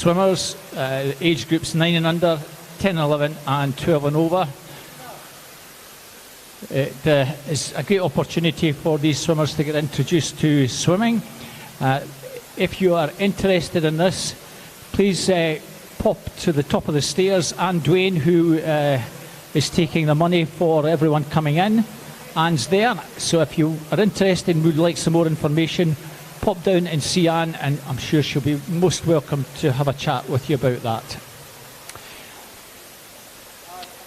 Swimmers, age groups 9 and under, 10 and 11 and 12 and over. It is a great opportunity for these swimmers to get introduced to swimming. If you are interested in this, please pop to the top of the stairs, and Dwayne, who is taking the money for everyone coming in, Anne's there. So if you are interested and would like some more information, pop down and see Anne, and I'm sure she'll be most welcome to have a chat with you about that.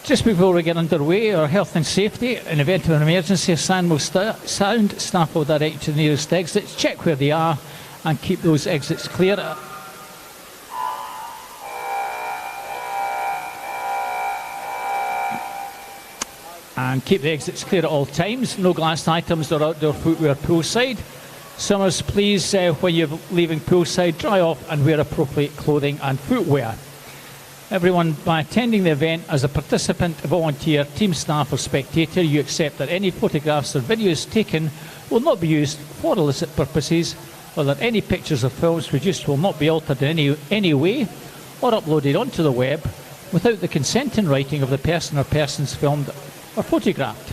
Just before we get underway, our health and safety. In event of an emergency, a sound will sound. Staff will direct you to the nearest exits. Check where they are and keep those exits clear. And keep the exits clear at all times. No glass items or outdoor footwear poolside. Swimmers, please, when you're leaving poolside, dry off and wear appropriate clothing and footwear. Everyone, by attending the event as a participant, volunteer, team staff or spectator, you accept that any photographs or videos taken will not be used for illicit purposes, or that any pictures or films produced will not be altered in any way or uploaded onto the web without the consent in writing of the person or persons filmed or photographed.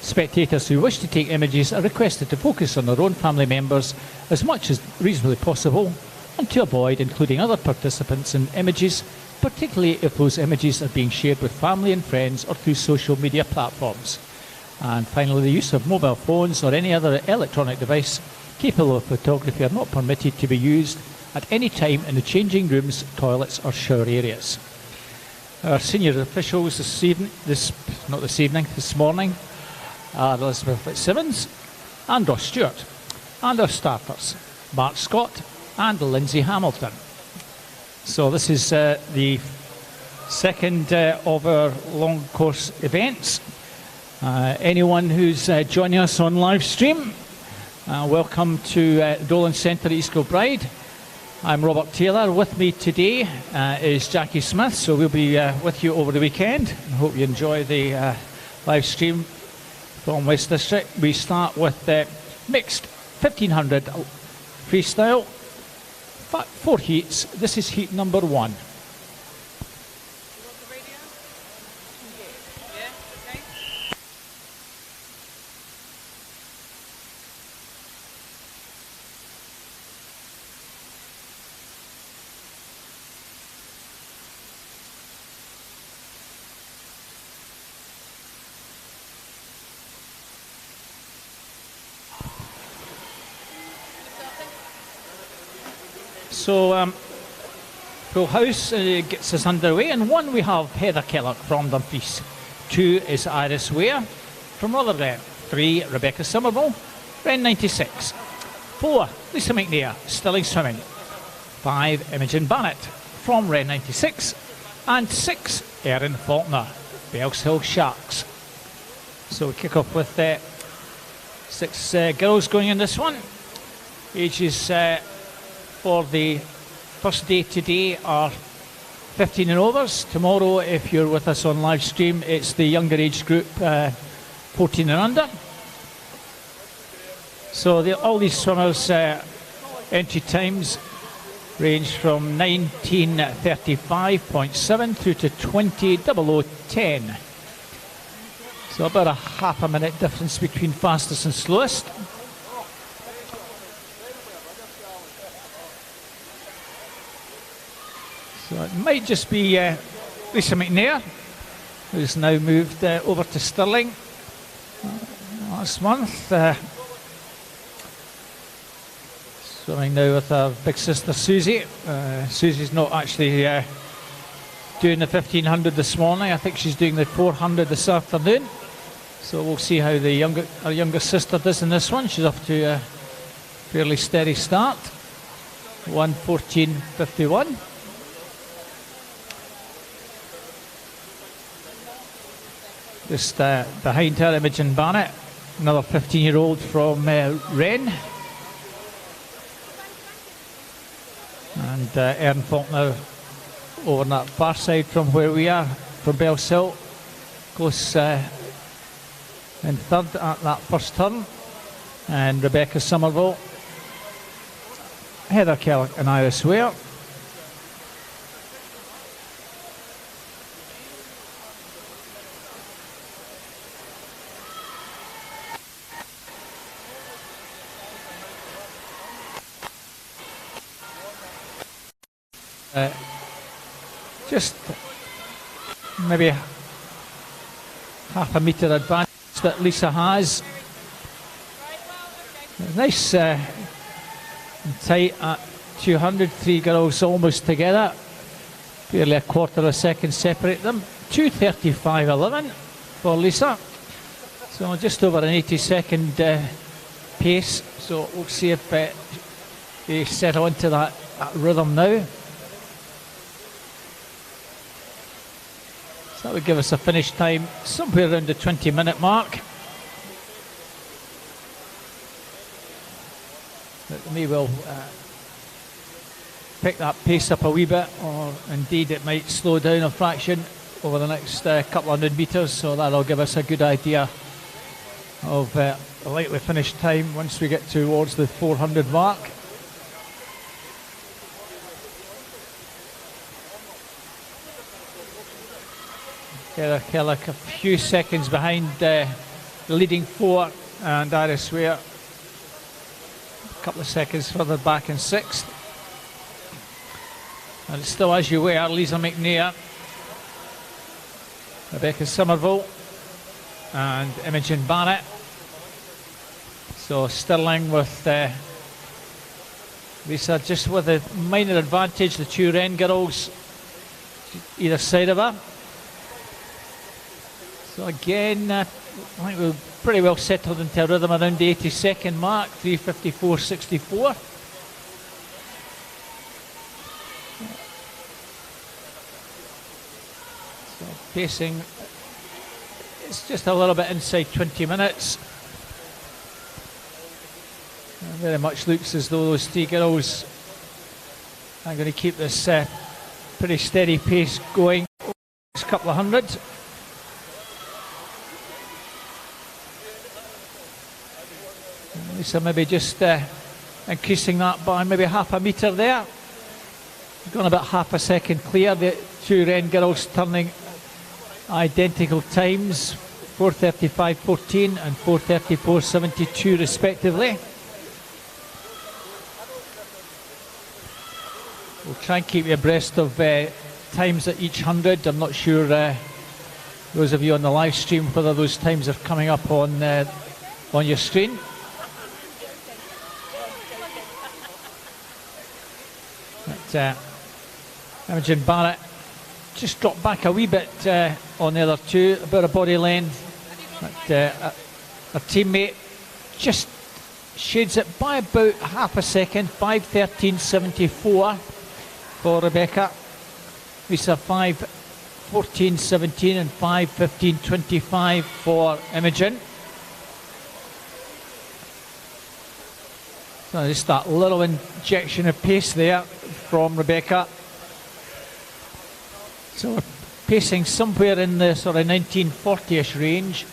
Spectators who wish to take images are requested to focus on their own family members as much as reasonably possible, and to avoid including other participants in images, particularly if those images are being shared with family and friends or through social media platforms. And finally, the use of mobile phones or any other electronic device capable of photography are not permitted to be used at any time in the changing rooms, toilets or shower areas. Our senior officials this morning are Elizabeth Fitzsimmons and Ross Stewart, and our starters, Mark Scott and Lindsay Hamilton. So this is the second of our long course events. Anyone who's joining us on live stream, welcome to Dollan Centre, East Kilbride. I'm Robert Taylor. With me today is Jackie Smith, so we'll be with you over the weekend. I hope you enjoy the live stream from West District. We start with mixed 1500 freestyle, 4 heats. This is heat number 1. So, full house gets us underway. In 1 we have Heather Kellogg from Dumfries. 2 is Iris Ware from Rotherham. 3, Rebecca Somerville, Ren 96. 4, Lisa McNair, Stirling Swimming. 5, Imogen Barnett from Ren 96. And 6, Erin Faulkner, Bells Hill Sharks. So we kick off with 6 girls going in this one. Ages for the first day today are 15 and overs. Tomorrow, if you're with us on live stream, it's the younger age group, 14 and under. So all these swimmers' entry times range from 19:35.7 through to 20:00:10. So about a half a minute difference between fastest and slowest. So it might just be Lisa McNair, who's now moved over to Stirling last month. Swimming now with her big sister Susie. Susie's not actually doing the 1500 this morning. I think she's doing the 400 this afternoon. So we'll see how our younger sister does in this one. She's off to a fairly steady start. 1:14.51. Just behind her, Imogen Barnett, another 15-year-old from Wren. And Erin Faulkner over on that far side from where we are, from Bells Hill, close in third at that first turn. And Rebecca Somerville, Heather Kellogg and Iris Ware. just maybe half a metre advantage that Lisa has. Nice and tight at 200, three girls almost together. Barely a quarter of a second separate them. 2:35.11 for Lisa. So just over an 80-second pace. So we'll see if they settle into that rhythm now. So that would give us a finish time somewhere around the 20-minute mark. But we will pick that pace up a wee bit, or indeed it might slow down a fraction over the next couple hundred metres, so that'll give us a good idea of a likely finish time once we get towards the 400 mark. Kellock a few seconds behind the leading four, and Iris Ware a couple of seconds further back in sixth. And it's still As You Were, Lisa McNair, Rebecca Somerville and Imogen Barrett. So Stirling with Lisa just with a minor advantage, the two Wren girls either side of her. So again, I think we're pretty well settled into a rhythm around the 80-second mark, 3:54.64. So pacing, it's just a little bit inside 20 minutes. It very much looks as though those three girls are going to keep this pretty steady pace going over the next couple of hundred. So maybe just increasing that by maybe half a metre there. Gone about half a second clear. The two Wren girls turning identical times, 4:35.14 and 4:34.72 respectively. We'll try and keep you abreast of times at each 100. I'm not sure those of you on the live stream whether those times are coming up on your screen. But Imogen Barrett just dropped back a wee bit on the other two, about a body length. But her teammate just shades it by about half a second, 5:13.74 for Rebecca. Lisa 5:14.17 and 5:15.25 for Imogen. So just that little injection of pace there from Rebecca. So we're pacing somewhere in the sort of 1940-ish range.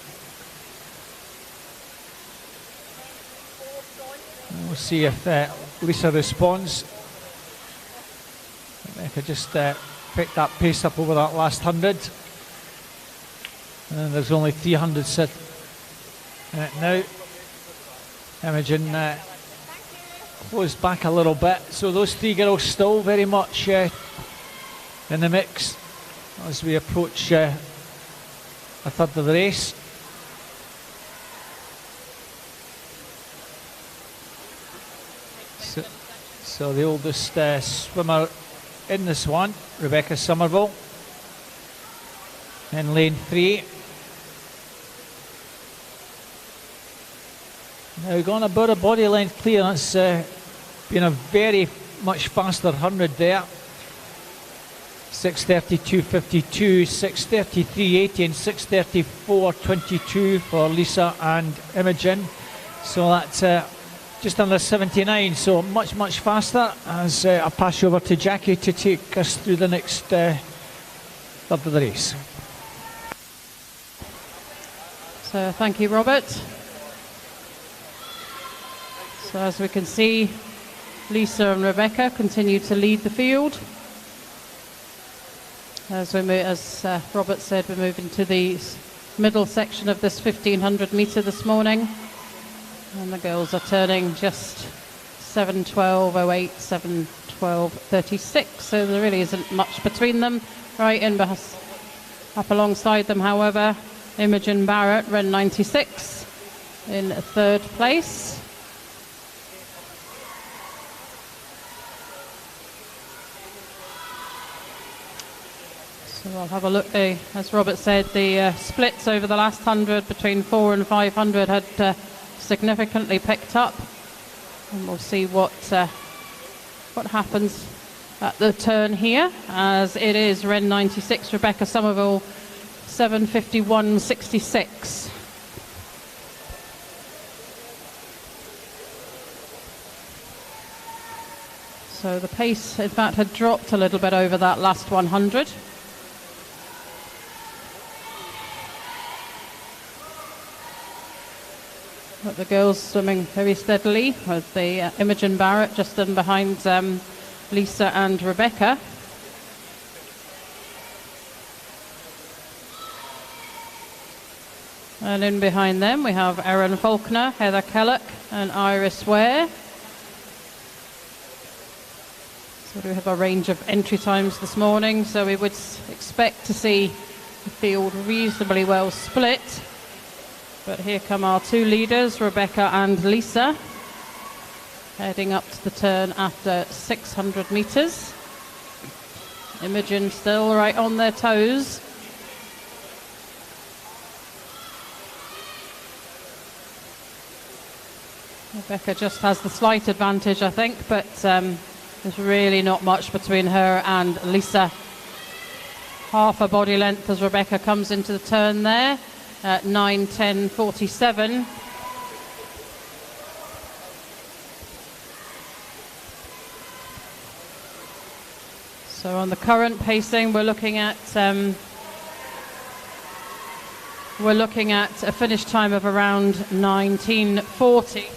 And we'll see if Lisa responds. Rebecca just picked that pace up over that last 100. And there's only 300 set in it now. Imogen closed back a little bit, so those three girls still very much in the mix as we approach a third of the race. So the oldest swimmer in this one, Rebecca Somerville, in lane 3. Now gone about a body length clear. That's been a very much faster 100 there. 6:32.52, 6:33.80 and 6:34.22 for Lisa and Imogen. So that's just under 79, so much faster. As I'll pass you over to Jackie to take us through the next third of the race. So thank you, Robert. So as we can see, Lisa and Rebecca continue to lead the field. As Robert said, we're moving to the middle section of this 1500 metre this morning. And the girls are turning just 7:12.08, 12:36. So there really isn't much between them. Right in up alongside them, however, Imogen Barrett, Ren 96, in third place. So I'll have a look. As Robert said, the splits over the last 100 between 400 and 500 had significantly picked up, and we'll see what happens at the turn here, as it is Ren 96, Rebecca Somerville, 7:51.66. So the pace, in fact, had dropped a little bit over that last 100. But the girls swimming very steadily, with the Imogen Barrett just in behind Lisa and Rebecca. And in behind them we have Erin Faulkner, Heather Kellock and Iris Ware. So we have a range of entry times this morning, so we would expect to see the field reasonably well split. But here come our two leaders, Rebecca and Lisa, heading up to the turn after 600 metres. Imogen still right on their toes. Rebecca just has the slight advantage, I think, but there's really not much between her and Lisa. Half a body length as Rebecca comes into the turn there at 9:10.47. So on the current pacing, we're looking at a finish time of around 19:40.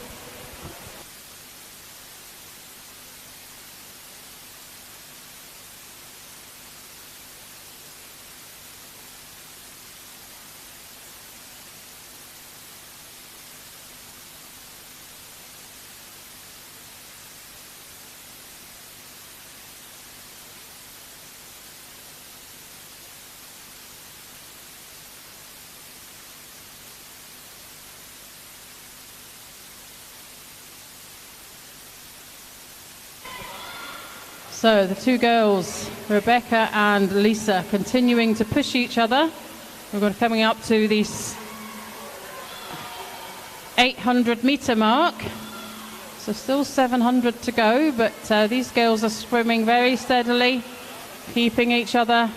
So the two girls, Rebecca and Lisa, continuing to push each other. We're coming up to the 800-metre mark. So still 700 to go, but these girls are swimming very steadily, keeping each other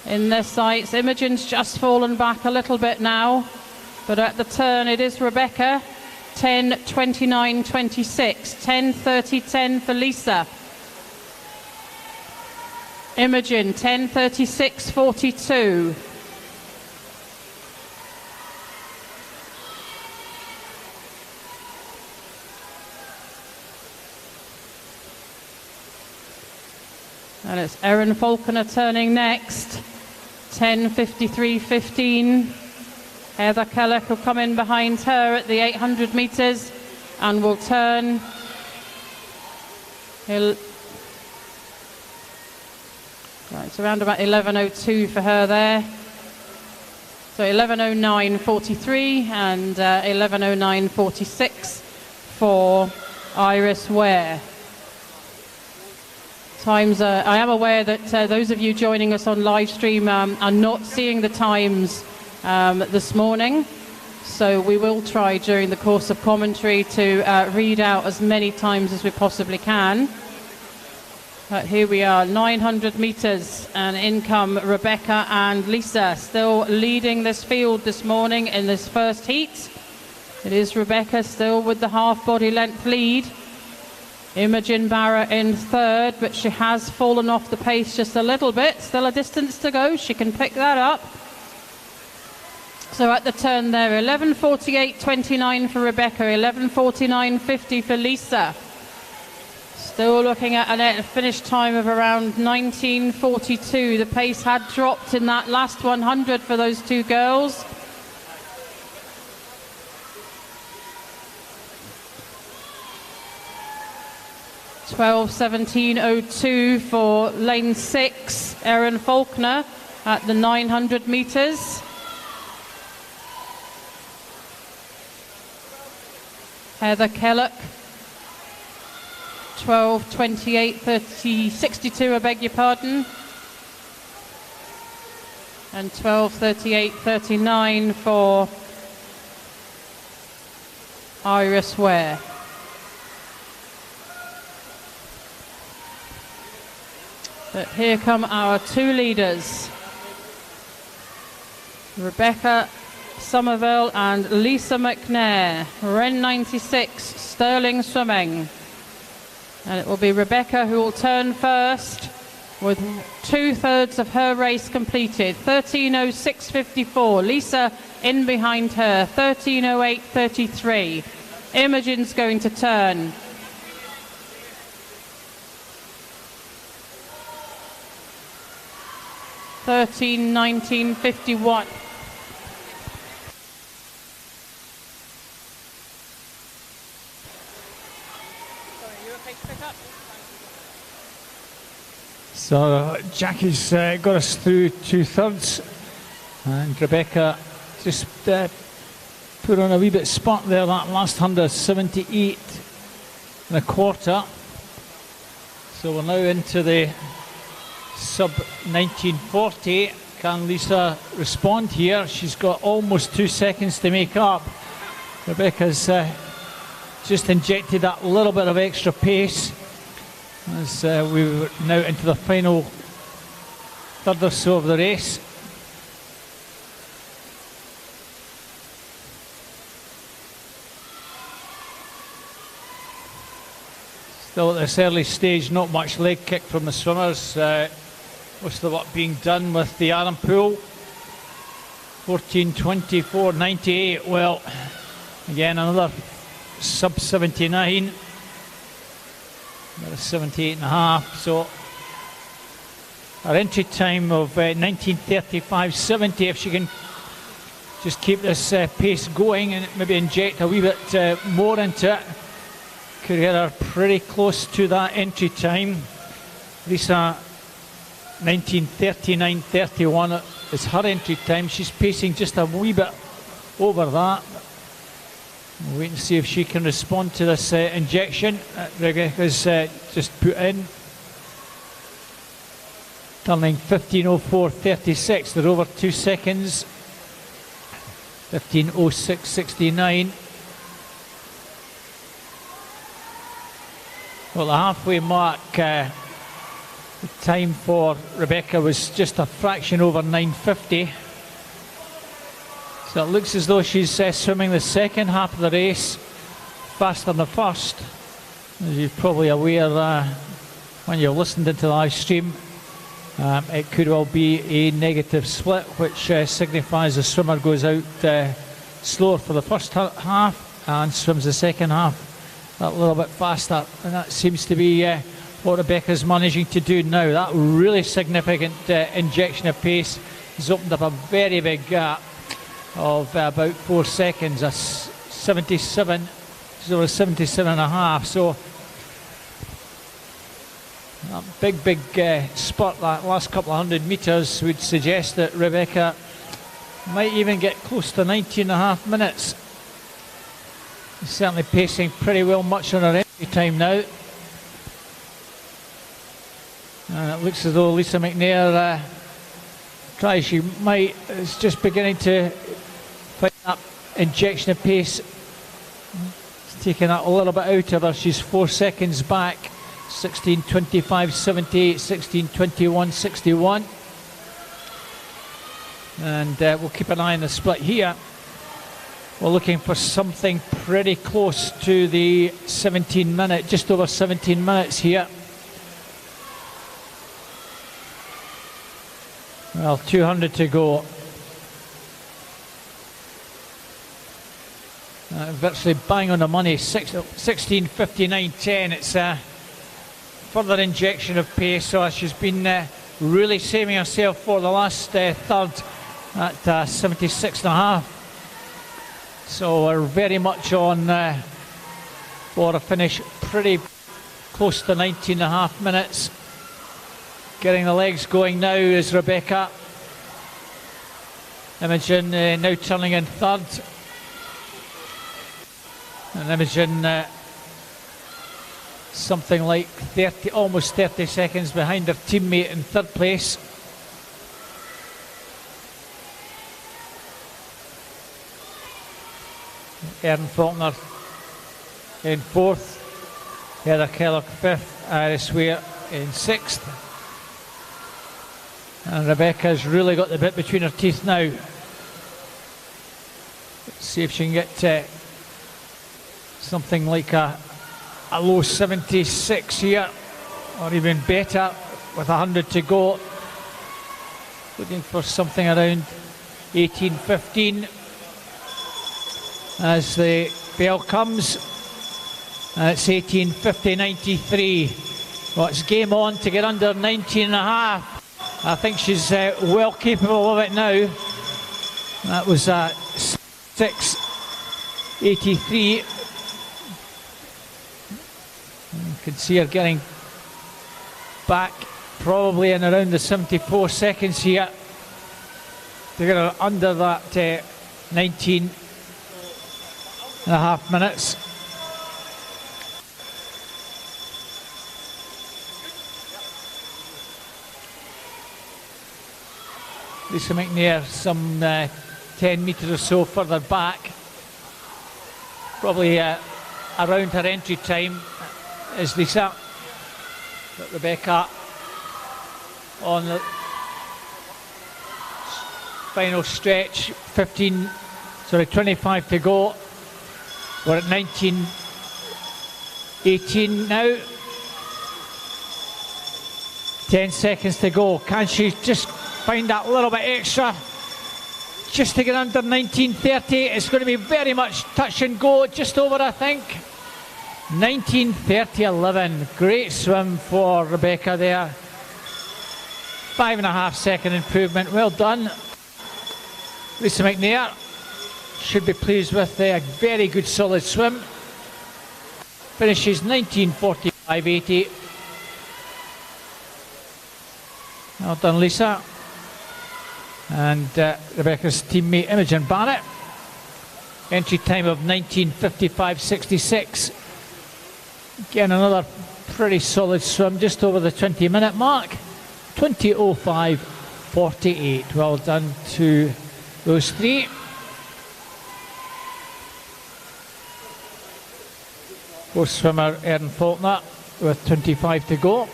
in their sights. Imogen's just fallen back a little bit now, but at the turn it is Rebecca, 10:29.26, 10:30.10 for Lisa. Imogen, 10:36.42. And it's Erin Faulkner turning next, 10:53.15. Heather Kellock will come in behind her at the 800 metres and will turn. Right, it's around about 11:02 for her there. So 11:09.43 and 11:09.46 for Iris Ware. Times, I am aware that those of you joining us on live stream are not seeing the times this morning. So we will try during the course of commentary to read out as many times as we possibly can. But here we are, 900 metres, and in come Rebecca and Lisa, still leading this field this morning in this first heat. It is Rebecca still with the half body length lead. Imogen Barrett in third, but she has fallen off the pace just a little bit. Still a distance to go, she can pick that up. So at the turn there, 11:48.29 for Rebecca, 11:49.50 for Lisa. Still looking at a finish time of around 19:42. The pace had dropped in that last 100 for those two girls. 12:17:02 for lane 6, Erin Faulkner at the 900 metres. Heather Kellock, 12:28:62, I beg your pardon. And 12:38:39 for Iris Ware. But here come our two leaders, Rebecca Somerville and Lisa McNair, Ren 96, Sterling Swimming. And it will be Rebecca who will turn first with 2/3 of her race completed. 13:06:54. Lisa in behind her, 13:08:33. Imogen's going to turn. (13:19:51). So Jackie's got us through 2/3, and Rebecca just put on a wee bit spot there, that last 178.25. So we're now into the sub 1940. Can Lisa respond here? She's got almost 2 seconds to make up. Rebecca's just injected that little bit of extra pace as we're now into the final third or so of the race. Still at this early stage, not much leg kick from the swimmers. Most of the work being done with the arm pull. 14:24:98. Well, again, another sub 79. About a 78.5. So our entry time of 19:35:70. If she can just keep this pace going and maybe inject a wee bit more into it, could get her pretty close to that entry time. Lisa, 19:39:31 is her entry time. She's pacing just a wee bit over that. We'll wait and see if she can respond to this injection that Rebecca's just put in. Turning 15:04:36, they're over 2 seconds. 15:06:69. Well, the halfway mark, the time for Rebecca was just a fraction over 9:50. So it looks as though she's swimming the second half of the race faster than the first. As you're probably aware when you've listened into the live stream, it could well be a negative split, which signifies the swimmer goes out slower for the first half and swims the second half a little bit faster. And that seems to be what Rebecca's managing to do now. That really significant injection of pace has opened up a very big gap of about 4 seconds. A 77, she's over 77.5. So a big spot that last couple of 100 metres would suggest that Rebecca might even get close to 19.5 minutes. She's certainly pacing pretty well, much on her entry time now. And it looks as though Lisa McNair tries, she might, is just beginning to find that injection of pace. It's taking that a little bit out of her. She's 4 seconds back. 16:25:78, 16:21:61. And we'll keep an eye on the split here. We're looking for something pretty close to the 17 minute, just over 17 minutes here. Well, 200 to go. Virtually bang on the money, 16:59:10. It's a further injection of pace, so she's been really saving herself for the last third at 76.5. So we're very much on for a finish pretty close to 19.5 minutes. Getting the legs going now is Rebecca. Imogen now turning in third. And Imogen something like almost 30 seconds behind her teammate in third place. Erin Faulkner in fourth. Heather Kellogg fifth. Iris Ware in sixth. And Rebecca's really got the bit between her teeth now. Let's see if she can get something like a low 76 here, or even better with 100 to go. Looking for something around 18:15 as the bell comes. And it's 18:50.93. Well, it's game on to get under 19.5. I think she's well capable of it now. That was 6:83. You can see her getting back probably in around the 74 seconds here to get her under that 19.5 minutes. Lisa McNair some 10 metres or so further back, probably around her entry time is Lisa. But Rebecca on the final stretch, 25 to go. We're at 19:18 now. 10 seconds to go. Can she just find that little bit extra just to get under 19:30? It's going to be very much touch and go, just over, I think. 19:30.11. Great swim for Rebecca there. 5.5 second improvement. Well done. Lisa McNair should be pleased with a very good solid swim. Finishes 19:45.80. Well done, Lisa. And Rebecca's teammate Imogen Barrett. Entry time of 19:55.66. Again, another pretty solid swim, just over the 20-minute mark. 20:05.48. Well done to those three. Fourth swimmer Erin Faulkner with 25 to go.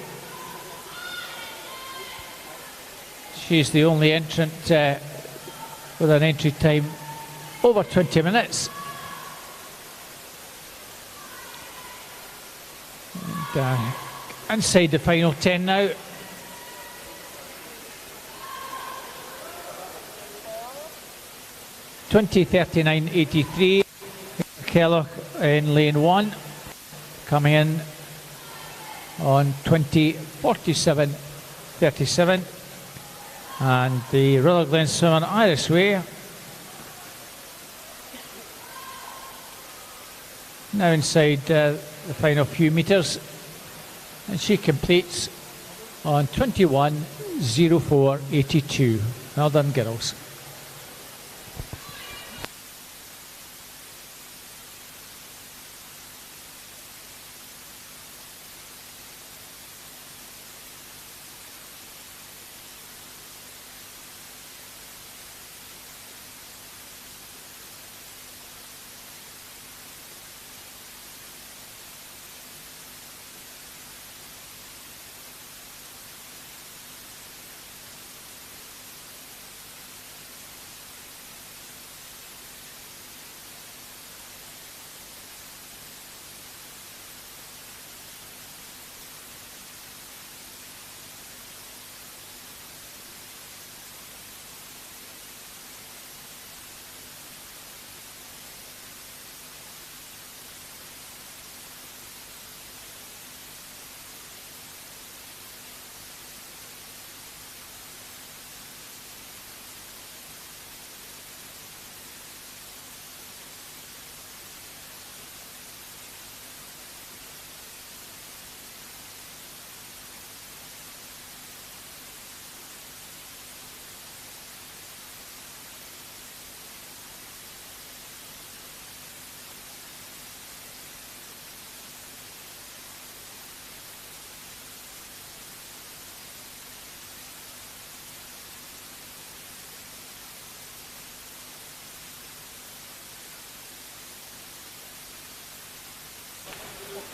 She's the only entrant with an entry time over 20 minutes. And, inside the final 10 now. (20:39.83). Kellogg in lane 1, coming in on 20:47.37. And the Rutherglen swimmer Iris Ware now inside the final few metres, and she completes on 21:04.82. Well done, girls.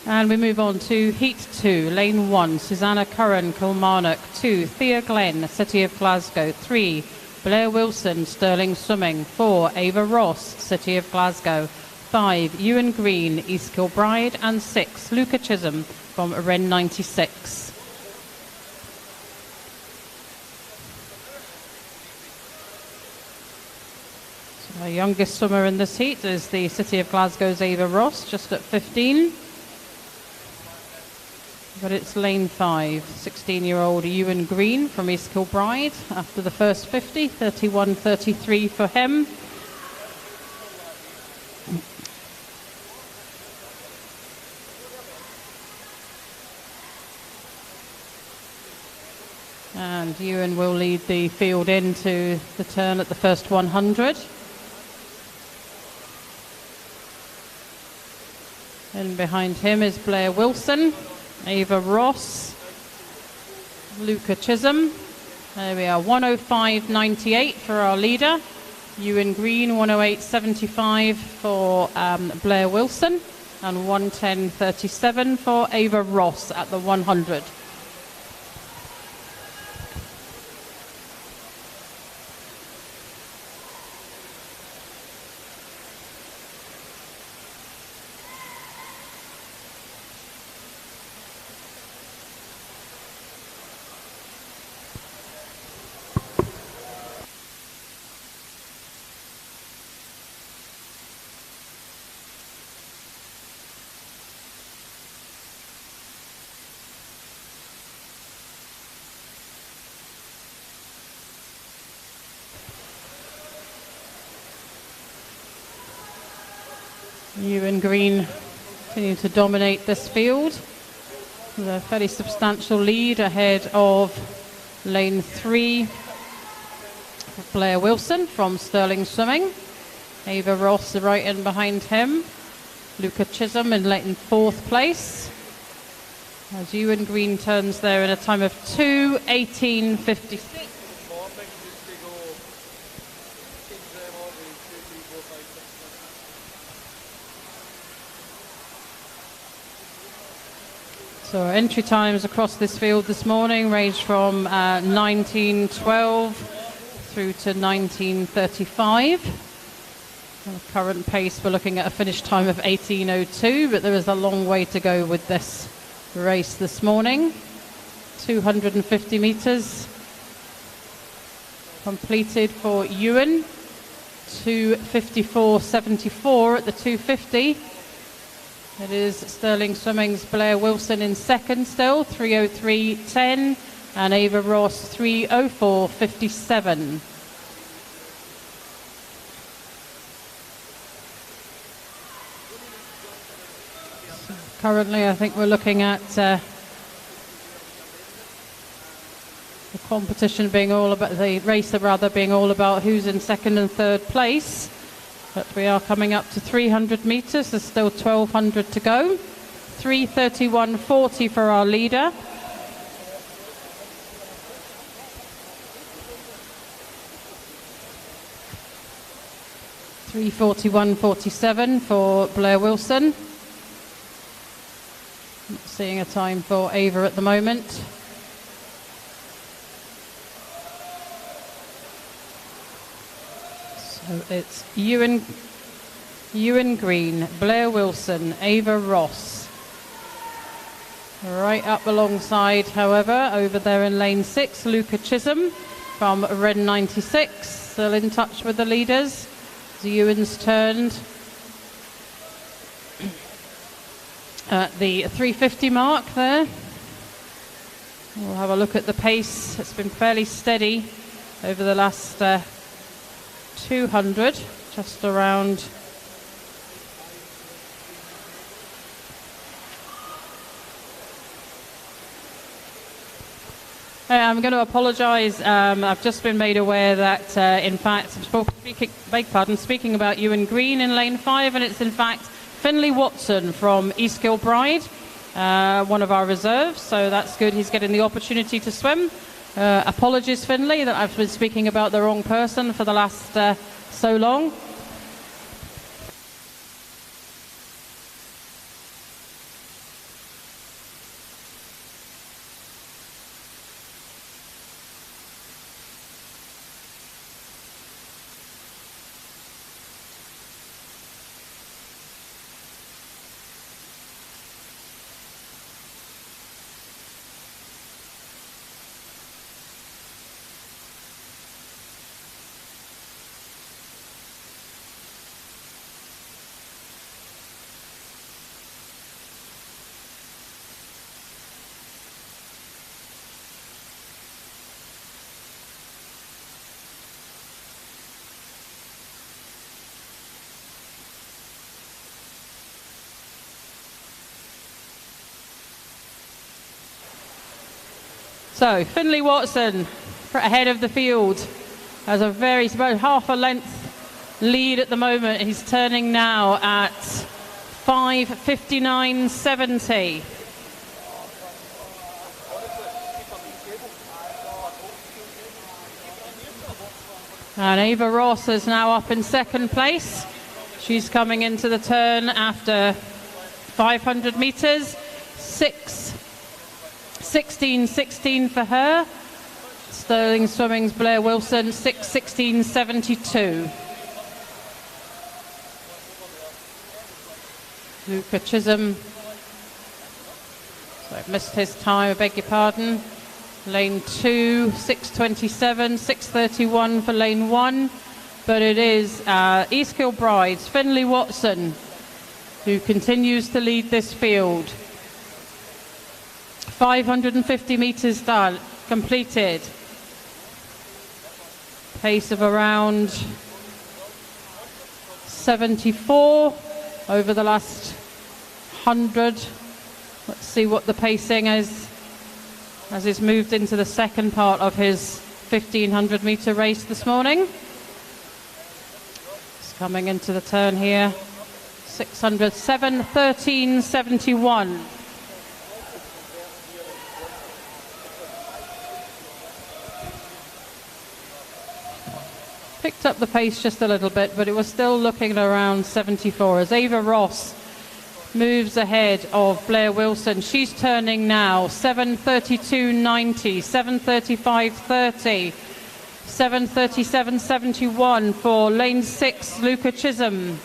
And we move on to Heat 2, Lane 1, Susanna Curran, Kilmarnock. 2, Thea Glenn, City of Glasgow. 3, Blair Wilson, Stirling Swimming. 4, Ava Ross, City of Glasgow. 5, Ewan Green, East Kilbride. And 6, Luca Chisholm from Ren 96. So our youngest swimmer in this heat is the City of Glasgow's Ava Ross, just at 15. But it's lane 5, 16-year-old Ewan Green from East Kilbride. After the first 50, 31.33 for him. And Ewan will lead the field into the turn at the first 100. And behind him is Blair Wilson, Ava Ross, Luca Chisholm. There we are, 105.98 for our leader. Ewan Green, 108.75 for Blair Wilson. And 110.37 for Ava Ross at the 100. Ewan Green continue to dominate this field with a fairly substantial lead ahead of lane 3, Blair Wilson from Stirling Swimming. Ava Ross right in behind him. Luca Chisholm in lane 4th place. As Ewan Green turns there in a time of 2:18.56. So our entry times across this field this morning range from 19:12 through to 19:35. Current pace, we're looking at a finish time of 18:02, but there is a long way to go with this race this morning. 250 metres completed for Ewan. 2:54.74 at the 250. It is Stirling Swimming's Blair Wilson in second still, 3:03.10, and Ava Ross 3:04.57. Currently, I think we're looking at the competition being all about, the race rather being all about who's in second and third place. But we are coming up to 300 metres. There's still 1,200 to go. 3:31.40 for our leader. $3:41.47 for Blair Wilson. Not seeing a time for Ava at the moment. So it's Ewan Green, Blair Wilson, Ava Ross. Right up alongside, however, over there in lane 6, Luca Chisholm from Ren 96, still in touch with the leaders. Ewan's turned at the 350 mark there. We'll have a look at the pace. It's been fairly steady over the last 200, just around. I'm going to apologise. I've just been made aware that, in fact, speaking about Ewan Green in lane 5, and it's in fact Finlay Watson from East Kilbride, one of our reserves. So that's good. He's getting the opportunity to swim. Apologies, Finlay, that I've been speaking about the wrong person for the last so long. So Finlay Watson ahead of the field has about half a length lead at the moment. He's turning now at 5:59.70. And Ava Ross is now up in second place. She's coming into the turn after 500 metres. 6:16.16 for her. Sterling Swimming's Blair Wilson, 6:16.72. Luca Chisholm, so I've missed his time, I beg your pardon. Lane 2, 6:27, 6:31 for lane 1. But it is East Kilbride's Finlay Watson who continues to lead this field. 550 metres done, completed. Pace of around 74 over the last 100. Let's see what the pacing is as he's moved into the second part of his 1500 metre race this morning. He's coming into the turn here. 600, 7:13.71. Picked up the pace just a little bit, but it was still looking at around 74 as Ava Ross moves ahead of Blair Wilson. She's turning now 7:32.90, 7:35.30, 7:37.71 for lane 6, Luca Chisholm.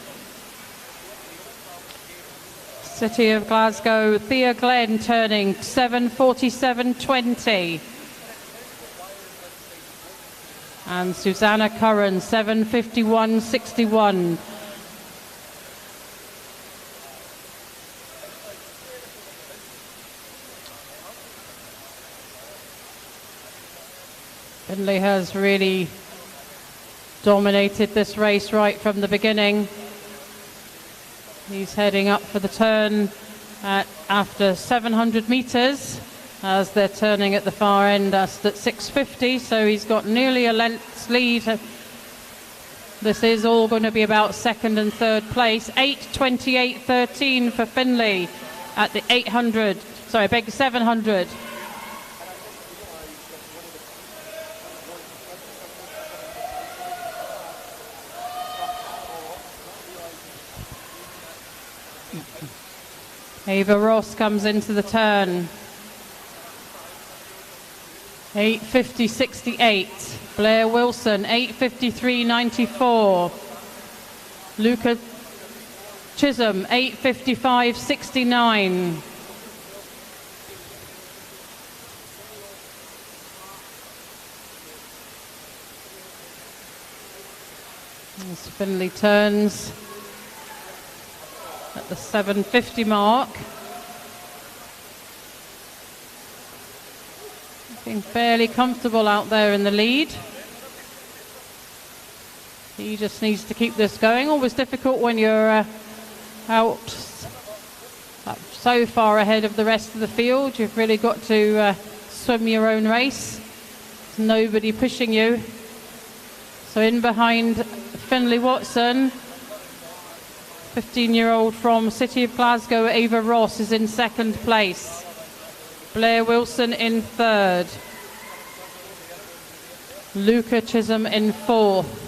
City of Glasgow, Thea Glenn turning 7:47.20. And Susanna Curran, 7:51.61. Finlay has really dominated this race right from the beginning. He's heading up for the turn after 700 metres as they're turning at the far end at 6:50, so he's got nearly a length's lead. This is all going to be about second and third place. 8:28.13 for Finlay at the 700. Ava Ross comes into the turn. 8:50.68. Blair Wilson, 8:53.94. Luca Chisholm, 8:55.69. As Finlay turns at the 7:50 mark. Looking fairly comfortable out there in the lead. He just needs to keep this going. Always difficult when you're out so far ahead of the rest of the field. You've really got to swim your own race. There's nobody pushing you. So in behind Finlay Watson, 15-year-old from City of Glasgow, Ava Ross is in second place. Blair Wilson in third. Luca Chisholm in fourth.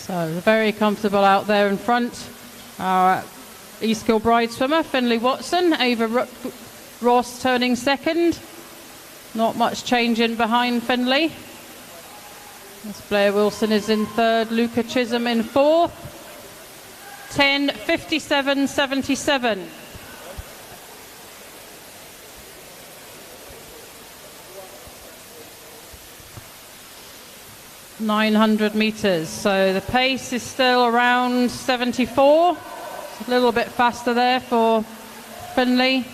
So very comfortable out there in front. Our East Kilbride swimmer, Finlay Watson. Ava Ross turning second. Not much change in behind Finley. As Blair Wilson is in third, Luca Chisholm in fourth. 10:57.77. .900 meters, so the pace is still around 74. It's a little bit faster there for Finley,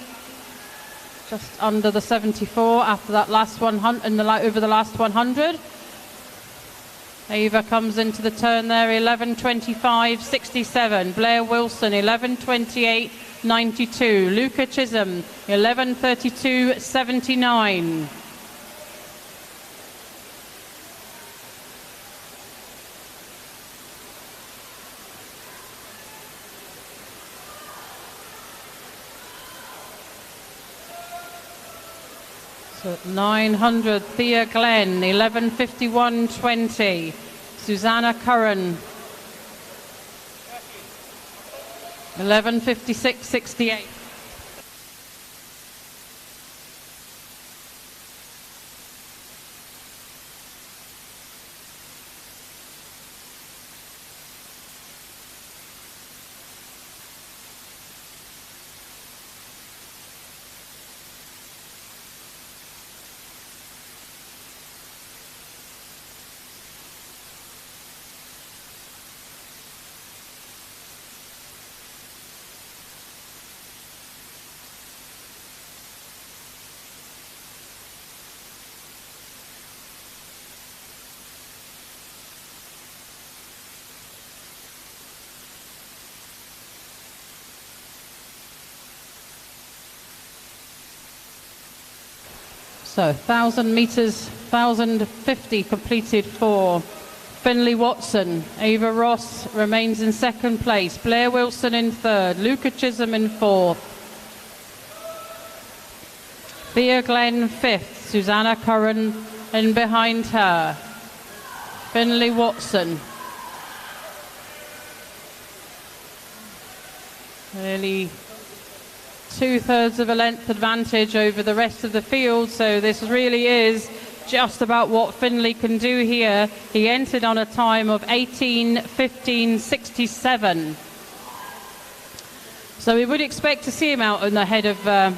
just under the 74 after that last 100 over the last 100. Ava comes into the turn there, 11:25.67. Blair Wilson 11:28.92. Luca Chisholm 11:32.79. So 900, Thea Glenn, 11:51.20. Susanna Curran, 11:56.68. So 1,000 metres, 1,050 completed for Finley Watson. Ava Ross remains in second place. Blair Wilson in third. Luca Chisholm in fourth. Thea Glenn fifth. Susanna Curran in behind her. Finley Watson. Nearly 2/3 of a length advantage over the rest of the field, so this really is just about what Finley can do here. He entered on a time of 18:15.67. So we would expect to see him out in the head of the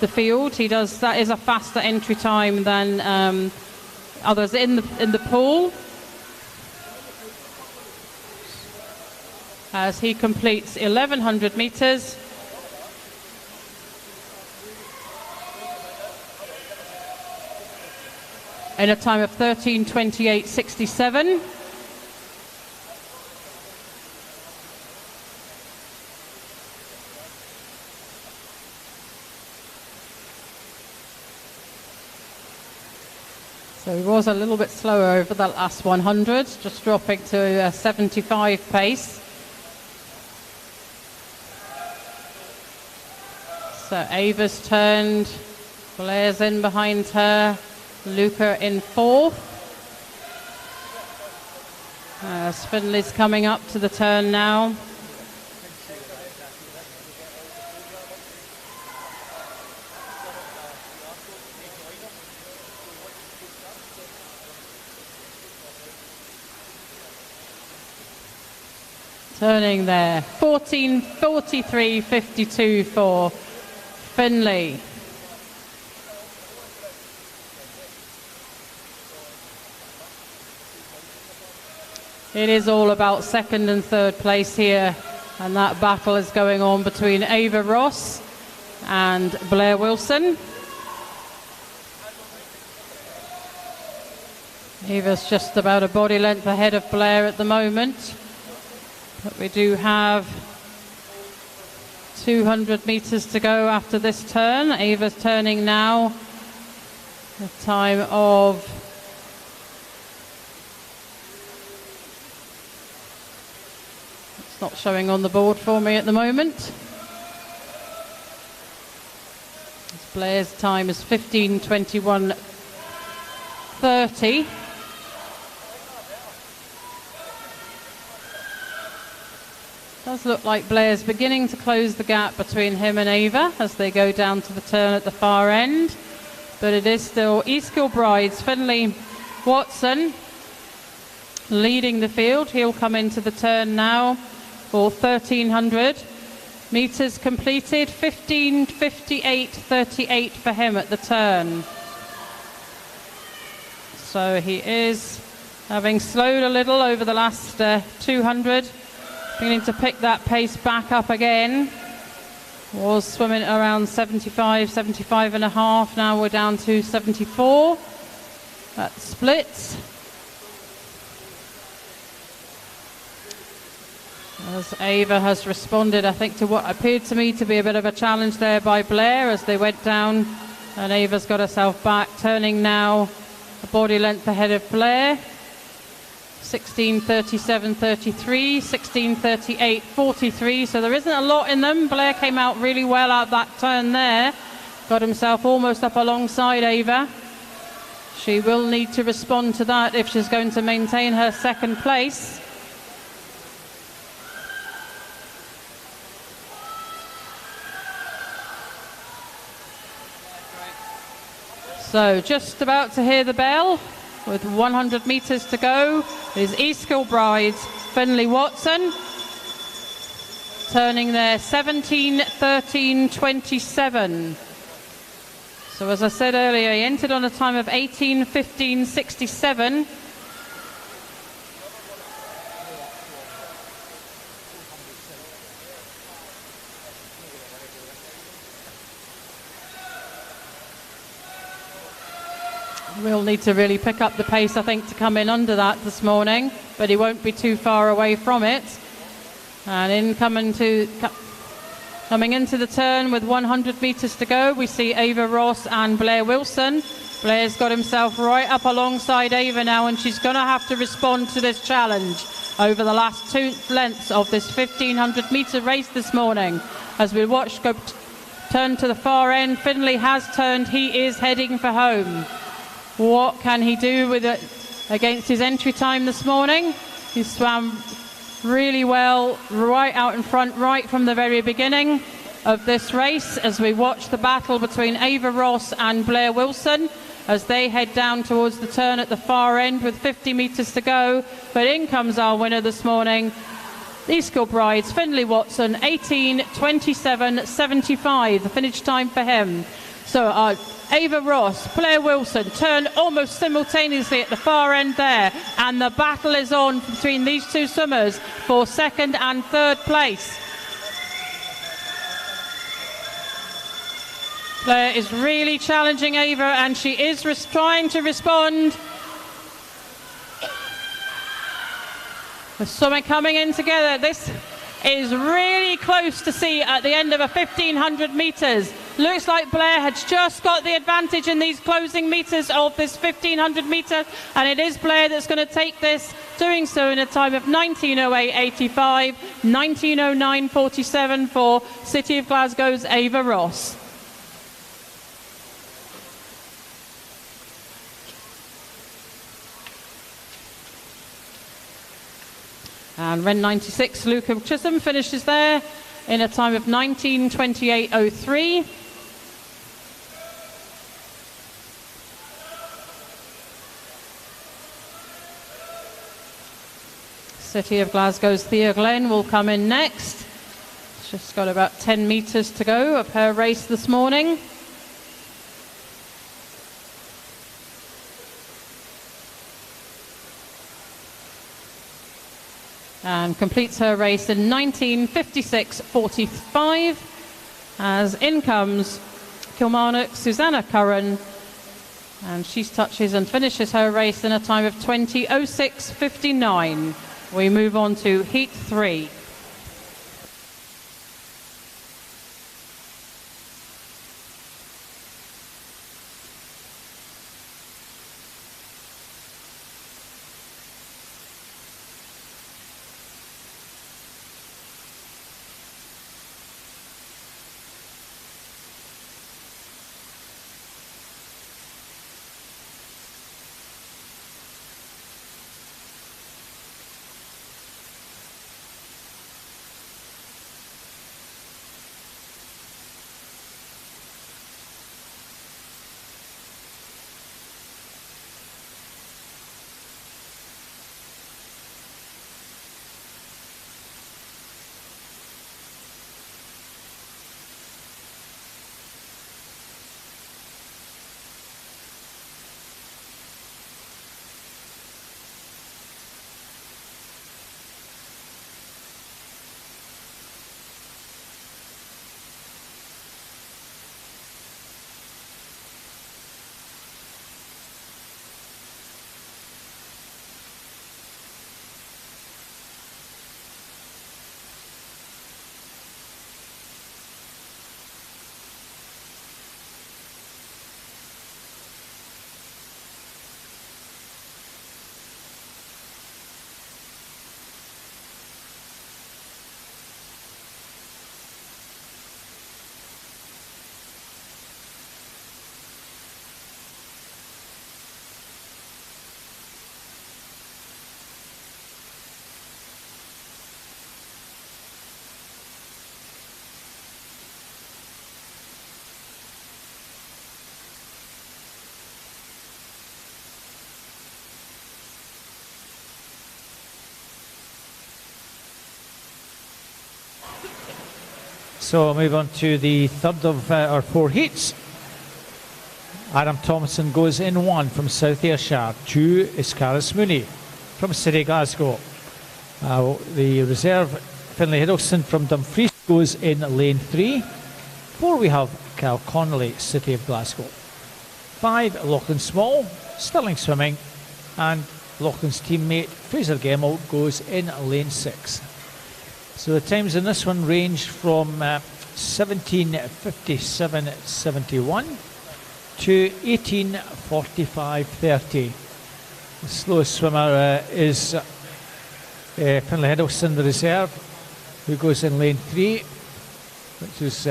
field. That is a faster entry time than others in the pool. As he completes 1,100 metres. In a time of 13:28.67. So he was a little bit slower over that last 100, just dropping to a 75 pace. So Ava's turned, Blair's in behind her. Luca in fourth. As Finley's coming up to the turn now. Turning there. 14:43.52 for Finley. It is all about second and third place here, and that battle is going on between Ava Ross and Blair Wilson. Ava's just about a body length ahead of Blair at the moment, but we do have 200 metres to go after this turn. Ava's turning now, a time of not showing on the board for me at the moment. Blair's time is 15:21.30. Does look like Blair's beginning to close the gap between him and Ava as they go down to the turn at the far end. but it is still East Kilbride's Finlay Watson leading the field. He'll come into the turn now for 1,300 metres completed. 15:58.38 for him at the turn. So he is having slowed a little over the last 200, beginning to pick that pace back up again. Was swimming around 75 and a half. Now we're down to 74. That splits. As Ava has responded, I think, to what appeared to me to be a bit of a challenge there by Blair as they went down, and Ava's got herself back, turning now a body length ahead of Blair. 16:37.33, 16:38.43, so there isn't a lot in them. Blair came out really well out that turn there, got himself almost up alongside Ava. She will need to respond to that if she's going to maintain her second place. So just about to hear the bell. With 100 metres to go is East Kilbride's Finlay Watson, turning there 17:13.27. So as I said earlier, he entered on a time of 18:15.67. We'll need to really pick up the pace, I think, to come in under that this morning, but he won't be too far away from it. And coming into the turn with 100 metres to go, we see Ava Ross and Blair Wilson. Blair's got himself right up alongside Ava now, and she's going to have to respond to this challenge over the last 2 lengths of this 1,500 metre race this morning. As we watch go turn to the far end, Finlay has turned. He is heading for home. What can he do with it against his entry time this morning? He swam really well right out in front, right from the very beginning of this race, as we watch the battle between Ava Ross and Blair Wilson as they head down towards the turn at the far end with 50 metres to go. But in comes our winner this morning, East Kilbride's Finlay Watson, 18:27.75, the finish time for him. So Ava Ross, Blair Wilson turn almost simultaneously at the far end there, and the battle is on between these two swimmers for second and third place. Blair is really challenging Ava, and she is trying to respond. The swimming coming in together. This is really close to see at the end of a 1,500 metres. Looks like Blair has just got the advantage in these closing metres of this 1,500 metre, and it is Blair that's going to take this, doing so in a time of 19:08.85, 19:09.47 for City of Glasgow's Ava Ross. And Ren 96, Luca Chisholm, finishes there in a time of 19:28.03. City of Glasgow's Thea Glenn will come in next. She's just got about 10 metres to go of her race this morning. And completes her race in 19:56.45 as in comes Kilmarnock's Susanna Curran, and she touches and finishes her race in a time of 20:06.59. We move on to Heat 3. So we'll move on to the third of our 4 heats. Adam Thompson goes in 1 from South Ayrshire. 2 is Caris Mooney from City Glasgow. The reserve, Finlay Hiddleston from Dumfries, goes in lane 3. 4 we have Kyle Connolly, City of Glasgow. 5, Lachlan Small, Stirling Swimming, and Lachlan's teammate Fraser Gemmell goes in lane 6. So the times in this one range from 17:57.71 to 18:45.30. The slowest swimmer is Finlay Hiddleston, the reserve, who goes in lane 3, which is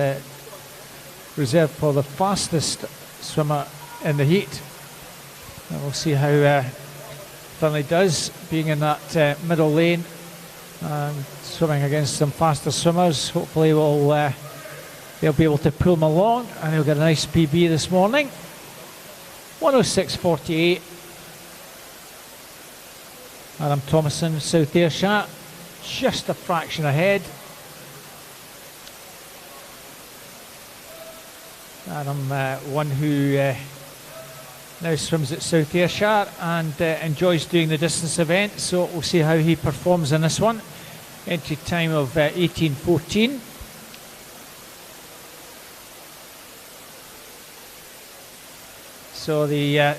reserved for the fastest swimmer in the heat. And we'll see how Finlay does, being in that middle lane and swimming against some faster swimmers. Hopefully they'll be able to pull him along, and he'll get a nice PB this morning. 106.48. Adam Thomason, South Ayrshire, just a fraction ahead. Adam, one who now swims at South Ayrshire and enjoys doing the distance event, so we'll see how he performs in this one. Entry time of 18:14. So the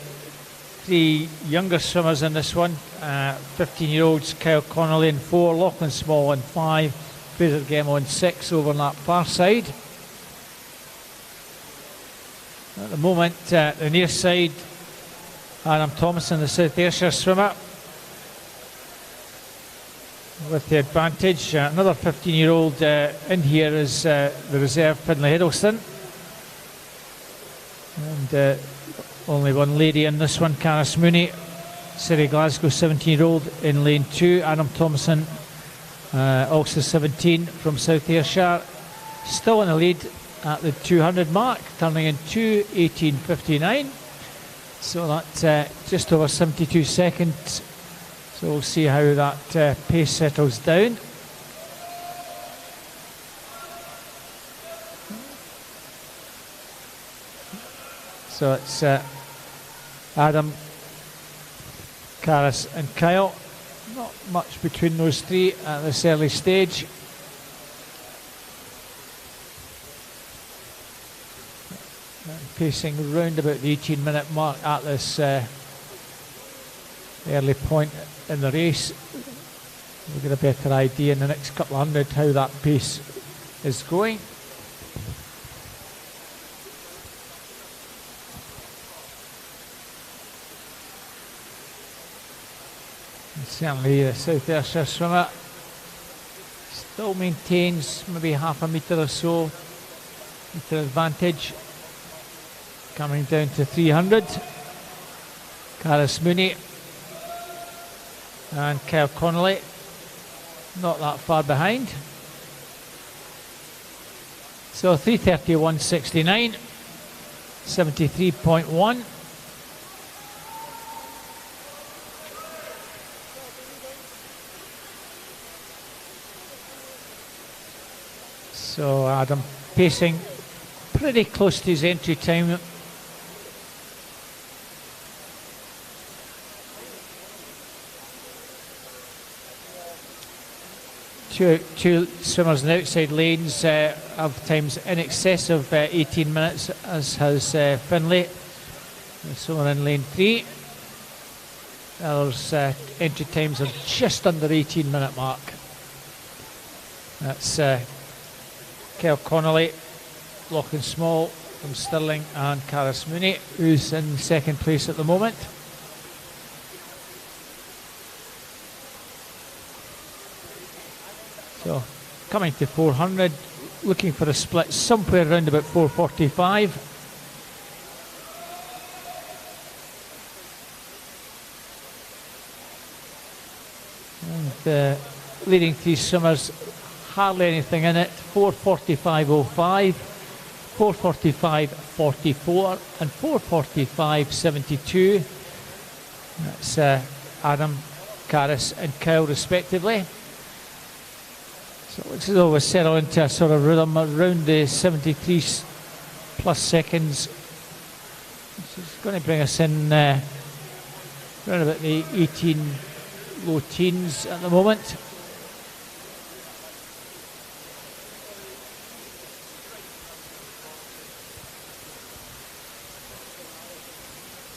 3 younger swimmers in this one, 15-year-olds Kyle Connolly in 4, Lachlan Small in 5, Fraser Gemmell in 6 over on that far side. At the moment, the near side, Adam Thomason, the South Ayrshire swimmer, with the advantage. Another 15-year-old in here is the reserve Finlay Hiddleston. And only one lady in this one, Caris Mooney, City Glasgow, 17-year-old in lane 2. Adam Thompson, also 17 from South Ayrshire, still in the lead at the 200 mark, turning in 2:18.59. So that's just over 72 seconds. So we'll see how that pace settles down. So it's Adam, Caris and Kyle. Not much between those 3 at this early stage. Pacing round about the 18-minute mark at this early point in the race. We'll get a better idea in the next couple of hundred how that pace is going. And certainly the South Ayrshire swimmer still maintains maybe half a metre or so metre advantage. Coming down to 300. Caris Mooney and Kyle Connolly not that far behind. So 3:31.69, 73.1. So Adam pacing pretty close to his entry time. Two swimmers in the outside lanes have times in excess of 18 minutes, as has Finlay. Someone in lane 3. Others entry times of just under 18-minute mark. That's Kyle Connolly, Lachlan Small from Stirling, and Caris Mooney, who's in second place at the moment. So coming to 400, looking for a split somewhere around about 4:45. And the leading 3 swimmers, hardly anything in it. 4:45.05, 4:45.44 and 4:45.72. That's Adam, Caris and Kyle respectively. So it looks as though we're settled into a sort of rhythm around the 73 plus seconds. This is going to bring us in around about the 18 low teens at the moment.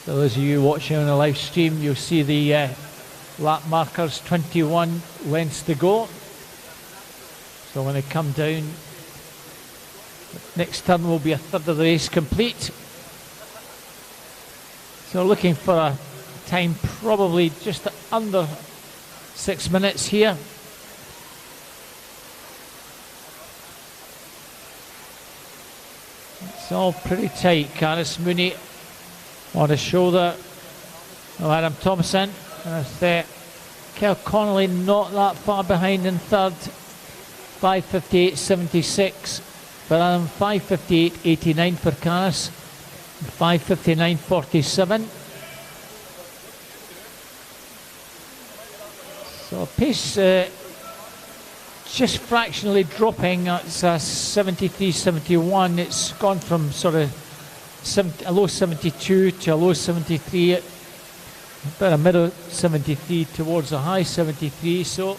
So those of you watching on the live stream, you'll see the lap markers, 21 lengths to go. So when they come down, next turn will be a third of the race complete. So looking for a time probably just under 6 minutes here. It's all pretty tight. Caris Mooney on his shoulder of Adam Thompson, with Kel Connolly not that far behind in third, 5:58.76 for Adam, 5:58.89 for Caris, 5:59.47. So pace just fractionally dropping. It's 73.71. It's gone from sort of a low 72 to a low 73, about a middle 73 towards a high 73. So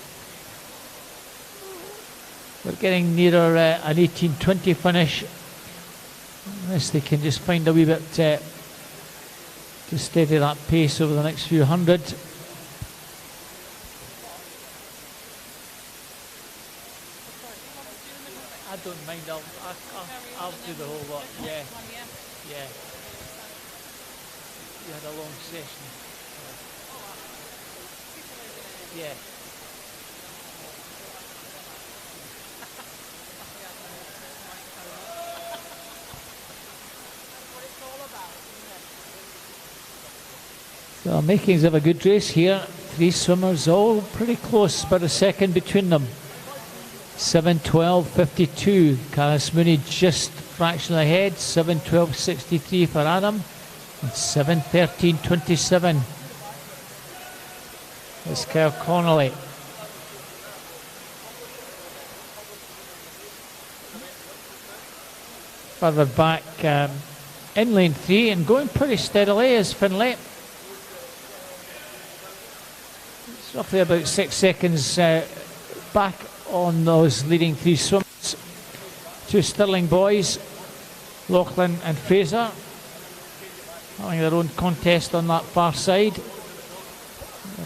we're getting nearer an 18:20 finish, unless they can just find a wee bit to steady that pace over the next few hundred. I don't mind, I'll do the whole lot, yeah. Yeah. You had a long session. Yeah. So makings of a good race here. Three swimmers all pretty close, about a second between them. 7:12.52. Caris Mooney just fractionally ahead. 7:12.63 for Adam. And 7:13.27. It's Kel Connolly. Further back in lane 3 and going pretty steadily is Finlay. It's roughly about 6 seconds back on those leading 3 swimmers. 2 Stirling boys, Lachlan and Fraser, having their own contest on that far side.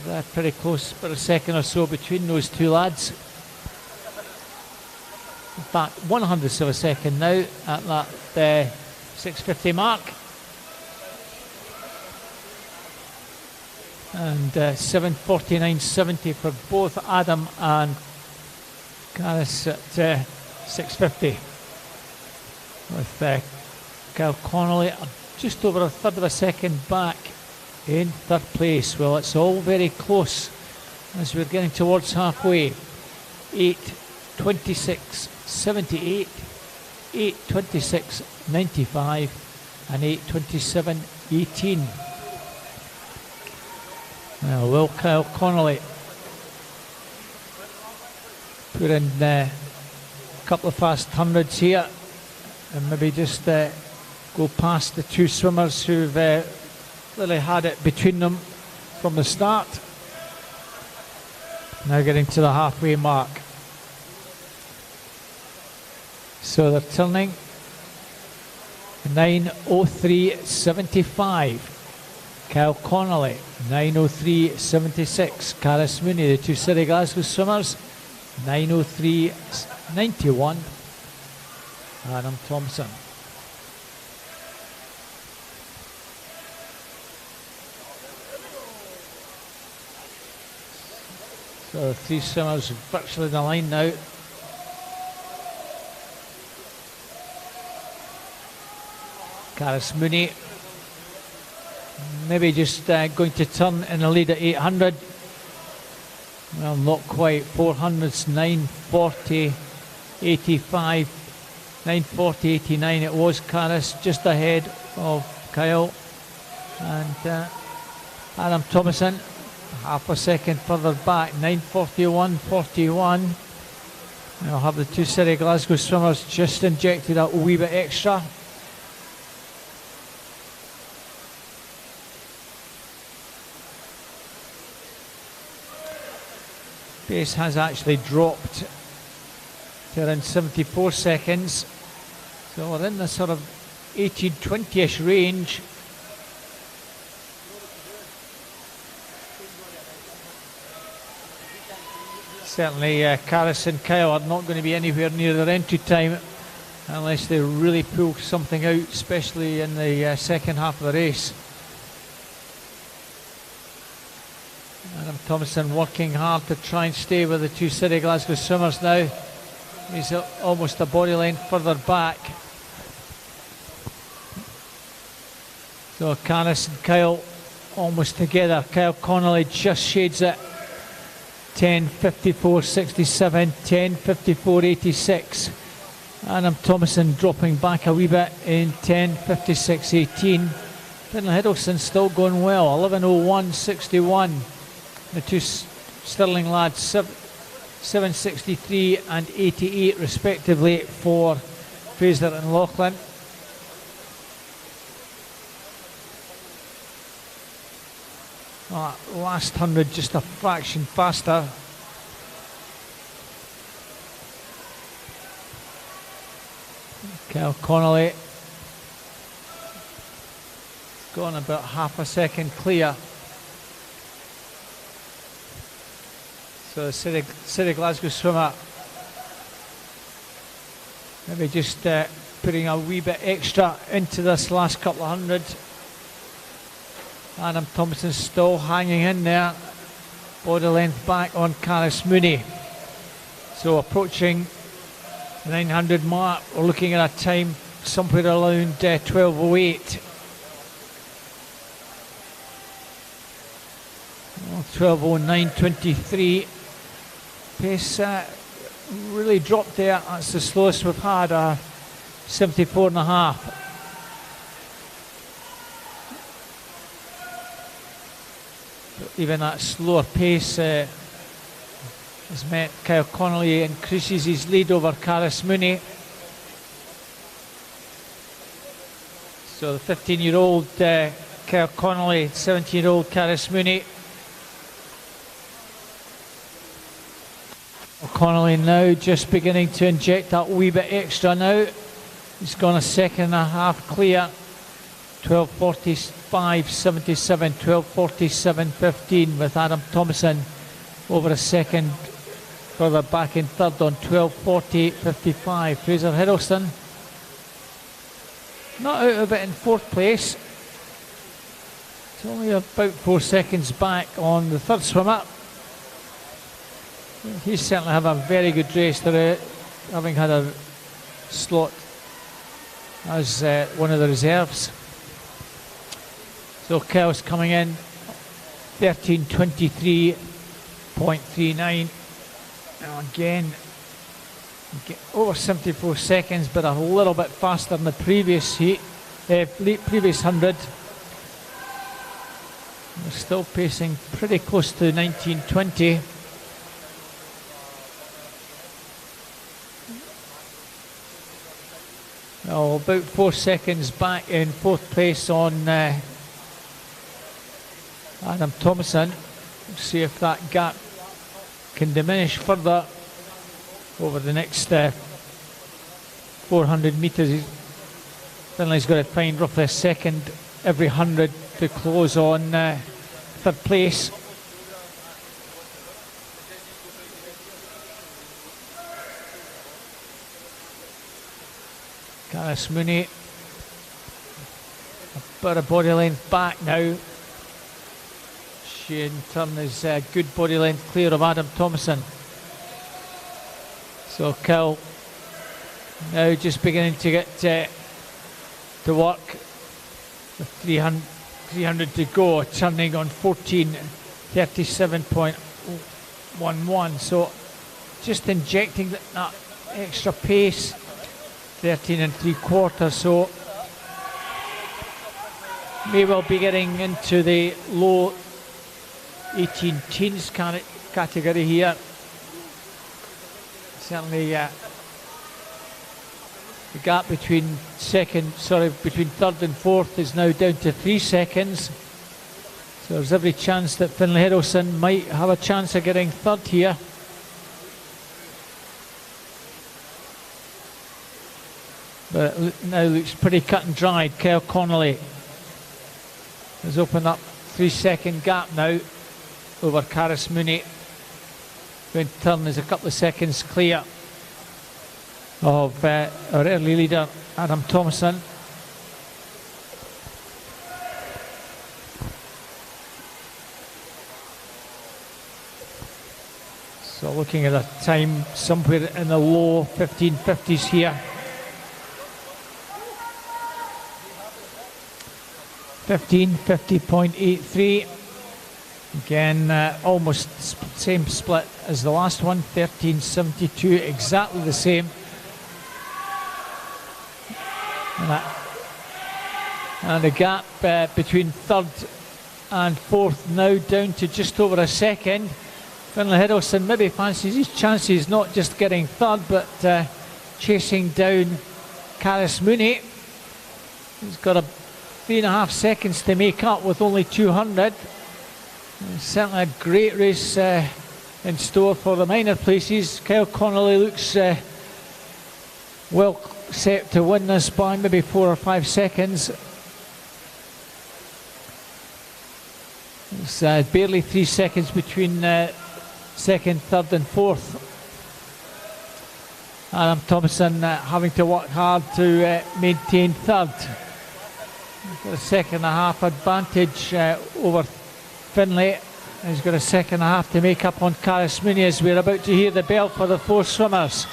They're pretty close, for a second or so between those 2 lads. In fact, 100ths of a second now at that 6:50 mark. And 7:49.70 for both Adam and Caris at 6:50. With Kel Connolly just over a third of a second back in third place. Well, it's all very close as we're getting towards halfway. 8:26.78, 8:26.95 and 8:27.18. Now will Kel Connolly put in a couple of fast hundreds here and maybe just go past the 2 swimmers who've really had it between them from the start. Now getting to the halfway mark. So they're turning 9:03.75. Kel Connolly 9:03.76. Caris Mooney, the 2 City Glasgow swimmers, 9:03.91. Adam Thompson. So 3 swimmers virtually in the line now. Caris Mooney maybe just going to turn in the lead at 800. Well, not quite. 400s, 9:40.85, 9:40.89 it was. Caris just ahead of Kyle. And Adam Thompson half a second further back, 9:41.41. I'll have the two City Glasgow swimmers just injected a wee bit extra. Pace has actually dropped to around 74 seconds. So we're in the sort of 18-20-ish range. Certainly Caris and Kyle are not going to be anywhere near their entry time unless they really pull something out, especially in the second half of the race. Adam Thompson working hard to try and stay with the two City Glasgow swimmers now. He's almost a body length further back. So Caris and Kyle almost together. Kyle Connolly just shades it. 10:54.67, 10:54.86. Adam Thompson dropping back a wee bit in 10:56.18. Finlay Hiddleston still going well, 11:01.61. The two Stirling lads, 7:63 and 88 respectively for Fraser and Loughlin. Last 100 just a fraction faster. Kyle Connolly gone about half a second clear. So the City Glasgow swimmer maybe just putting a wee bit extra into this last couple of hundred. Adam Thompson still hanging in there, body length back on Caris Mooney. So approaching the 900 mark, we're looking at a time somewhere around 12:08. 12:09.23. Pace really dropped there. That's the slowest we've had, 74.5. Even that slower pace has meant Kyle Connolly increases his lead over Caris Mooney. So the 15-year-old Kyle Connolly, 17-year-old Caris Mooney. Connolly now just beginning to inject that wee bit extra now. He's gone a second and a half clear. 12:45.77, 12:47.15 with Adam Thompson over a second further back in third on 12:48.55. Fraser Hiddleston not out of it in fourth place. It's only about 4 seconds back on the third swimmer. He's certainly having a very good race there, having had a slot as one of the reserves. So Kyle's coming in 13:23.39. Now again, over 74 seconds, but a little bit faster than the previous heat, previous 100. We're still pacing pretty close to 19:20. Oh, about 4 seconds back in fourth place on Adam Thompson. We'll see if that gap can diminish further over the next 400 metres. Finlay's got to find roughly a second every 100 to close on third place. Caris Mooney, about a body length back now. She in turn is good body length clear of Adam Thompson. So Kyle now just beginning to get to work with 300 to go, turning on 14:37.11. So just injecting that extra pace. 13 3/4, so may well be getting into the low 18 teens category here. Certainly the gap between third and fourth is now down to 3 seconds. So there's every chance that Finlay Hiddleston might have a chance of getting third here. But it now looks pretty cut and dried. Kyle Connolly has opened up 3 second gap now over Caris Mooney. Going to turn is a couple of seconds clear of our early leader Adam Thompson. So looking at a time somewhere in the low 1550s here. 1550.83. Again, almost same split as the last one, 1372, exactly the same. And the gap between third and fourth now down to just over a second. Finlay Hiddleston maybe fancies his chances, not just getting third, but chasing down Caris Mooney. He's got a 3.5 seconds to make up with only 200. Certainly a great race in store for the minor places. Kyle Connolly looks well set to win this by maybe 4 or 5 seconds. It's barely 3 seconds between second, third and fourth. Adam Thompson having to work hard to maintain third. He's got a second and a half advantage over Finlay. He's got a second and a half to make up on Caris Mooney as we're about to hear the bell for the 4 swimmers.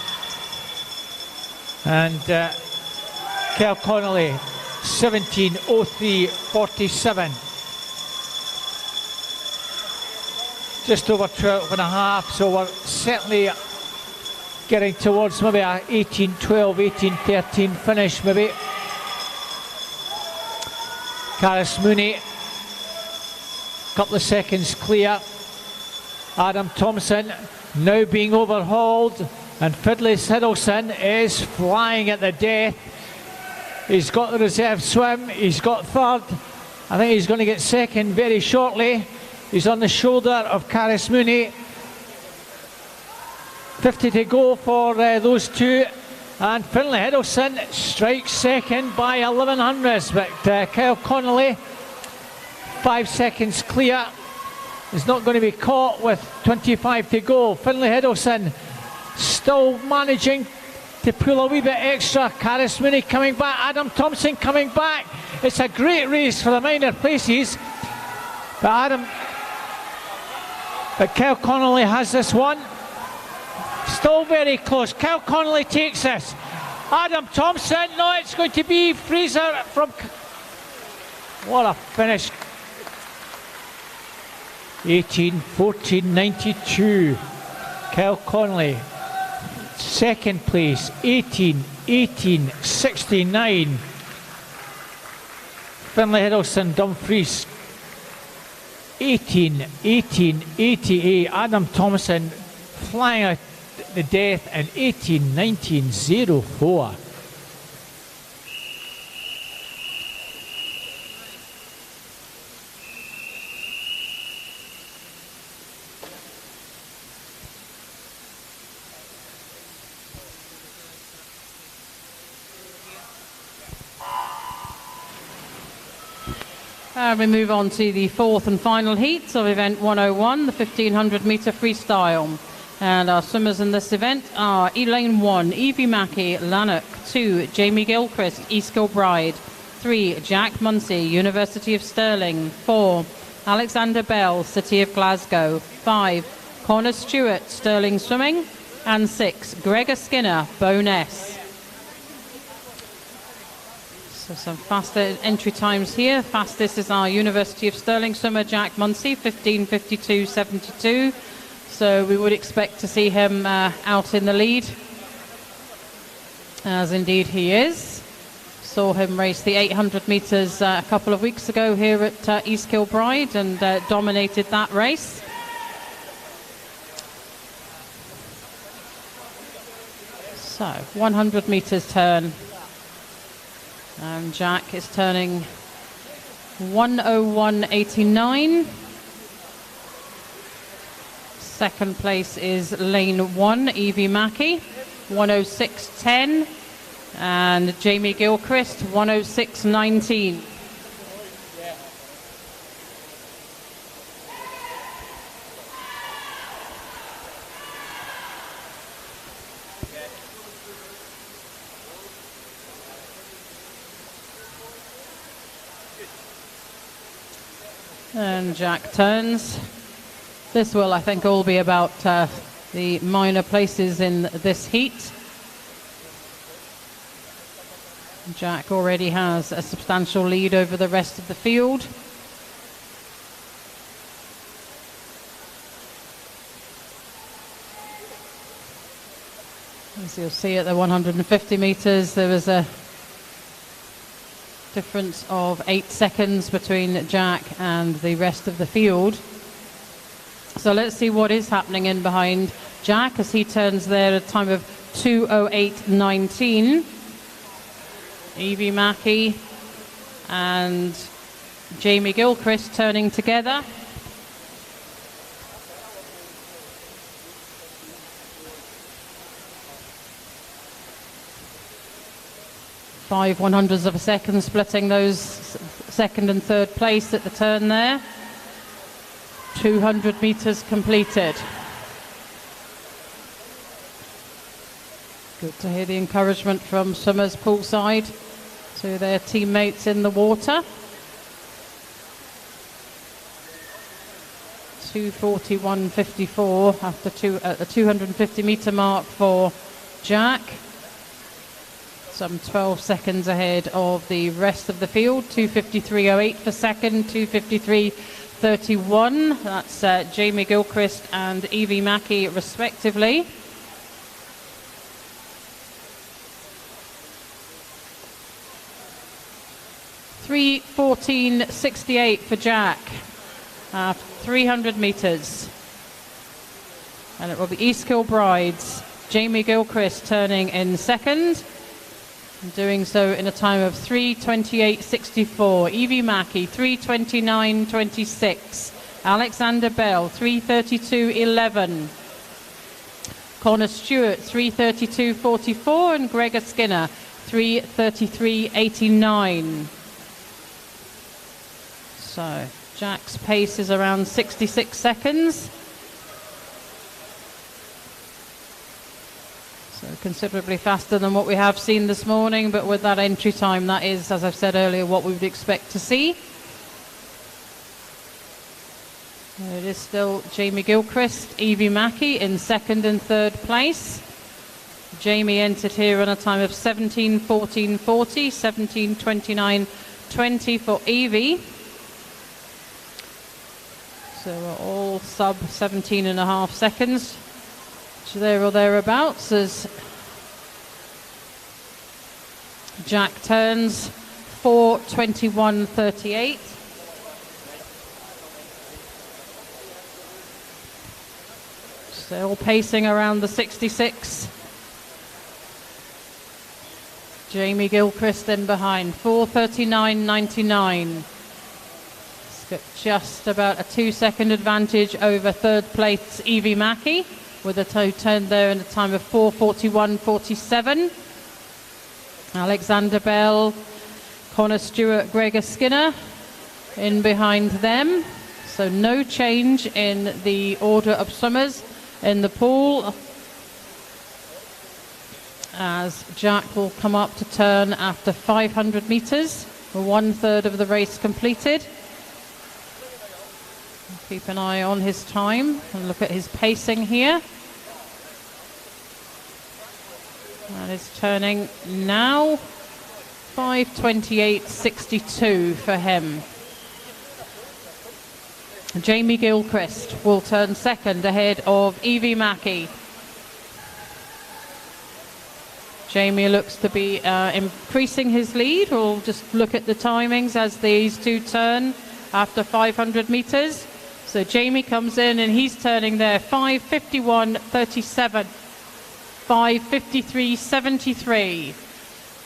And Kyle Connolly, 17:03.47. Just over 12 and a half, so we're certainly getting towards maybe a 18:12, 18:13 finish maybe. Caris Mooney, couple of seconds clear. Adam Thompson now being overhauled, and Finlay Hiddleston is flying at the death. He's got the reserve swim, he's got third. I think he's going to get second very shortly. He's on the shoulder of Caris Mooney. 50 to go for those two. And Finlay Hiddleston strikes second by 11 hundredths, but Kyle Connolly, 5 seconds clear, is not going to be caught with 25 to go. Finlay Hiddleston still managing to pull a wee bit extra. Caris Mooney coming back, Adam Thompson coming back. It's a great race for the minor places, but Kyle Connolly has this one. Still very close. Kyle Connolly takes this. Adam Thompson, no, it's going to be Fraser from... What a finish. 18:14.92. Kyle Connolly, second place, 18:18.69. Finlay Hiddleston, Dumfries, 18:18.88. Adam Thompson flying at the death in 18:19.04. We move on to the fourth and final heat of event 101, the 1500 metre freestyle. And our swimmers in this event are Elaine 1, Evie Mackey, Lanark; 2, Jamie Gilchrist, East Kilbride; 3, Jack Munsey, University of Stirling; 4, Alexander Bell, City of Glasgow; 5, Connor Stewart, Stirling Swimming; and 6, Gregor Skinner, Bowness. So some faster entry times here. Fastest is our University of Stirling swimmer, Jack Munsey, 15:52.72. So we would expect to see him out in the lead, as indeed he is. Saw him race the 800 metres a couple of weeks ago here at East Kilbride and dominated that race. So 100 meters turn. And Jack is turning 1:01.89. Second place is lane 1, Evie Mackey, 1:06.10. And Jamie Gilchrist, 1:06.19. And Jack turns. This will, I think, all be about the minor places in this heat. Jack already has a substantial lead over the rest of the field. As you'll see at the 150 meters, there was a difference of 8 seconds between Jack and the rest of the field. So let's see what is happening in behind Jack as he turns there at a time of 2:08.19. Evie Mackey and Jamie Gilchrist turning together. Five 100ths of a second splitting those second and third place at the turn there. 200 meters completed. Good to hear the encouragement from Summers poolside to their teammates in the water. 2:41.54 after the 250 meter mark for Jack. Some 12 seconds ahead of the rest of the field. 2:53.08 for second, 2:53.31. That's Jamie Gilchrist and Evie Mackey respectively. $3:14.68 for Jack after 300 meters. And it will be East Kilbride's Jamie Gilchrist turning in second. Doing so in a time of 3:28.64. Evie Mackey, 3:29.26. Alexander Bell, 3:32.11. Connor Stewart, 3:32.44. And Gregor Skinner, 3:33.89. So Jack's pace is around 66 seconds. So considerably faster than what we have seen this morning, but with that entry time, that is, as I've said earlier, what we would expect to see. It is still Jamie Gilchrist, Evie Mackey in second and third place. Jamie entered here on a time of 17:14.40, 17:29.20 for Evie. So we're all sub 17.5 seconds. There or thereabouts as Jack turns 4:21.38. Still pacing around the 66. Jamie Gilchrist in behind, 4:39.99. It's got just about a 2-second advantage over third place Evie Mackey, with a toe turn there in a time of 4:41.47. Alexander Bell, Connor Stewart, Gregor Skinner in behind them. So no change in the order of Summers in the pool, as Jack will come up to turn after 500 meters, 1/3 of the race completed. Keep an eye on his time and look at his pacing here. That is turning now 5:28.62 for him. Jamie Gilchrist will turn second ahead of Evie Mackey. Jamie looks to be increasing his lead. We'll just look at the timings as these two turn after 500 meters. So Jamie comes in and he's turning there 5:51.37. 5:53.73.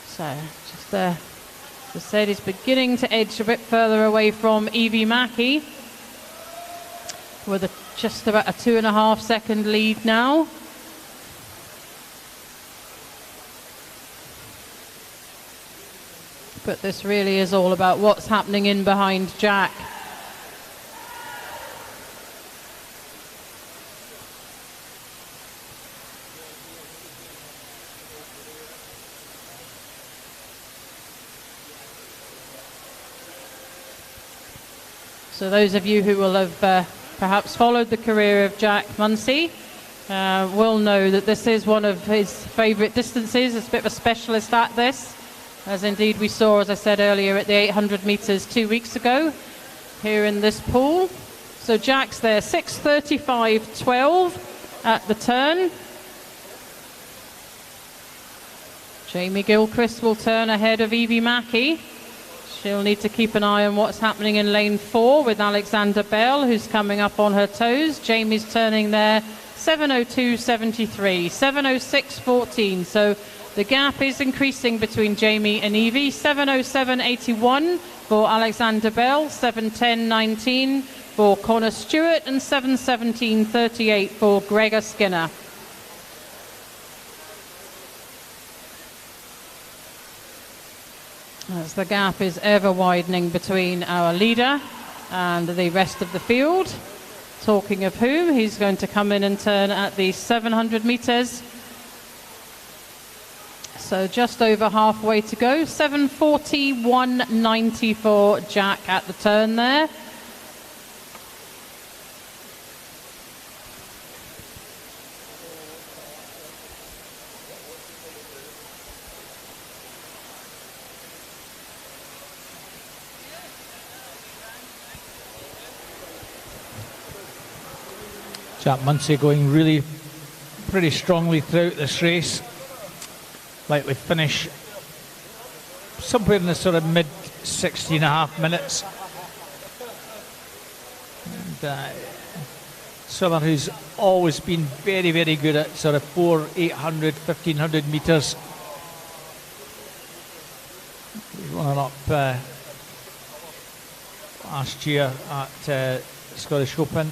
So just as I said, he's beginning to edge a bit further away from Evie Mackey with just about a 2.5 second lead now. But this really is all about what's happening in behind Jack. So those of you who will have perhaps followed the career of Jack Munsey will know that this is one of his favourite distances. It's a bit of a specialist at this, as indeed we saw, as I said earlier, at the 800 metres 2 weeks ago here in this pool. So Jack's there, 6:35.12 at the turn. Jamie Gilchrist will turn ahead of Evie Mackey. She'll need to keep an eye on what's happening in lane 4 with Alexander Bell, who's coming up on her toes. Jamie's turning there, 7:02.73, 7:06.14. So the gap is increasing between Jamie and Evie. 7:07.81 for Alexander Bell, 7:10.19 for Connor Stewart, and 7:17.38 for Gregor Skinner. As the gap is ever widening between our leader and the rest of the field. Talking of whom, he's going to come in and turn at the 700 metres. So just over halfway to go. 7:41.90 for Jack at the turn there. Jack Munsey going really pretty strongly throughout this race. Likely finish somewhere in the sort of mid 16.5 minutes. And someone who's always been very, very good at sort of 400, 800, 1500 metres. He's running up last year at Scottish Open.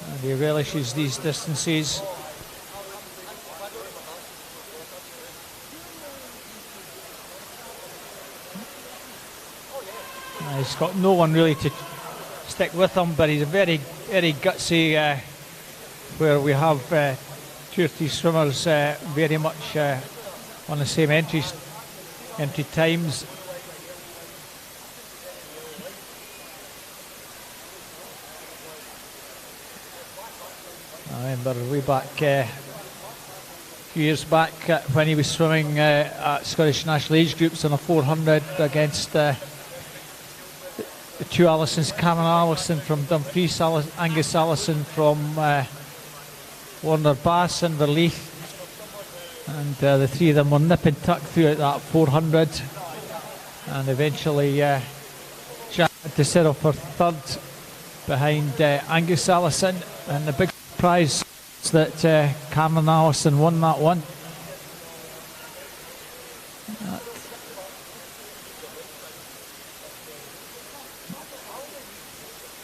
And he relishes these distances. He's got no one really to stick with him, but he's a very, very gutsy, where we have 2 or 3 swimmers very much on the same entry times. I remember way back, a few years back, when he was swimming at Scottish National Age Groups on a 400 against the 2 Allisons, Cameron Allison from Dumfries, Angus Allison from Warner Bass and Verleith, and the 3 of them were nip and tuck throughout that 400, and eventually Jack had to settle for 3rd behind Angus Allison, and the big prize that Cameron Allison won that one.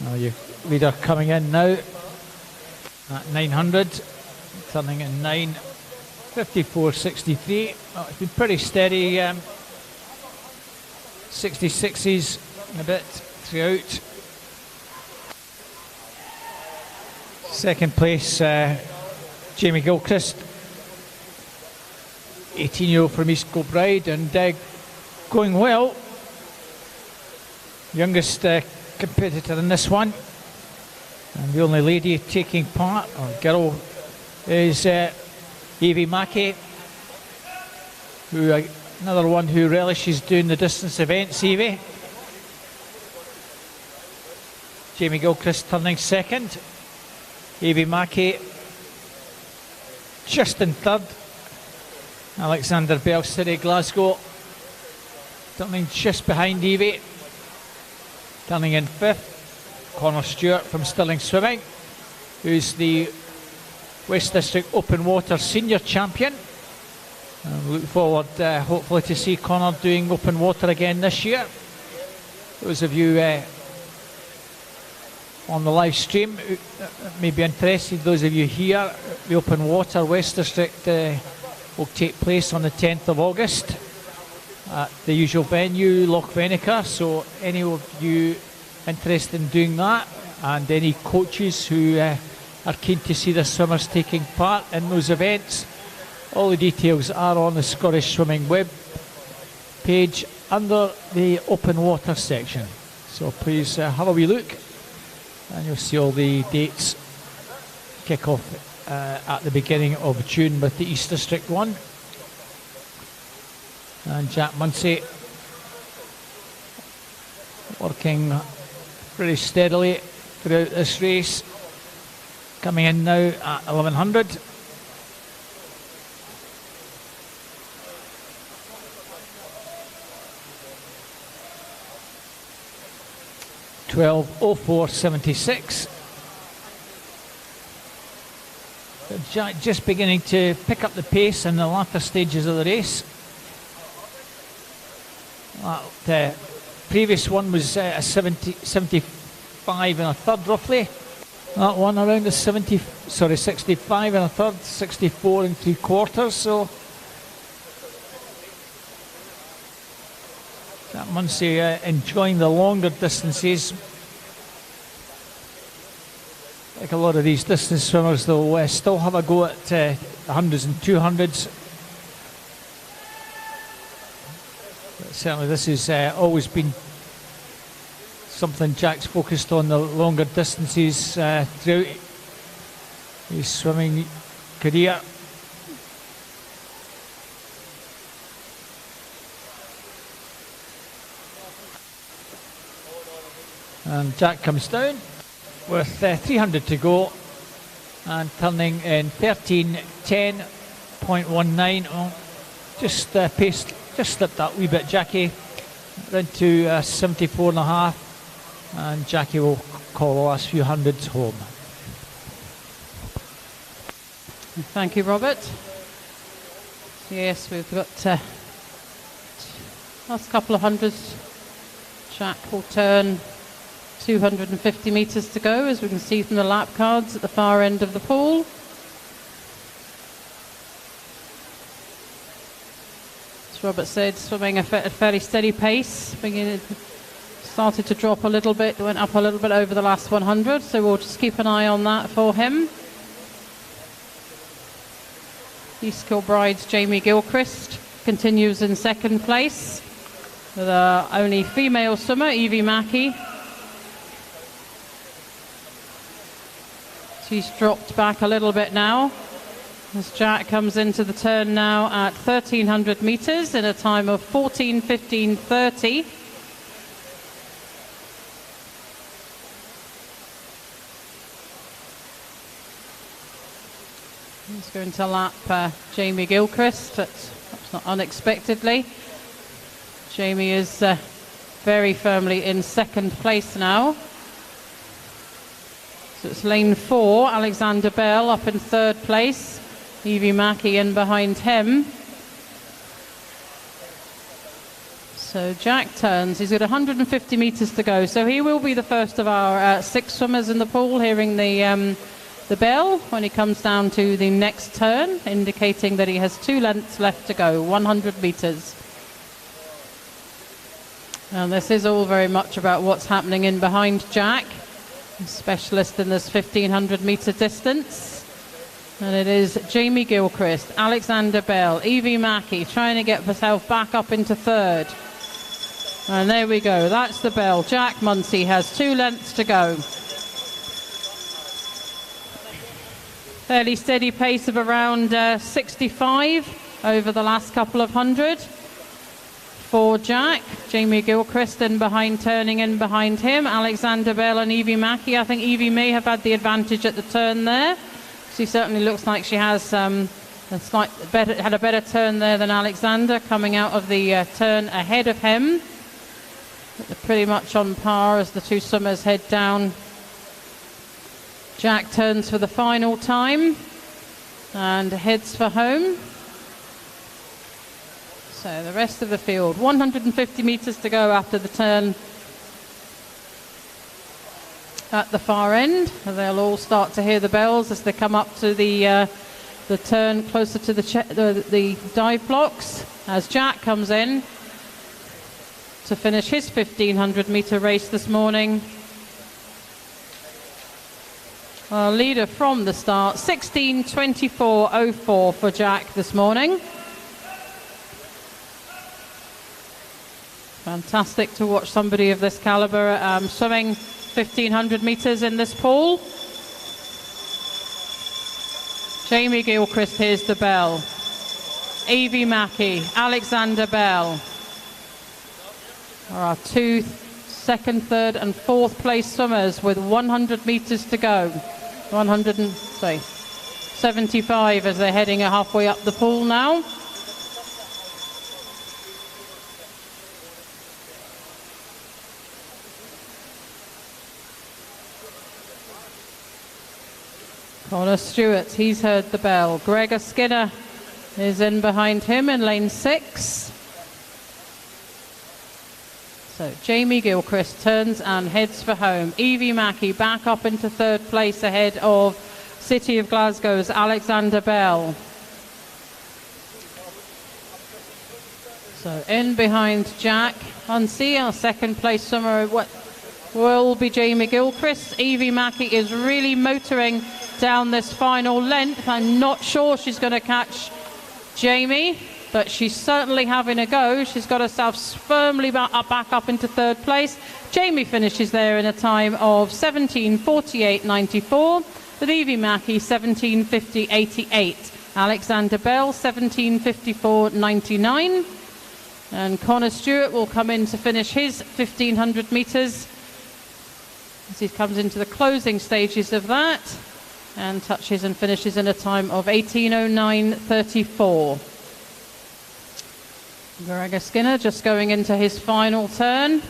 Now your leader coming in now at 900, turning in 9:54.63. Oh, it's been pretty steady, 66s and a bit throughout. Second place, Jamie Gilchrist, 18-year-old from East Kilbride, and going well. Youngest competitor in this one, and the only lady taking part, or girl, is Evie Mackey, who another one who relishes doing the distance events. Evie. Jamie Gilchrist turning 2nd. Evie Mackey just in 3rd. Alexander Bell, City Glasgow, turning just behind Evie. Turning in 5th, Connor Stewart from Stirling Swimming, who's the West District Open Water Senior Champion. Look forward hopefully to see Connor doing open water again this year. Those of you on the live stream may be interested, those of you here, the Open Water West District will take place on the 10th of August at the usual venue, Loch Venica. So any of you interested in doing that, and any coaches who are keen to see the swimmers taking part in those events, all the details are on the Scottish Swimming web page under the open water section. So please have a wee look, and you'll see all the dates. Kick off at the beginning of June with the East District one. And Jack Munsey working pretty steadily throughout this race. Coming in now at 1100. .12:04.76. Jack just beginning to pick up the pace in the latter stages of the race. That previous one was a 75 and a third roughly. That one around the 65 and a third, 64 and 3/4. So that Munsey enjoying the longer distances. Like a lot of these distance swimmers, they'll still have a go at the 100s and 200s. But certainly this has always been something Jack's focused on, the longer distances throughout his swimming career. And Jack comes down with 300 to go and turning in 13:10.19. Oh, just paced, just slipped that wee bit, Jackie, into 74 and a half, and Jackie will call the last few hundreds home. Thank you, Robert. Yes, we've got last couple of hundreds. Jack will turn 250 metres to go, as we can see from the lap cards at the far end of the pool. As Robert said, swimming at a fairly steady pace. Started to drop a little bit, went up a little bit over the last 100, so we'll just keep an eye on that for him. East Kilbride's Jamie Gilchrist continues in second place with our only female swimmer, Evie Mackey. She's dropped back a little bit now as Jack comes into the turn now at 1300 metres in a time of 14:15.30. He's going to lap Jamie Gilchrist, but perhaps not unexpectedly. Jamie is very firmly in second place now. So it's lane 4, Alexander Bell up in third place, Evie Mackey in behind him. So Jack turns, he's got 150 metres to go, so he will be the first of our 6 swimmers in the pool hearing the bell when he comes down to the next turn, indicating that he has 2 lengths left to go, 100 metres. And this is all very much about what's happening in behind Jack, a specialist in this 1500 metre distance. And it is Jamie Gilchrist, Alexander Bell, Evie Mackey trying to get herself back up into third. And there we go, that's the bell. Jack Munsey has 2 lengths to go. Fairly steady pace of around 65 over the last couple of hundred for Jack. Jamie Gilchrist in behind, turning in behind him. Alexander Bell and Evie Mackey. I think Evie may have had the advantage at the turn there. She certainly looks like she has had a better turn there than Alexander, coming out of the turn ahead of him. But they're pretty much on par as the 2 swimmers head down. Jack turns for the final time. and heads for home. So the rest of the field, 150 metres to go after the turn at the far end. They'll all start to hear the bells as they come up to the turn closer to the dive blocks, as Jack comes in to finish his 1500 metre race this morning. Our leader from the start, 16:24.04 for Jack this morning. Fantastic to watch somebody of this calibre swimming 1500 metres in this pool. Jamie Gilchrist hears the bell. Evie Mackey, Alexander Bell are our two second, third and fourth place swimmers with 100 metres to go. 75 as they're heading halfway up the pool now. Connor Stewart, he's heard the bell. Gregor Skinner is in behind him in lane 6. So Jamie Gilchrist turns and heads for home. Evie Mackey back up into third place ahead of City of Glasgow's Alexander Bell. So in behind Jack Hunsey, our second place swimmer will be Jamie Gilchrist. Evie Mackey is really motoring down this final length. I'm not sure she's going to catch Jamie, but she's certainly having a go. She's got herself firmly back up into third place. Jamie finishes there in a time of 17:48.94, with Evie Mackey 17:50.88. Alexander Bell 17:54.99. And Connor Stewart will come in to finish his 1500 metres as he comes into the closing stages of that and touches and finishes in a time of 18:09.34. Gregor Skinner just going into his final turn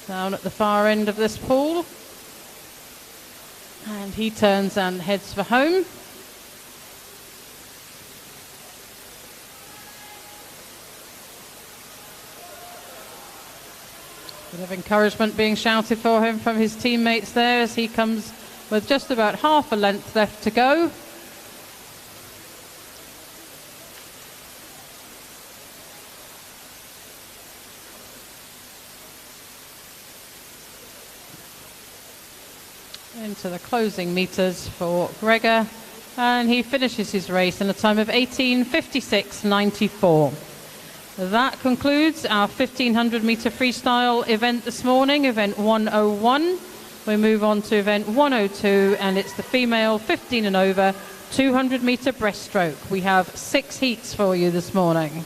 down at the far end of this pool, and he turns and heads for home. Bit of encouragement being shouted for him from his teammates there as he comes with just about half a length left to go. Into the closing metres for Gregor, and he finishes his race in a time of 18:56.94. That concludes our 1500 metre freestyle event this morning, event 101. We move on to event 102, and it's the female 15 and over 200 metre breaststroke. We have 6 heats for you this morning.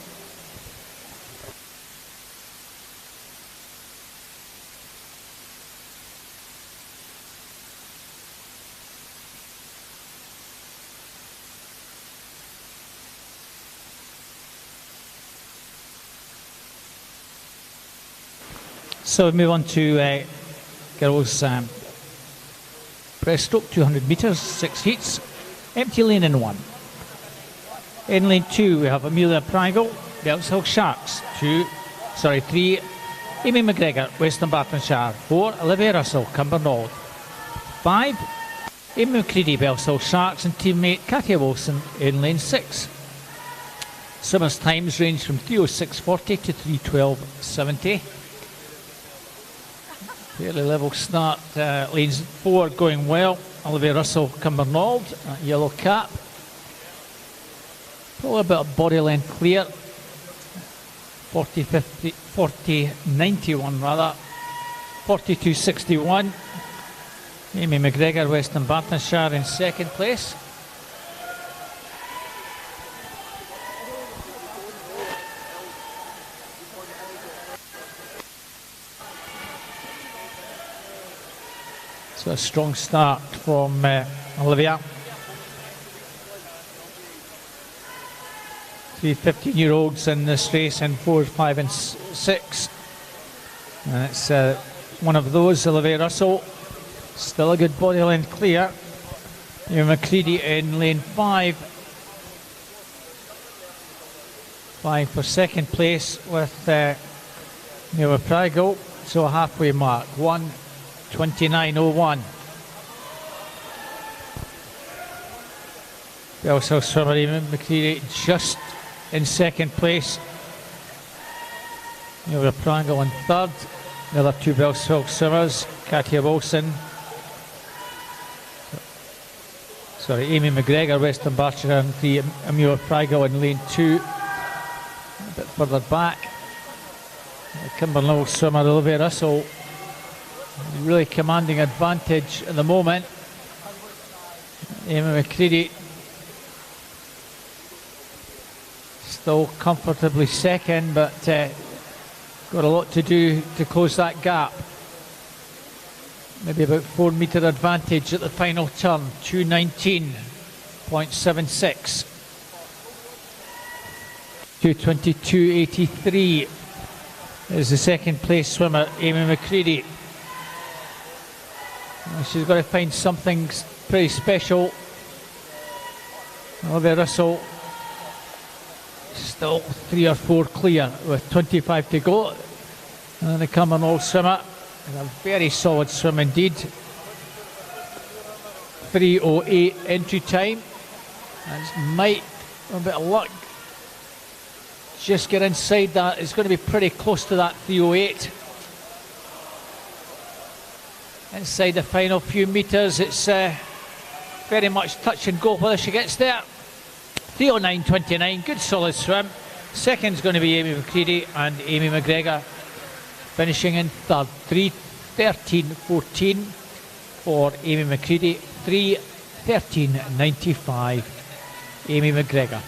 So we move on to girls breaststroke, 200 metres, 6 heats, empty lane in 1. In lane 2 we have Amelia Prygle, Belshill Sharks, 3, Amy McGregor, Western Bartonshire, 4, Olivia Russell, Cumbernauld, 5, Amy McCready, Belshill Sharks, and teammate Katia Wilson in lane 6. Swimmers' times range from 3:06.40 to 3:12.70. Fairly level start. Lanes 4 going well. Olivia Russell, Cumbernauld, yellow cap. Probably about a body length clear. 40.91 rather. 42.61. Amy McGregor, Western Bartonshire in second place. So a strong start from Olivia. 3 15-year-olds in this race in 4, 5 and 6. And it's one of those, Olivia Russell. Still a good body length clear. McCready in lane 5. Vying for second place with Mila Prago. So a halfway mark, 1:29.01. Belsill swimmer Amy McCready just in second place. Mila Prago in third. The other two Belsill swimmers, Katia Wilson. Amy McGregor, Western Berkshire, and the Mila Prago in lane 2. A bit further back. Kimberley swimmer Olivia Russell really commanding advantage at the moment. Amy McCready still comfortably second, but got a lot to do to close that gap. Maybe about 4 metre advantage at the final turn, 2:19.76. 2:22.83 is the second place swimmer, Amy McCready. She's got to find something pretty special. Olivia Russell still 3 or 4 clear with 25 to go. And the Cumbernauld swimmer, a very solid swim indeed. 3:08 entry time. And might, a bit of luck, just get inside that. It's going to be pretty close to that 3:08. Inside the final few metres, it's very much touch and go whether she gets there. 3:09.29, good solid swim. Second's going to be Amy McCready and Amy McGregor finishing in third. 3:13.14 for Amy McCready, 3:13.95 Amy McGregor.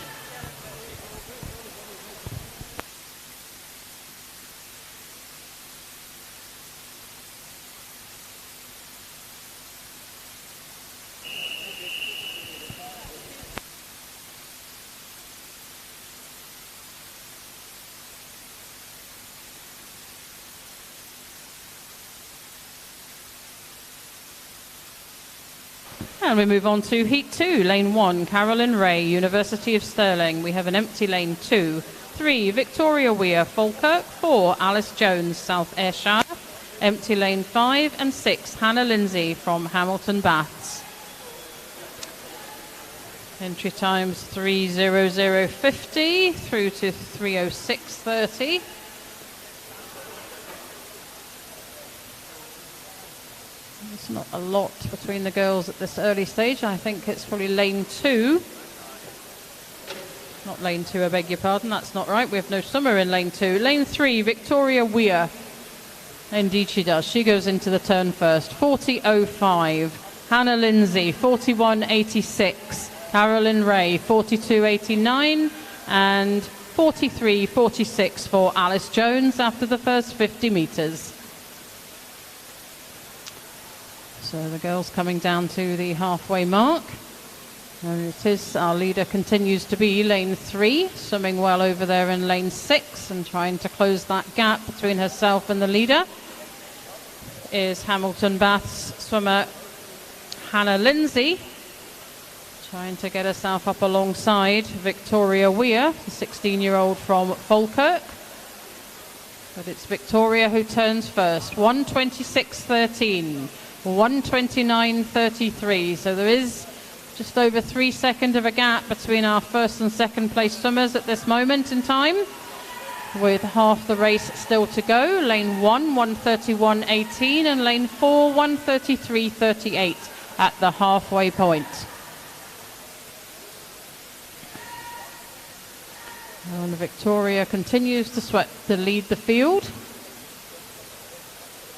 And we move on to Heat 2, Lane 1, Carolyn Ray, University of Stirling. We have an empty Lane 2. 3, Victoria Weir, Falkirk. 4, Alice Jones, South Ayrshire. Empty Lane 5. And 6, Hannah Lindsay from Hamilton Baths. Entry times 3:00.50 through to 3:06.30. There's not a lot between the girls at this early stage. I think it's probably Lane 2. Not Lane 2, I beg your pardon. That's not right. We have no swimmer in Lane 2. Lane 3, Victoria Weir. Indeed she does. She goes into the turn first. 40.05. Hannah Lindsay, 41.86. Carolyn Ray, 42.89. And 43.46 for Alice Jones after the first 50 metres. So the girls coming down to the halfway mark. And it is, our leader continues to be Lane 3, swimming well over there in Lane 6 and trying to close that gap between herself and the leader is Hamilton Baths swimmer Hannah Lindsay, trying to get herself up alongside Victoria Weir, the 16-year-old from Falkirk. But it's Victoria who turns first, 1:26.13. 1:29.33, so there is just over 3 seconds of a gap between our first and second place swimmers at this moment in time, with half the race still to go. Lane 1, 1:31.18, and Lane 4, 1:33.38 at the halfway point. And Victoria continues to lead the field.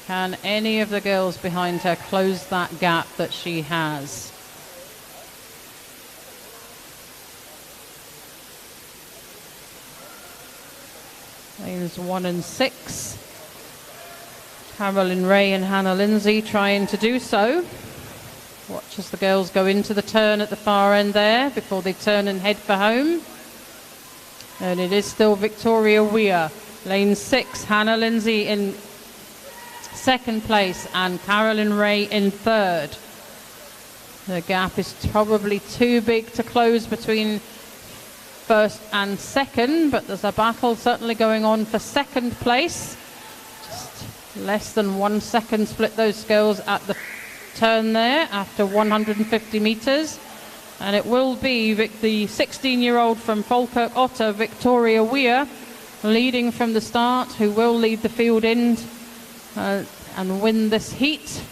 Can any of the girls behind her close that gap that she has? Lanes 1 and 6. Carolyn Ray and Hannah Lindsay trying to do so. Watch as the girls go into the turn at the far end there before they turn and head for home. And it is still Victoria Weir. Lane 6, Hannah Lindsay in second place and Carolyn Ray in third. The gap is probably too big to close between first and second, but there's a battle certainly going on for second place. Just less than 1 second split those girls at the turn there after 150 metres. And it will be the 16-year-old from Falkirk Otter, Victoria Weir, leading from the start, who will lead the field in and win this heat.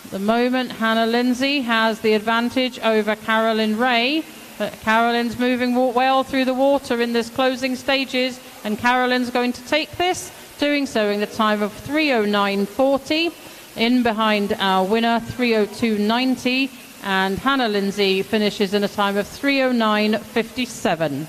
At the moment, Hannah Lindsay has the advantage over Carolyn Ray. But Carolyn's moving well through the water in this closing stages, and Carolyn's going to take this, doing so in the time of 3:09.40. In behind our winner, 3:02.90, and Hannah Lindsay finishes in a time of 3:09.57.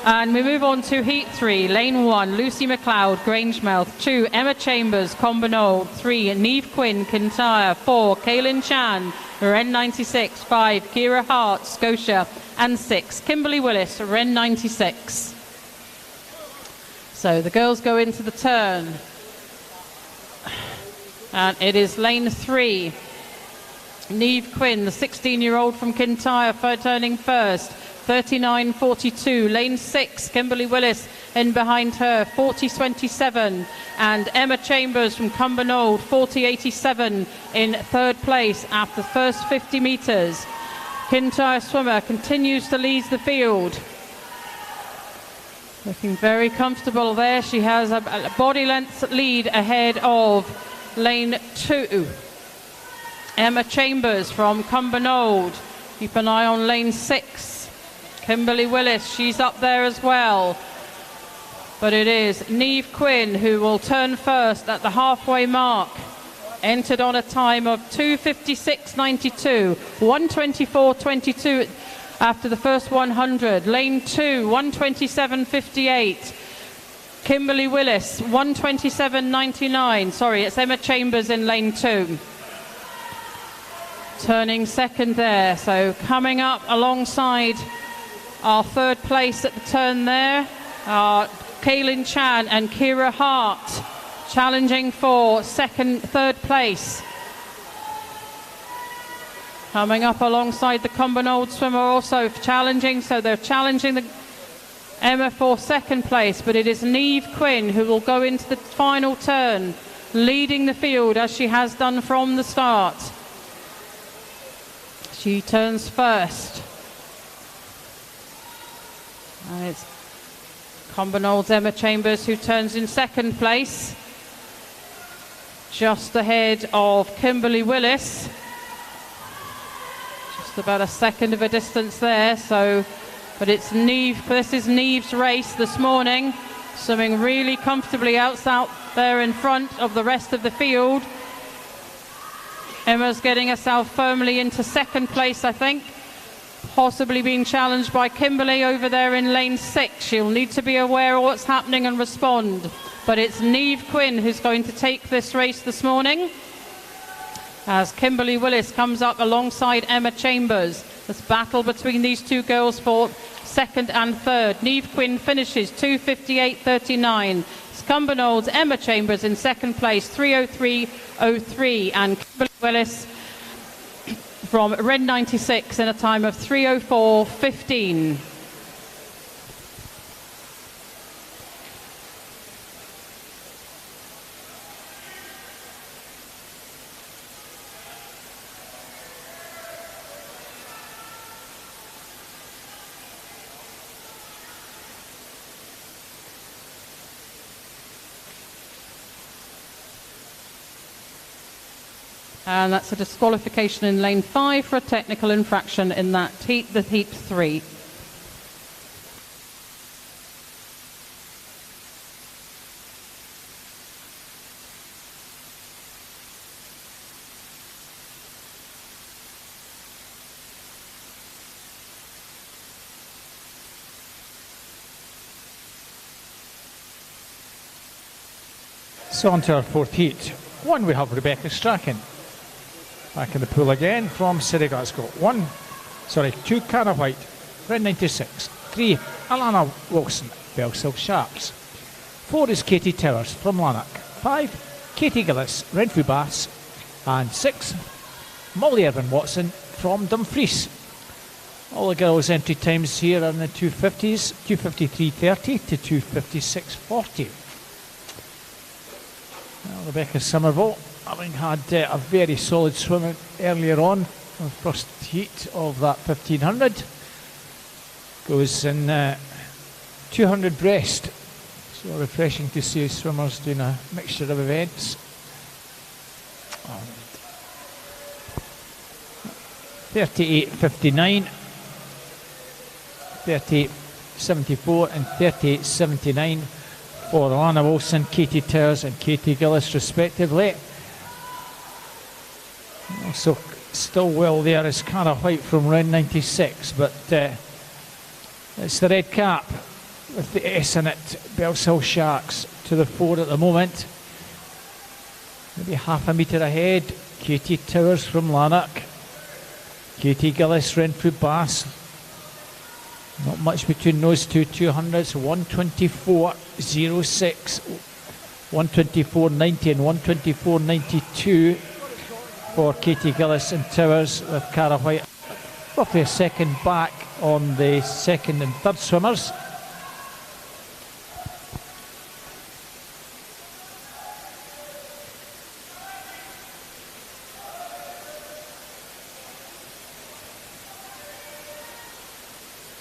And we move on to Heat 3, Lane 1, Lucy McLeod, Grangemouth, 2, Emma Chambers, Combernold, 3, Neve Quinn, Kintyre, 4, Kaylin Chan, Ren 96, 5, Kira Hart, Scotia, and 6, Kimberly Willis, Ren 96. So the girls go into the turn. And it is Lane 3, Neve Quinn, the 16-year-old from Kintyre, turning first. 39.42. Lane 6, Kimberly Willis in behind her, 40.27. And Emma Chambers from Cumbernauld, 40.87 in third place after the first 50 metres. Kintyre swimmer continues to lead the field. Looking very comfortable there. She has a body length lead ahead of Lane 2. Emma Chambers from Cumbernauld. Keep an eye on Lane 6. Kimberly Willis, she's up there as well. But it is Neve Quinn who will turn first at the halfway mark. Entered on a time of 2:56.92, 1:24.22 after the first 100. Lane 2, 1:27.58. Kimberly Willis, 1:27.99. Sorry, it's Emma Chambers in lane 2. Turning second there. So coming up alongside our third place at the turn there are Kaylin Chan and Kira Hart, challenging for third place. Coming up alongside the Cumbernauld swimmer also challenging, so they're challenging the Emma for second place, but it is Neve Quinn who will go into the final turn, leading the field as she has done from the start. She turns first. And it's Cumbernauld Emma Chambers who turns in second place, just ahead of Kimberly Willis. Just about a second of a distance there. So, but it's Neve. This is Neve's race this morning, swimming really comfortably out there in front of the rest of the field. Emma's getting herself firmly into second place, I think. Possibly being challenged by Kimberly over there in lane 6. She'll need to be aware of what's happening and respond. But it's Neve Quinn who's going to take this race this morning, as Kimberly Willis comes up alongside Emma Chambers. This battle between these two girls for second and third. Neve Quinn finishes 2:58.39. Cumbernauld Emma Chambers in second place, 3:03.03, and Kimberly Willis from Red 96 in a time of 3:04.15. And that's a disqualification in lane 5 for a technical infraction in that heat, the heat 3. So on to our fourth heat. 1, we have Rebecca Strachan. Back in the pool again from City Glasgow. 2, Cara White, Red 96. 3, Alana Wilson, Belsill Sharks. 4 is Katie Towers from Lanark. 5, Katie Gillis, Renfrew Bass. And 6, Molly Irvin Watson from Dumfries. All the girls' entry times here are in the 250s, 253.30 to 256.40. Well, Rebecca Somerville, having had a very solid swim earlier on, the first heat of that 1500, goes in 200 breast. So refreshing to see swimmers doing a mixture of events. 38.59, 38.74 and 38.79 for Alana Wilson, Katie Towers and Katie Gillis respectively. Also still well there is Cara White from round 96, but it's the red cap with the S in it, Belsill Sharks to the fore at the moment. Maybe half a metre ahead, Katie Towers from Lanark, Katie Gillis, Renfrew Bass. Not much between those two 200s, 124.06, 124.90 and 124.92 for Katie Gillis and Towers, with Cara White roughly a second back on the second and third swimmers.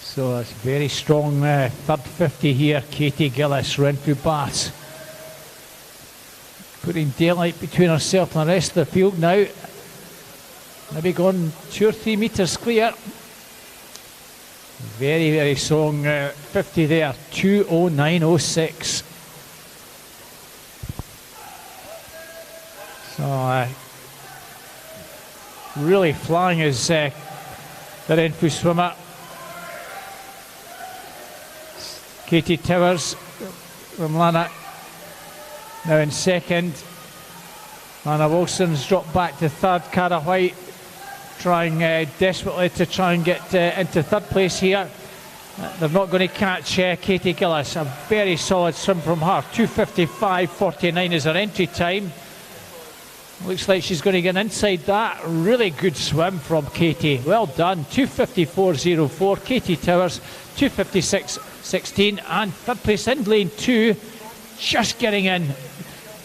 So it's very strong third 50 here. Katie Gillis, Renfrew Bass, putting daylight between herself and the rest of the field now. Maybe gone 2 or 3 metres clear. Very, very strong 50 there. 2:09.06. So really flying is the Renfrew swimmer. Katie Towers from Lanark now in second. Anna Wilson's dropped back to third. Cara White trying desperately to try and get into third place here. They're not going to catch Katie Gillis. A very solid swim from her. 2:55.49 is her entry time. Looks like she's going to get inside that. Really good swim from Katie. Well done. 2:54.04. Katie Towers, 2:56.16. And third place in lane 2, just getting in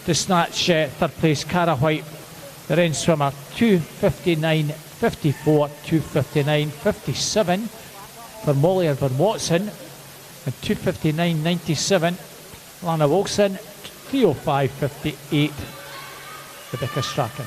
to snatch third place, Cara White, the end swimmer. 2:59.54, 2:59.57 for Molly Irvin Watson, and 2:59.97 Lana Wilson, 3:05.58 Rebecca Strachan.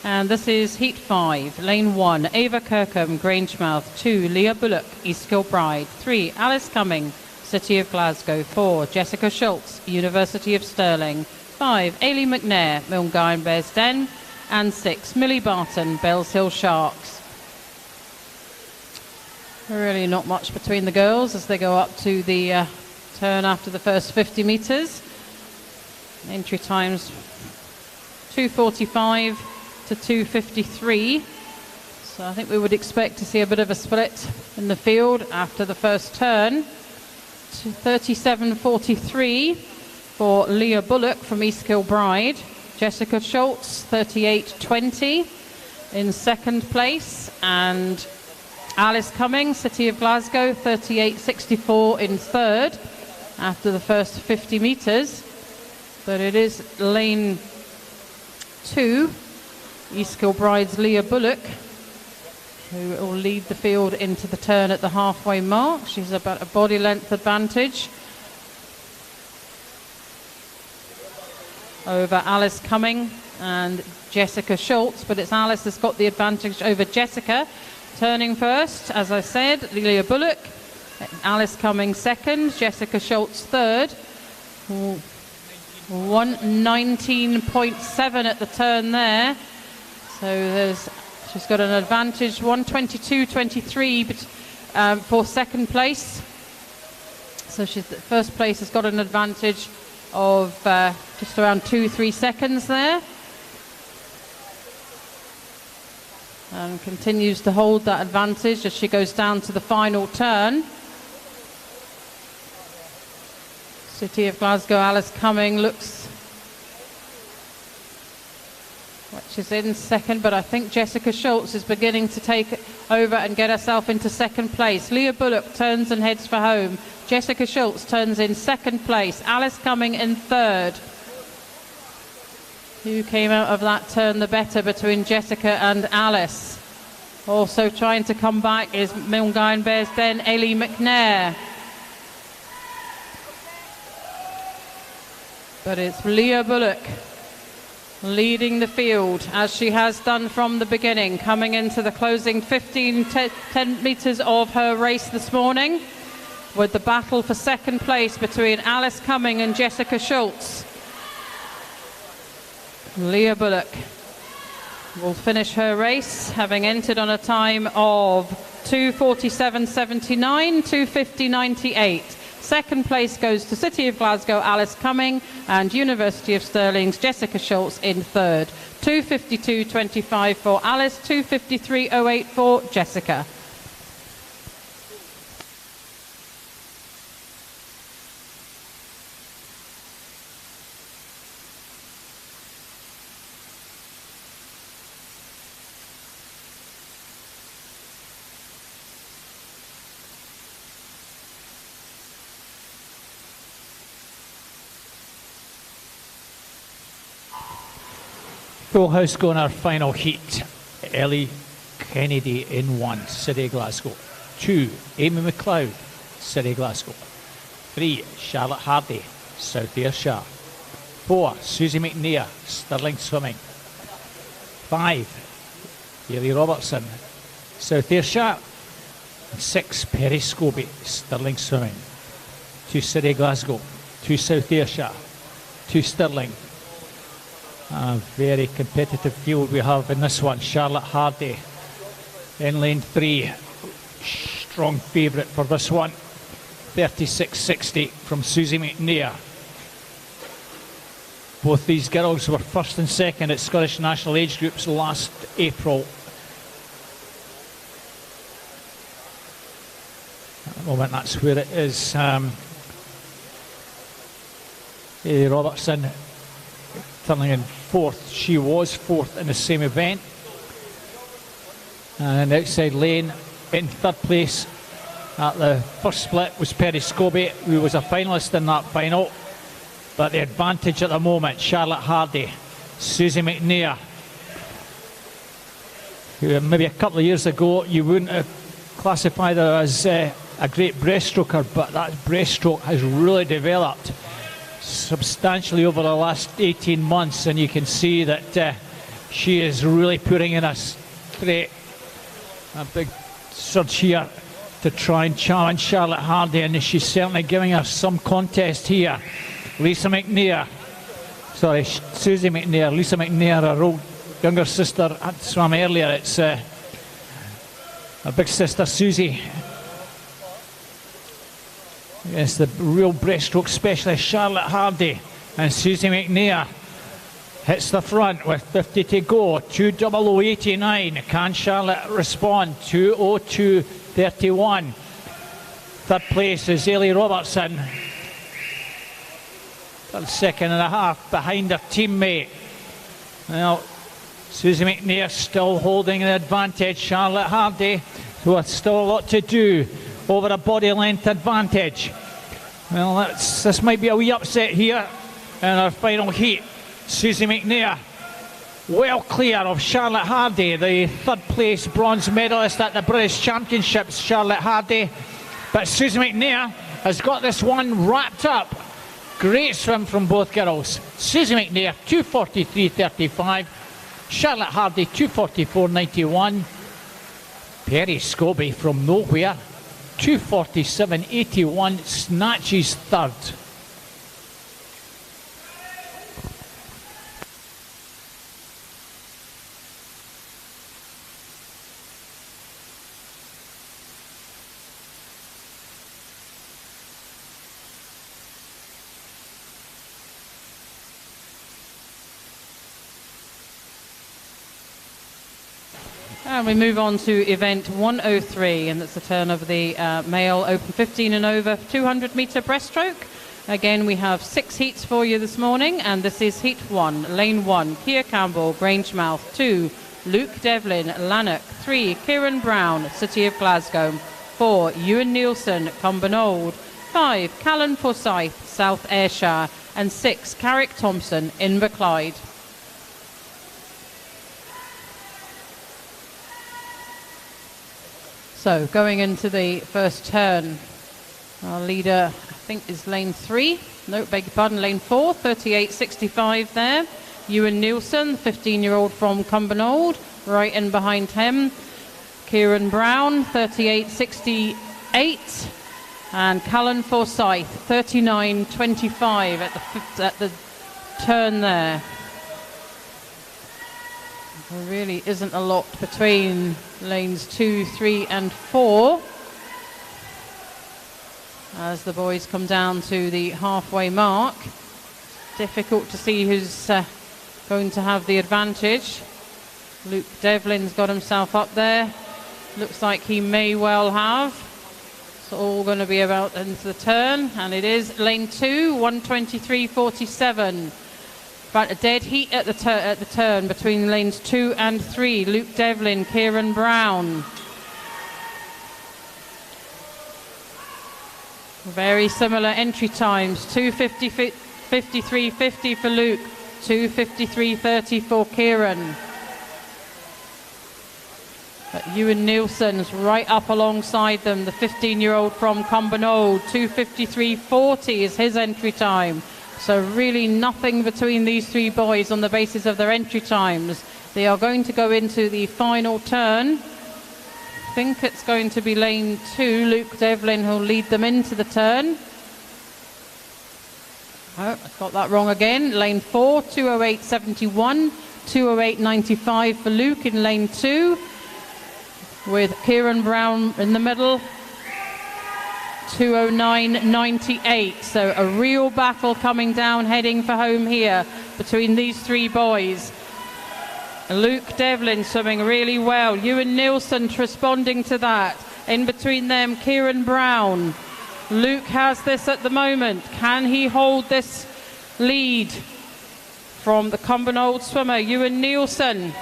And this is Heat 5, Lane 1, Ava Kirkham, Grangemouth. 2, Leah Bullock, East Kilbride. 3, Alice Cumming, City of Glasgow. 4, Jessica Schultz, University of Stirling. 5, Ailey McNair, Milngavie and Bearsden. And 6, Millie Barton, Belsill Sharks. Really not much between the girls as they go up to the turn after the first 50 metres. Entry times 2:45 to 2:53. So I think we would expect to see a bit of a split in the field after the first turn. 37.43 for Leah Bullock from East Kilbride. Jessica Schultz, 38.20 in second place. And Alice Cumming, City of Glasgow, 38.64 in third after the first 50 metres. But it is lane 2, East Kilbride's Leah Bullock, who will lead the field into the turn at the halfway mark. She's about a body length advantage over Alice Cumming and Jessica Schultz, but it's Alice that's got the advantage over Jessica. Turning first, as I said, Leah Bullock, Alice Cumming second, Jessica Schultz third. 119.7 at the turn there. So she's got an advantage, 122.23 for second place. So first place has got an advantage of just around 2-3 seconds there. And continues to hold that advantage as she goes down to the final turn. City of Glasgow, Alice Cumming looks like she's in second, but I think Jessica Schultz is beginning to take over and get herself into second place. Leah Bullock turns and heads for home. Jessica Schultz turns in second place. Alice Cumming in third. Who came out of that turn the better between Jessica and Alice? Also trying to come back is Milngine Bearsden, Ellie McNair. But it's Leah Bullock leading the field, as she has done from the beginning, coming into the closing 10 metres of her race this morning, with the battle for second place between Alice Cumming and Jessica Schultz. Leah Bullock will finish her race, having entered on a time of 2:47.79, 2:50.98. Second place goes to City of Glasgow, Alice Cumming, and University of Stirling's Jessica Schultz in third. 2:52.25 for Alice, 2:53.08 for Jessica. Full house going our final heat. Ellie Kennedy in 1, City of Glasgow. 2, Amy McLeod, City of Glasgow. 3, Charlotte Hardy, South Ayrshire. 4, Susie McNair, Stirling Swimming. 5, Hayley Robertson, South Ayrshire. And 6, Perry Scobie, Stirling Swimming. 2, City of Glasgow. 2, South Ayrshire. 2, Stirling. A very competitive field we have in this one. Charlotte Hardy in lane 3, strong favourite for this one. 36.60 from Susie McNair. Both these girls were first and second at Scottish National Age Groups last April. At the moment, that's where it is. Hayley Robertson turning in fourth. She was fourth in the same event. And outside lane in third place at the first split was Perry Scobie, who was a finalist in that final. But the advantage at the moment, Charlotte Hardy, Susie McNair, who maybe a couple of years ago you wouldn't have classified her as a great breaststroker, but that breaststroke has really developed substantially over the last 18 months, and you can see that she is really putting in a big surge here to try and challenge Charlotte Hardy, and she's certainly giving her some contest here. Susie McNair, Lisa McNair, her old younger sister, had swam earlier. It's her big sister Susie against the real breaststroke specialist Charlotte Hardy, and Susie McNair hits the front with 50 to go. 2:00.89. Can Charlotte respond? 2:02.31. Third place is Hayley Robertson. Second and a half behind her teammate. Well, Susie McNair still holding an advantage. Charlotte Hardy, who has still a lot to do over a body length advantage. Well, this might be a wee upset here. in our final heat. Susie McNair well clear of Charlotte Hardy, the third place bronze medalist at the British Championships, Charlotte Hardy. But Susie McNair has got this one wrapped up. Great swim from both girls. Susie McNair 2:43.35, Charlotte Hardy 2:44.91. Perry Scobie from nowhere 2:47.81, snatches third. And we move on to event 103, and that's the turn of the male open 15 and over 200 metre breaststroke. Again, we have 6 heats for you this morning, and this is heat 1, lane 1, Keir Campbell, Grangemouth, 2, Luke Devlin, Lanark, 3, Kieran Brown, City of Glasgow, 4, Ewan Nielsen, Cumbernauld, 5, Callan Forsyth, South Ayrshire, and 6, Carrick Thompson, Inverclyde. So going into the first turn, our leader I think is lane 3, no, beg your pardon, lane 4, 38.65 there. Ewan Nielsen, 15-year-old from Cumbernauld, right in behind him. Kieran Brown, 38.68, and Callan Forsyth, 39.25 at the turn there. There really isn't a lot between lanes 2, 3 and 4 as the boys come down to the halfway mark. Difficult to see who's going to have the advantage. Luke Devlin's got himself up there. Looks like he may well have. It's all going to be about into the turn, and it is lane 2, 1:23.47. But a dead heat at the turn between lanes 2 and 3. Luke Devlin, Kieran Brown. Very similar entry times. 2:53.50 for Luke, 2:53.30 for Kieran. But Ewan Nielsen's right up alongside them, the 15-year-old from Cumbernauld. 2:53.40 is his entry time. So really nothing between these 3 boys on the basis of their entry times. They are going to go into the final turn. I think it's going to be lane 2, Luke Devlin, who'll lead them into the turn. Oh, I got that wrong again. Lane 4, 2:08.71, 2:08.95 for Luke in lane 2, with Kieran Brown in the middle. 2:09.98, so a real battle coming down, heading for home here between these 3 boys. Luke Devlin swimming really well, Ewan Nielsen responding to that. In between them, Kieran Brown. Luke has this at the moment. Can he hold this lead from the Cumbernauld swimmer, Ewan Nielsen?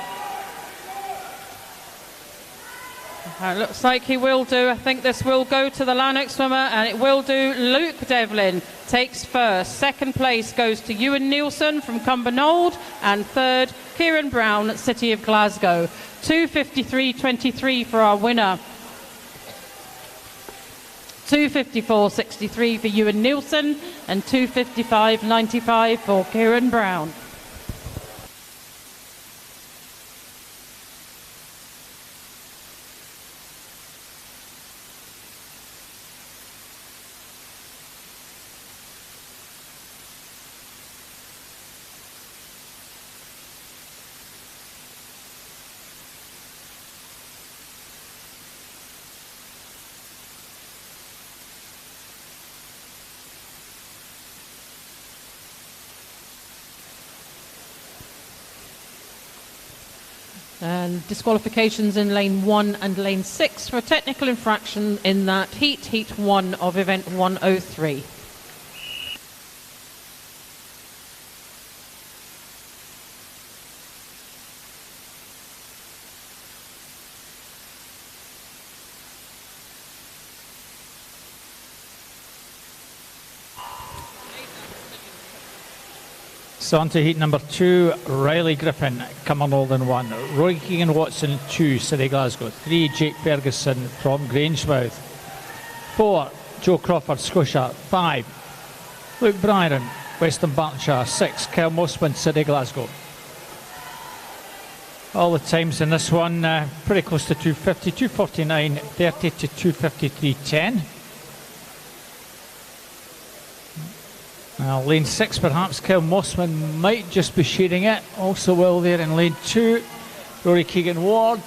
It looks like he will do. I think this will go to the Lanark swimmer, and it will do. Luke Devlin takes first. Second place goes to Ewan Nielsen from Cumbernauld, and third, Kieran Brown at City of Glasgow. 2:53.23 for our winner. 2:54.63 for Ewan Nielsen, and 2:55.95 for Kieran Brown. And disqualifications in lane 1 and lane 6 for a technical infraction in that heat 1 of event 103. So on to heat number 2, Riley Griffin, Cumbernauld in 1, Roy Keegan Watson 2, City Glasgow, 3, Jake Ferguson from Grangemouth, 4, Joe Crawford, Scotia, 5, Luke Byron, Western Bartonshire, 6, Kyle Mossman, City Glasgow. All the times in this one pretty close to 250, 249.30 to 253.10. Lane 6 perhaps, Kyle Mossman might just be shading it. Also well there in lane 2, Rory Keegan Ward.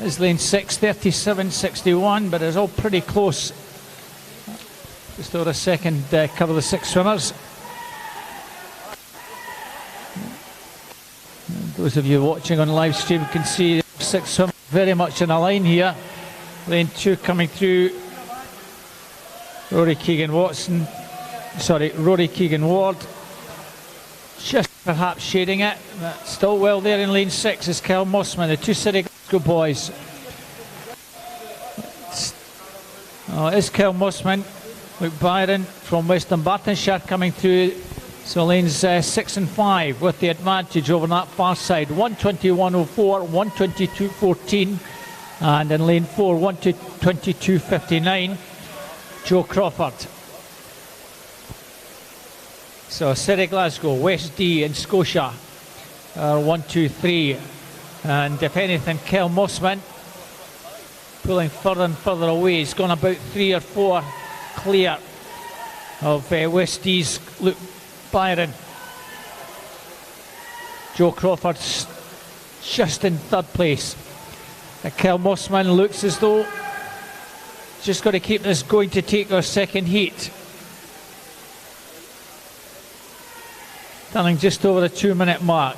Is lane 6, 37.61, but it's all pretty close. Just over a second cover the 6 swimmers. And those of you watching on live stream can see 6 swimmers very much in a line here. Lane 2 coming through, Rory Keegan Ward, just perhaps shading it, but still well there in lane 6 is Kyle Mossman, the 2 City Glasgow boys. It's Kyle Mossman, Luke Byron from Western Bartonshire coming through, so lanes 6 and 5 with the advantage over that far side, 121.04, 122.14, and in lane 4, 122.59, Joe Crawford. So City Glasgow, West D and Scotia are 1, 2, 3, and if anything, Kyle Mossman pulling further and further away. He's gone about 3 or 4 clear of West D's Luke Byron. Joe Crawford's just in 3rd place. Kyle Mossman looks as though just got to keep this going to take our second heat. Turning just over the 2-minute mark,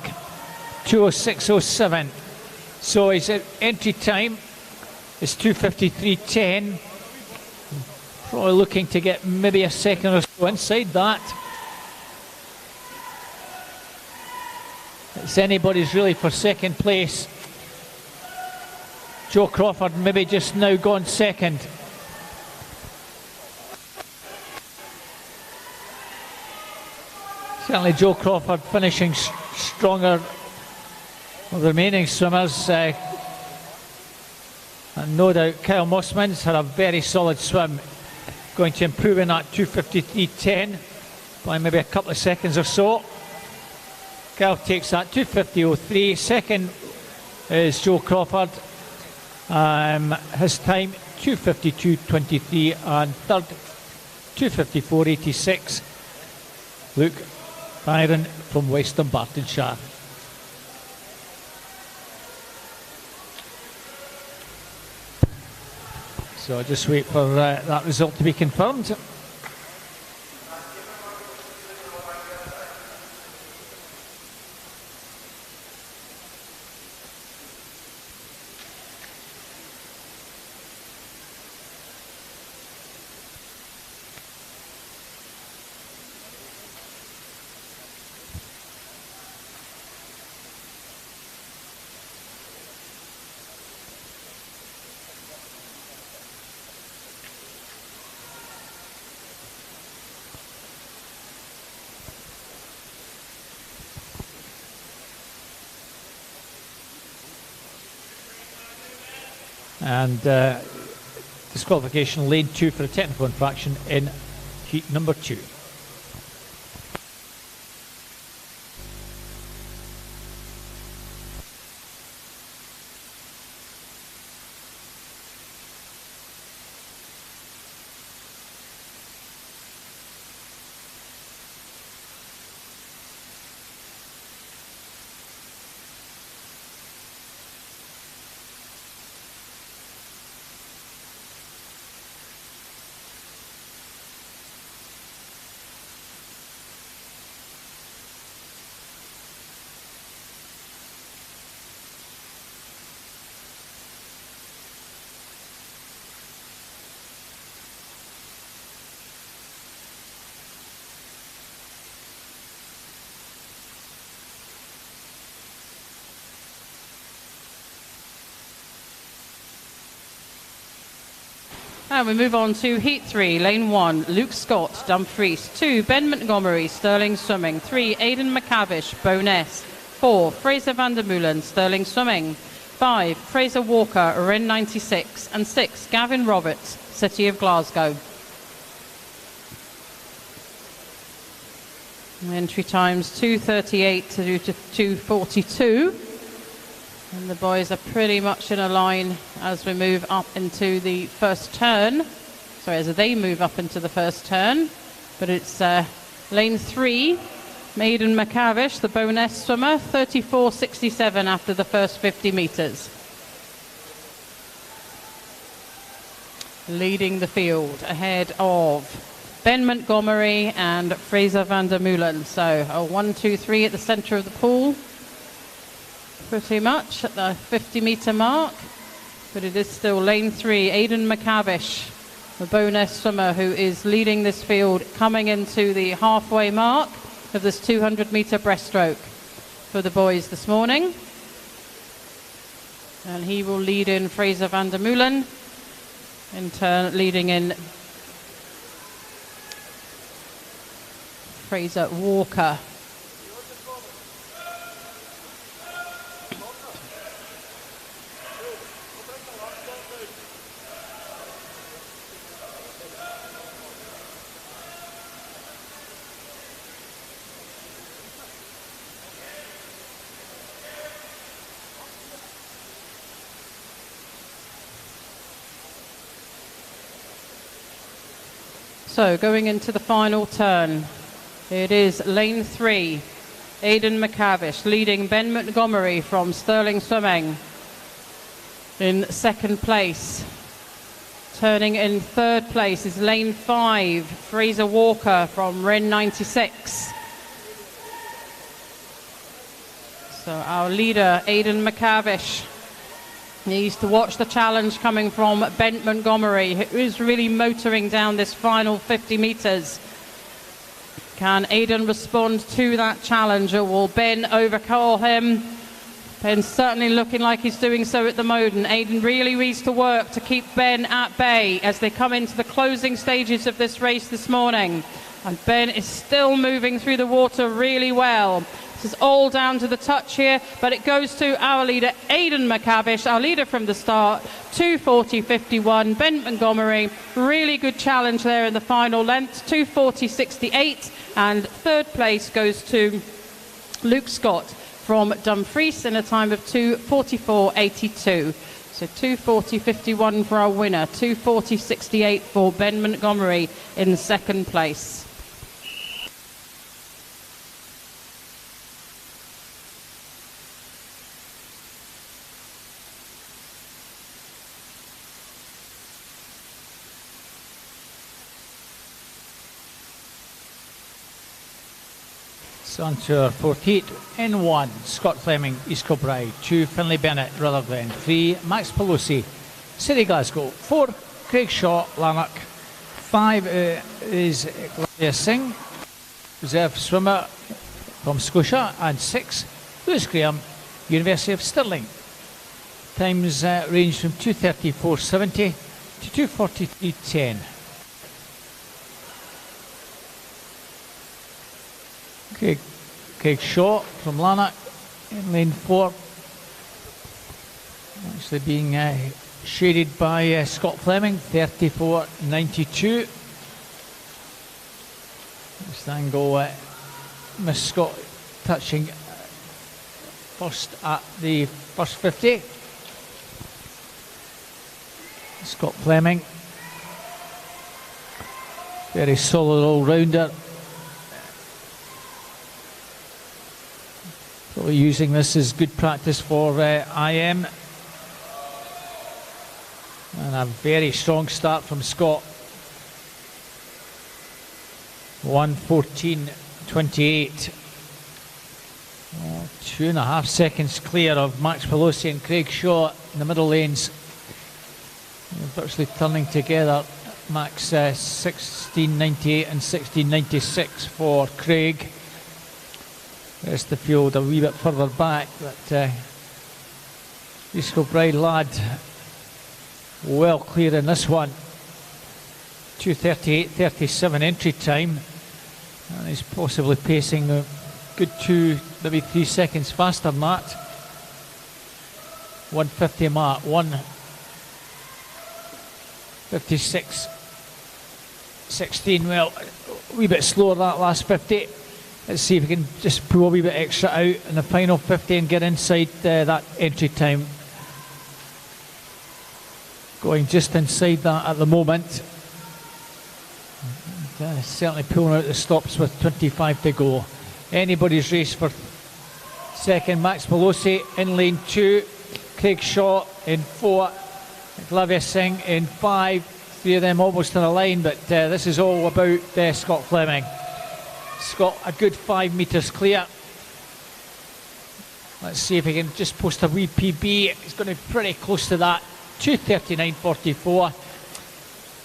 2:06.07. So his entry time is 2:53.10. Probably looking to get maybe a second or so inside that. It's anybody's really for second place. Joe Crawford maybe just now gone second. Certainly Joe Crawford finishing stronger of the remaining swimmers. And no doubt Kyle Mossman's had a very solid swim. Going to improve in that 2:53.10 by maybe a couple of seconds or so. Kyle takes that 2:50.03. Second is Joe Crawford. His time 2:52.23, and third 2:54.86. Luke Byron from Western Bartonshire. So I'll just wait for that result to be confirmed. And disqualification lane 2 for a technical infraction in heat number 2. And we move on to Heat 3, Lane 1, Luke Scott, Dumfries. 2, Ben Montgomery, Sterling Swimming. 3, Aidan McCavish, Bowness. 4, Fraser van der Meulen, Sterling Swimming. 5, Fraser Walker, Ren 96. And 6, Gavin Roberts, City of Glasgow. Entry times 2:38 to 2:42. And the boys are pretty much in a line as we move up into the first turn. Sorry, as they move up into the first turn. But it's lane 3, Aidan McCavish, the Bowness swimmer, 34.67 after the first 50 metres. Leading the field ahead of Ben Montgomery and Fraser van der Meulen. So a 1, 2, 3 at the centre of the pool. Pretty much at the 50-metre mark. But it is still lane 3, Aidan McCavish, the Bowness swimmer, who is leading this field, coming into the halfway mark of this 200-metre breaststroke for the boys this morning. And he will lead in Fraser van der Meulen, in turn leading in Fraser Walker. So going into the final turn, it is lane 3, Aidan McCavish leading Ben Montgomery from Sterling Swimming in second place. Turning in third place is lane 5, Fraser Walker from Ren 96. So our leader, Aidan McCavish, needs to watch the challenge coming from Ben Montgomery, who is really motoring down this final 50 metres. Can Aidan respond to that challenge, or will Ben overcall him? Ben's certainly looking like he's doing so at the moment. Aidan really needs to work to keep Ben at bay as they come into the closing stages of this race this morning. And Ben is still moving through the water really well. This is all down to the touch here, but it goes to our leader, Aidan McCavish, our leader from the start, 2:40.51. Ben Montgomery, really good challenge there in the final length, 2:40.68. And third place goes to Luke Scott from Dumfries in a time of 2:44.82. So 2:40.51 for our winner, 2:40.68 for Ben Montgomery in second place. On to our 48 in 1, Scott Fleming, East Kilbride. 2, Finlay Bennett, Rutherglen. 3, Max Pelosi, City Glasgow. 4, Craig Shaw, Lanark. 5 is Gloria Singh, reserve swimmer from Scotia. And 6, Lewis Graham, University of Stirling. Times range from 2:34.70 to 2:43.10. Craig Shaw from Lanark in lane 4, actually being shaded by Scott Fleming, 34.92. This angle, Miss Scott touching first at the first 50. Scott Fleming, very solid all-rounder. Probably using this as good practice for IM. And a very strong start from Scott. 1:14.28. 2.5 seconds clear of Max Pelosi and Craig Shaw in the middle lanes. Virtually turning together. Max 16.98 and 16.96 for Craig. The rest of the field a wee bit further back, but East Kilbride lad well clear in this one. 2:38.37 entry time, and he's possibly pacing a good 2, maybe 3 seconds faster than that. 1:50 mark, 1:56.16. Well, a wee bit slower that last 50. Let's see if we can just pull a wee bit extra out in the final 50 and get inside that entry time. Going just inside that at the moment. Certainly pulling out the stops with 25 to go. Anybody's race for second. Max Pelosi in lane 2. Craig Shaw in 4. Glavia Singh in 5. 3 of them almost to the line, but this is all about Scott Fleming. Scott a good 5 metres clear. Let's see if he can just post a wee PB. He's going to be pretty close to that. 2:39.44.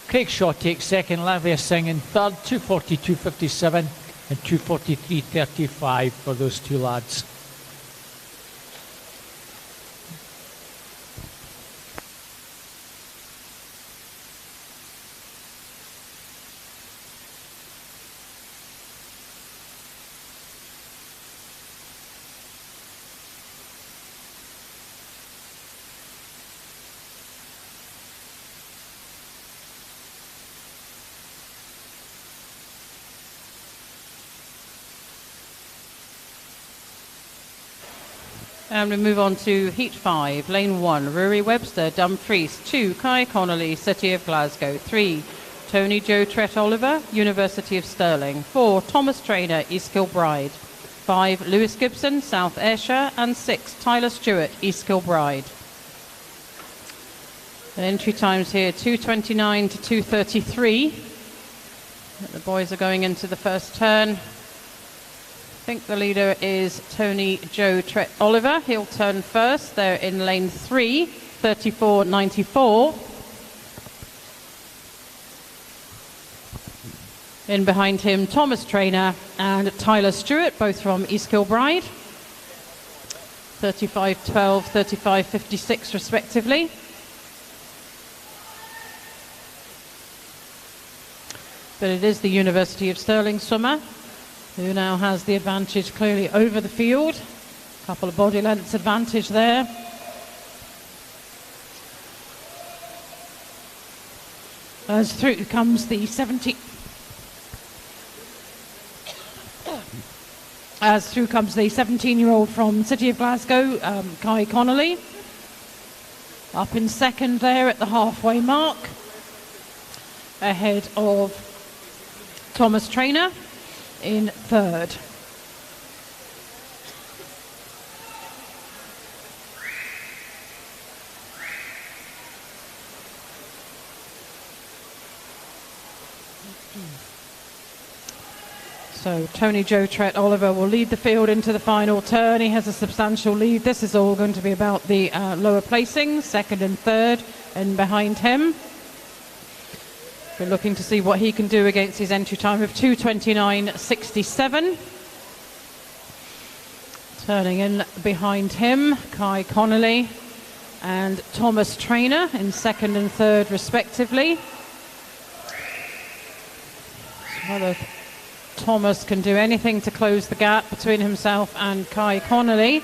Craig Shaw takes second. Glavia Singh in third. 2:42.57 and 2:43.35 for those two lads. And we move on to Heat 5, Lane 1, Rory Webster, Dumfries. 2, Kai Connolly, City of Glasgow. 3, Tony Joe Trett Oliver, University of Stirling. 4, Thomas Traynor, East Kilbride. 5, Lewis Gibson, South Ayrshire. And 6, Tyler Stewart, East Kilbride. The entry times here, 2:29 to 2:33. The boys are going into the first turn. I think the leader is Tony Joe Trett Oliver. He'll turn first. They're in lane 3, 34.94. In behind him, Thomas Traynor and Tyler Stewart, both from East Kilbride. 35.12, 35.56 respectively. But it is the University of Stirling swimmer who now has the advantage clearly over the field. A couple of body lengths advantage there. As through comes the 17-year-old from City of Glasgow, Kai Connolly. Up in second there at the halfway mark, ahead of Thomas Traynor in third. So Tony Joe Trett Oliver will lead the field into the final turn. He has a substantial lead. This is all going to be about the lower placings, second and third, and behind him. We're looking to see what he can do against his entry time of 2:29.67. Turning in behind him, Kai Connolly and Thomas Traynor in second and third respectively. So whether Thomas can do anything to close the gap between himself and Kai Connolly.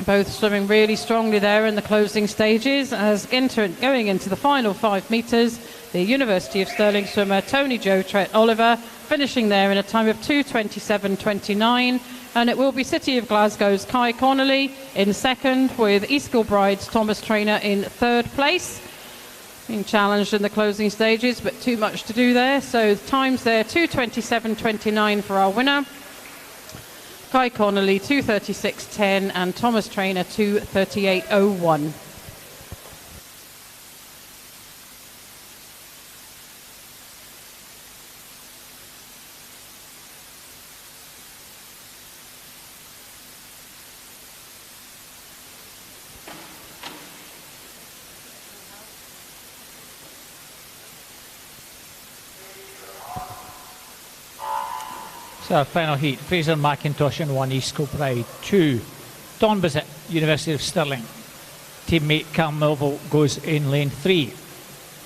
Both swimming really strongly there in the closing stages. As going into the final 5 metres, the University of Stirling swimmer Tony Joe Trett Oliver finishing there in a time of 2:27.29, and it will be City of Glasgow's Kai Connolly in second, with East Kilbride's Thomas Traynor in third place. Being challenged in the closing stages, but too much to do there. So the times there, 2:27.29 for our winner. Kai Connolly 2:36.10 and Thomas Traynor 2:38.01. So our final heat, Fraser McIntosh in 1, East Kilbride. 2, Don Bissett, University of Stirling. Teammate Cam Melville goes in lane 3.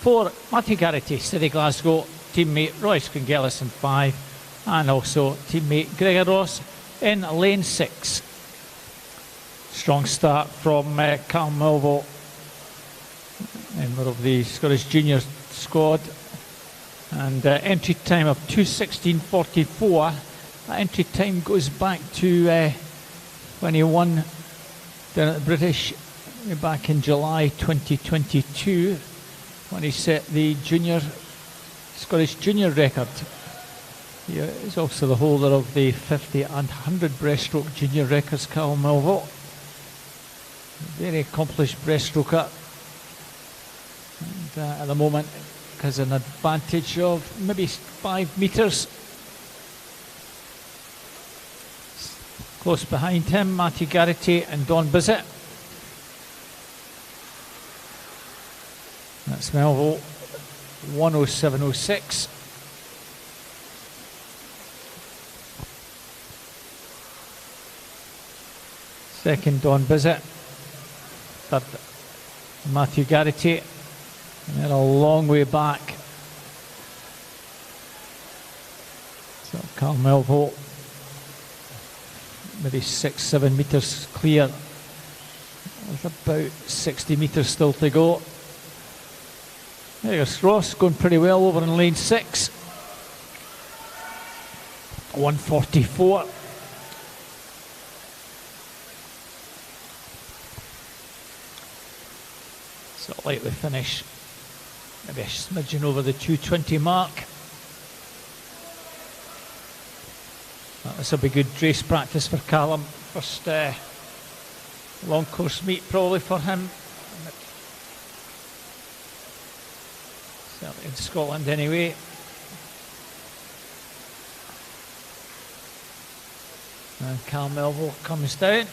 4, Matthew Garrity, City Glasgow, teammate Royce Congillis in 5, and also teammate Gregor Ross in lane 6. Strong start from Carl Melville, member of the Scottish Junior squad, and entry time of 2:16.44. That entry time goes back to when he won down at the British back in July 2022, when he set the Scottish Junior record. He is also the holder of the 50 and 100 breaststroke junior records, Carl Melville. Very accomplished breaststroker. And at the moment has an advantage of maybe 5 metres. Close behind him, Matthew Garrity and Don Bissett. That's Melville, 1:07.06. Second, Don Bissett. Third, Matthew Garrity. And they're a long way back. So Carl Melville, maybe 6-7 metres clear. There's about 60 metres still to go. There's Ross going pretty well over in lane 6. 1:44. So likely finish maybe a smidgen over the 2:20 mark. This will be good race practice for Callum. First long course meet probably for him. Certainly in Scotland anyway. And Carl Melville comes down.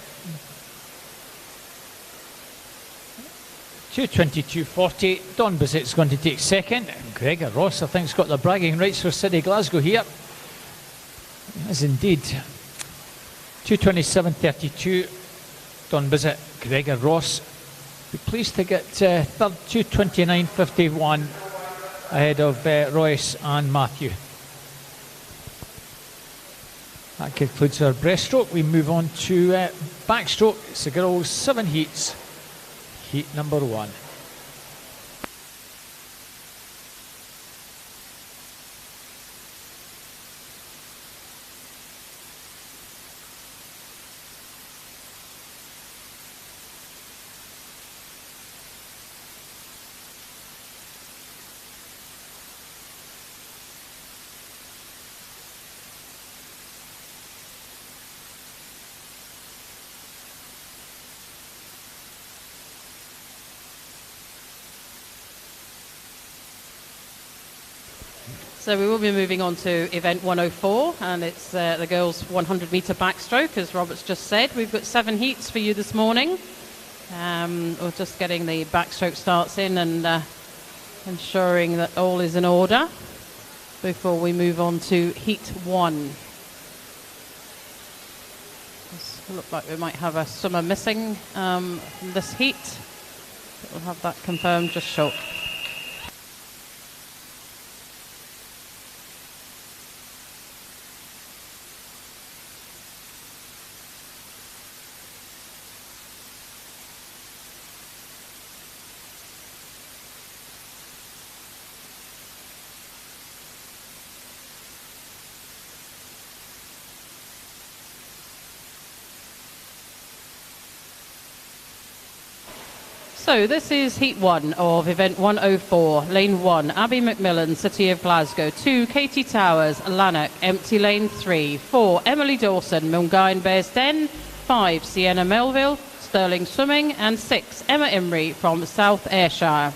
2:22.40. Don Bissett's going to take second. And Gregor Ross, I think, has got the bragging rights for City Glasgow here. Yes, indeed. 2:27.32. Don Bissett, Gregor Ross. Be pleased to get third, 2:29.51 ahead of Royce and Matthew. That concludes our breaststroke. We move on to backstroke. It's the girls' 7 heats. Heat number 1. So we will be moving on to event 104, and it's the girls' 100 metre backstroke, as Robert's just said. We've got 7 heats for you this morning. We're just getting the backstroke starts in and ensuring that all is in order before we move on to heat 1. It looks like we might have a swimmer missing from this heat. We'll have that confirmed just shortly. So this is heat 1 of event 104, lane 1, Abby McMillan, City of Glasgow, 2, Katie Towers, Lanark, empty lane 3, 4, Emily Dawson, Mulgine Bearsden, 5, Sienna Melville, Stirling Swimming, and 6, Emma Imrie from South Ayrshire.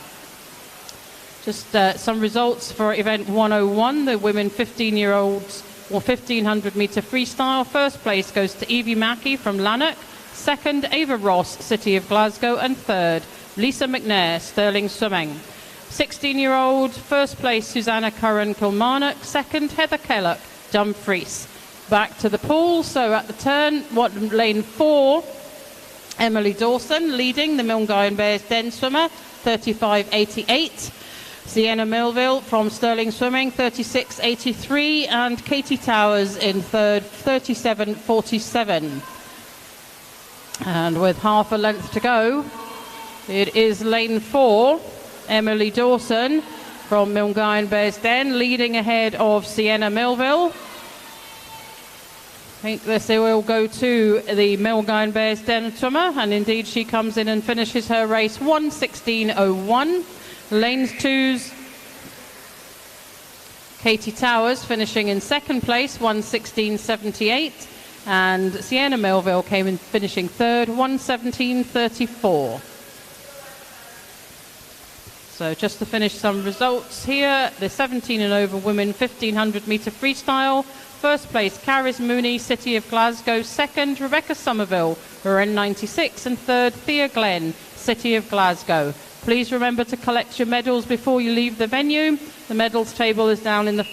Just some results for event 101, the women 15-year-olds or 1500 metre freestyle. First place goes to Evie Mackey from Lanark, second Ava Ross, City of Glasgow, and third Lisa McNair, Stirling Swimming. 16-year-old, first place Susanna Curran, Kilmarnock, second Heather Kellock, Dumfries. Back to the pool, so at the turn, lane 4, Emily Dawson leading the Mulgine Bearsden swimmer, 35.88. Sienna Millville from Sterling Swimming, 36.83, and Katie Towers in third, 37.47. And with half a length to go, it is lane 4, Emily Dawson from Milngavin Bearsden, leading ahead of Sienna Millville. I think this will go to the Milngavin Bearsden swimmer, and indeed she comes in and finishes her race 1:16.01. Lanes 2's Katie Towers finishing in second place, 1:16.78, and Sienna Millville came in finishing third, 1:17.34. So just to finish some results here, the 17 and over women 1500 metre freestyle. First place, Caris Mooney, City of Glasgow. Second, Rebecca Somerville, N96. And third, Thea Glenn, City of Glasgow. Please remember to collect your medals before you leave the venue. The medals table is down in the...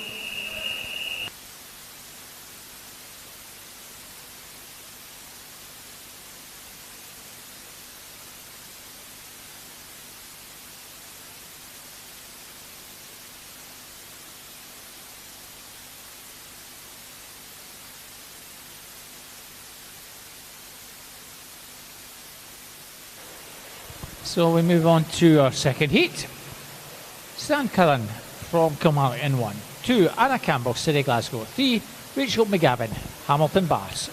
So we move on to our second heat. Stan Cullen from Kilmarnock in 1. 2, Anna Campbell, City Glasgow. 3, Rachel McGavin, Hamilton Bass.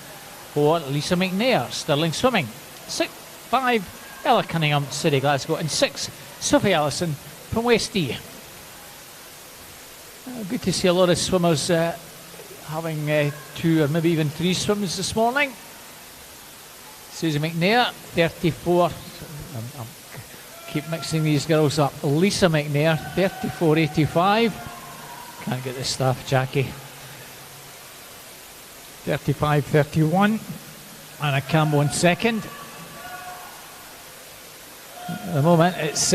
4, Lisa McNair, Stirling Swimming. 5, Ella Cunningham, City Glasgow. And 6, Sophie Allison from West D. Good to see a lot of swimmers having 2 or maybe even 3 swims this morning. Susie McNair, 34. I keep mixing these girls up. Lisa McNair, 34.85. Can't get this stuff, Jackie. 35.31. Anna Campbell in second. At the moment, it's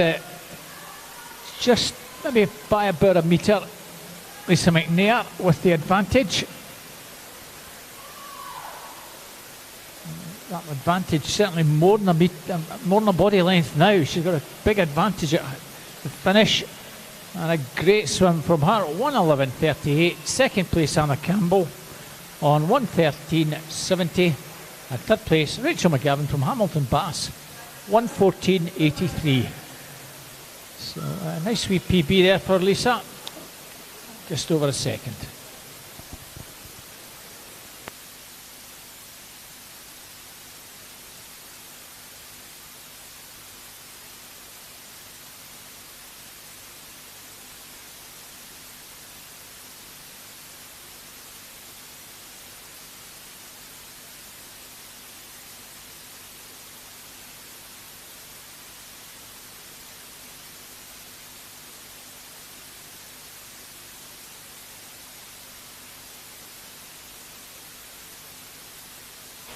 just maybe by about a metre. Lisa McNair with the advantage. That advantage certainly more than a body length now. She's got a big advantage at the finish, and a great swim from her. 1:11.38. Second place, Anna Campbell on 1:13.70. And third place, Rachel McGavin from Hamilton Bass, 1:14.83. So a nice wee PB there for Lisa. Just over a second.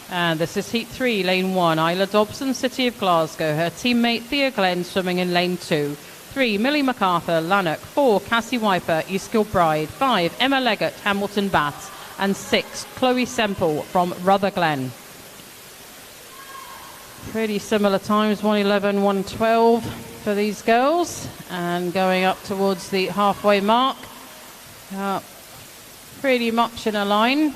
And this is Heat 3, Lane 1. Isla Dobson, City of Glasgow. Her teammate Thea Glenn swimming in Lane 2. 3, Millie MacArthur, Lanark. 4, Cassie Wiper, East Kilbride. 5, Emma Leggett, Hamilton Baths. And 6, Chloe Semple from Rutherglen. Pretty similar times, 1:11, 1:12 for these girls. And going up towards the halfway mark. Pretty much in a line.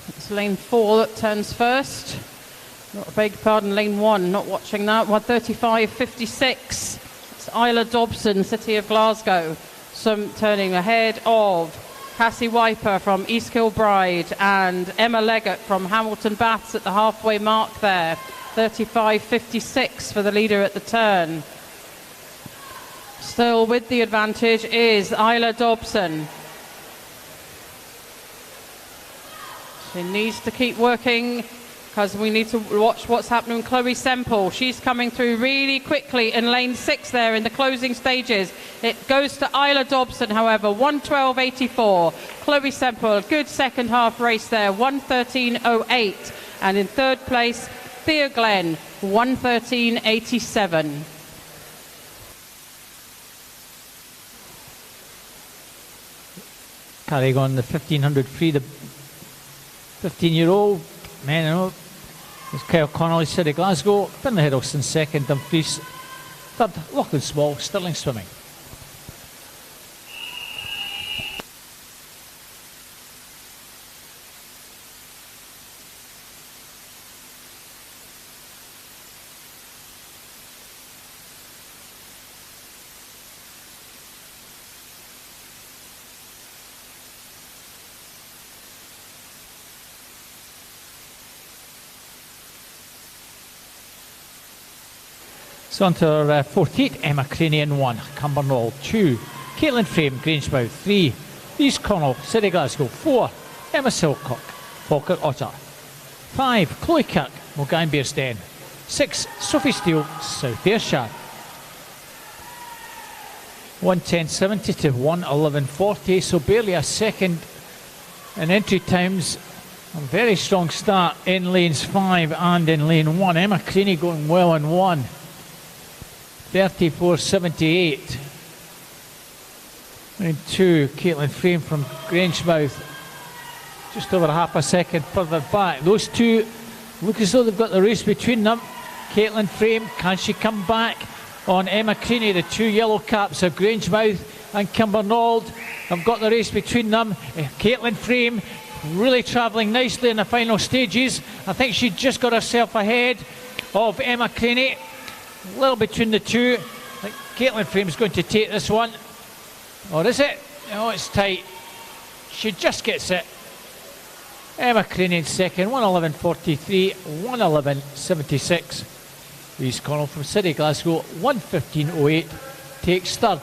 It's lane 4 that turns first. Beg your pardon, lane 1, not watching that. 1:35.56. It's Isla Dobson, City of Glasgow. Some turning ahead of Cassie Wiper from East Kilbride and Emma Leggett from Hamilton Baths at the halfway mark there. 35.56 for the leader at the turn. Still with the advantage is Isla Dobson. She needs to keep working because we need to watch what's happening with Chloe Semple. She's coming through really quickly in lane 6 there in the closing stages. It goes to Isla Dobson, however, 1:12.84. Chloe Semple, a good second half race there, 1:13.08. And in third place, Thea Glenn, 1:13.87. Carrying on the 1500 free, the 15-year-old men, There's Kyle Connolly, City Glasgow. Finlay Hiddleston second. Dumfries third. Lachlan Small, Stirling Swimming. So on to our fourth heat. Emma Craney in 1, Cumbernauld 2, Caitlin Frame, Grangemouth 3, Reese Connell, City Glasgow 4, Emma Silcock, Falkirk Otter 5, Chloe Kirk, Mulgine Bearsden 6, Sophie Steele, South Ayrshire 1:10.70 to 1:11.40, so barely a second in entry times. A very strong start in lanes 5 and in lane 1. Emma Craney going well in 1. 34.78. Lane 2, Caitlin Frame from Grangemouth, just over half a second further back. Those two look as though they've got the race between them. Caitlin Frame, can she come back on Emma Craney? The two yellow caps of Grangemouth and Cumbernauld have got the race between them. Caitlin Frame really travelling nicely in the final stages. I think she just got herself ahead of Emma Craney. A little between the two. I think Caitlin Frame's going to take this one. Or is it? No, it's tight. She just gets it. Emma Craney in second, 1:11.43, 1:11.76. Reese Connell from City Glasgow, 1:15.08, takes third.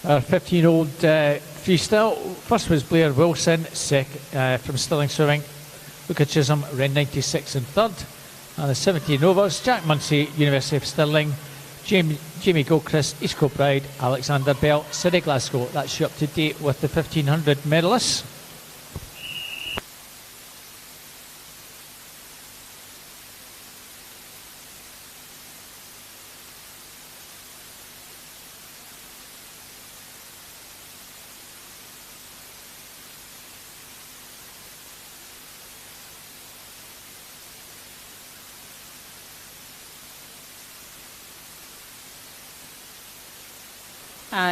Our 15-year-old freestyle. First was Blair Wilson, from Stirling Swimming. Luca Chisholm, Ren 96 in third. And the 17 overs, Jack Munsey, University of Stirling, Jamie Gilchrist, East Kilbride, Alexander Bell, City Glasgow. That's you up to date with the 1500 medalists.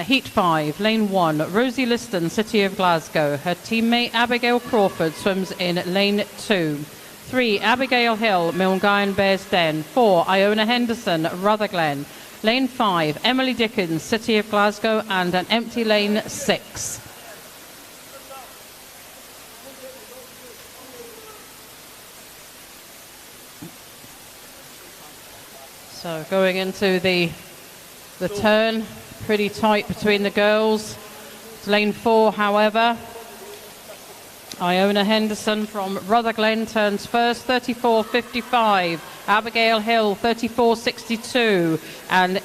Heat 5, Lane 1, Rosie Liston, City of Glasgow. Her teammate Abigail Crawford swims in Lane 2. 3, Abigail Hill, Milngine Bearsden. 4, Iona Henderson, Rutherglen. Lane 5, Emily Dickens, City of Glasgow, and an empty Lane 6. So going into the turn. Pretty tight between the girls. Lane 4, however, Iona Henderson from Rutherglen turns first, 34.55. Abigail Hill, 34.62. And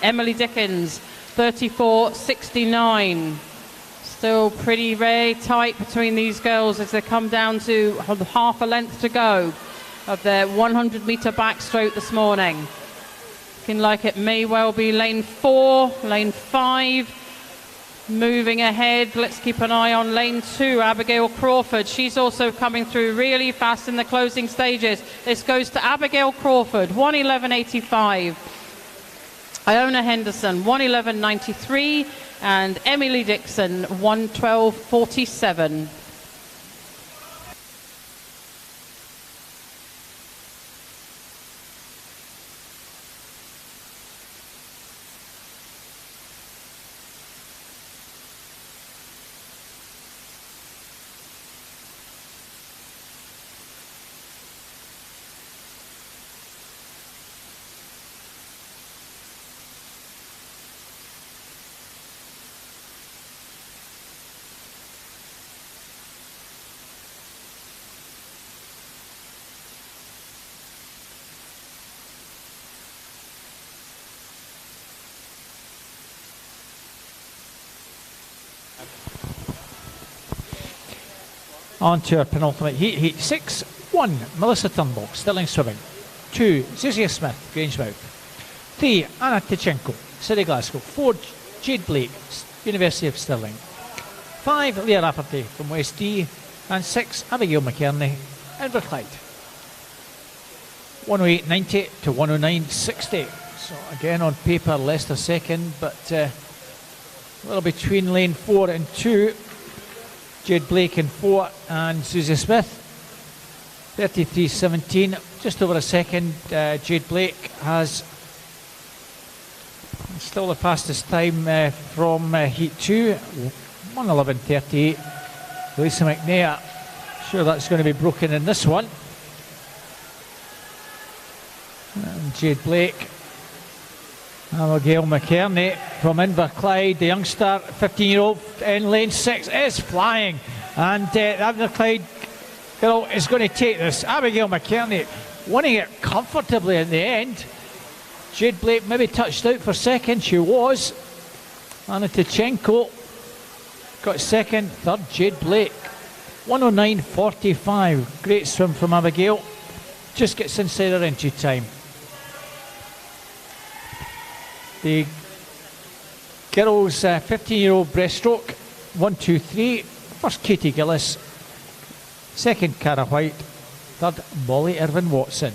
Emily Dickens, 34.69. Still pretty very tight between these girls as they come down to half a length to go of their 100-metre backstroke this morning. Looking like it may well be Lane 4, Lane 5 moving ahead. Let's keep an eye on Lane 2, Abigail Crawford. She's also coming through really fast in the closing stages. This goes to Abigail Crawford, 1:11.85. Iona Henderson, 1:11.93. And Emily Dixon, 1:12.47. On to our penultimate heat, Heat 6. 1, Melissa Turnbull, Stirling Swimming. 2, Zizia Smith, Grangemouth. 3, Anna Tichenko, City Glasgow. 4, Jade Blake, University of Stirling. 5, Leah Rafferty from West D. and 6 Abigail McKerney, Inverclyde. 108.90 to 109.60. So again on paper Leicester second, but a little between lane 4 and 2. Jade Blake in 4 and Susie Smith. 33.17, just over a second. Jade Blake has still the fastest time from heat 2. 1:11.38. Lisa McNair, sure that's going to be broken in this one. And Jade Blake, Abigail McKerney from Inverclyde, the youngster, 15-year-old in lane 6 is flying, and the Inverclyde girl is going to take this. Abigail McKerney winning it comfortably in the end. Jade Blake maybe touched out for second, she was. Anna Tichenko got second, third Jade Blake. 109.45, great swim from Abigail, just gets inside her entry time. The girls' 15-year-old breaststroke, 1-2-3. First Katie Gillis, second Cara White, third Molly Irvin Watson.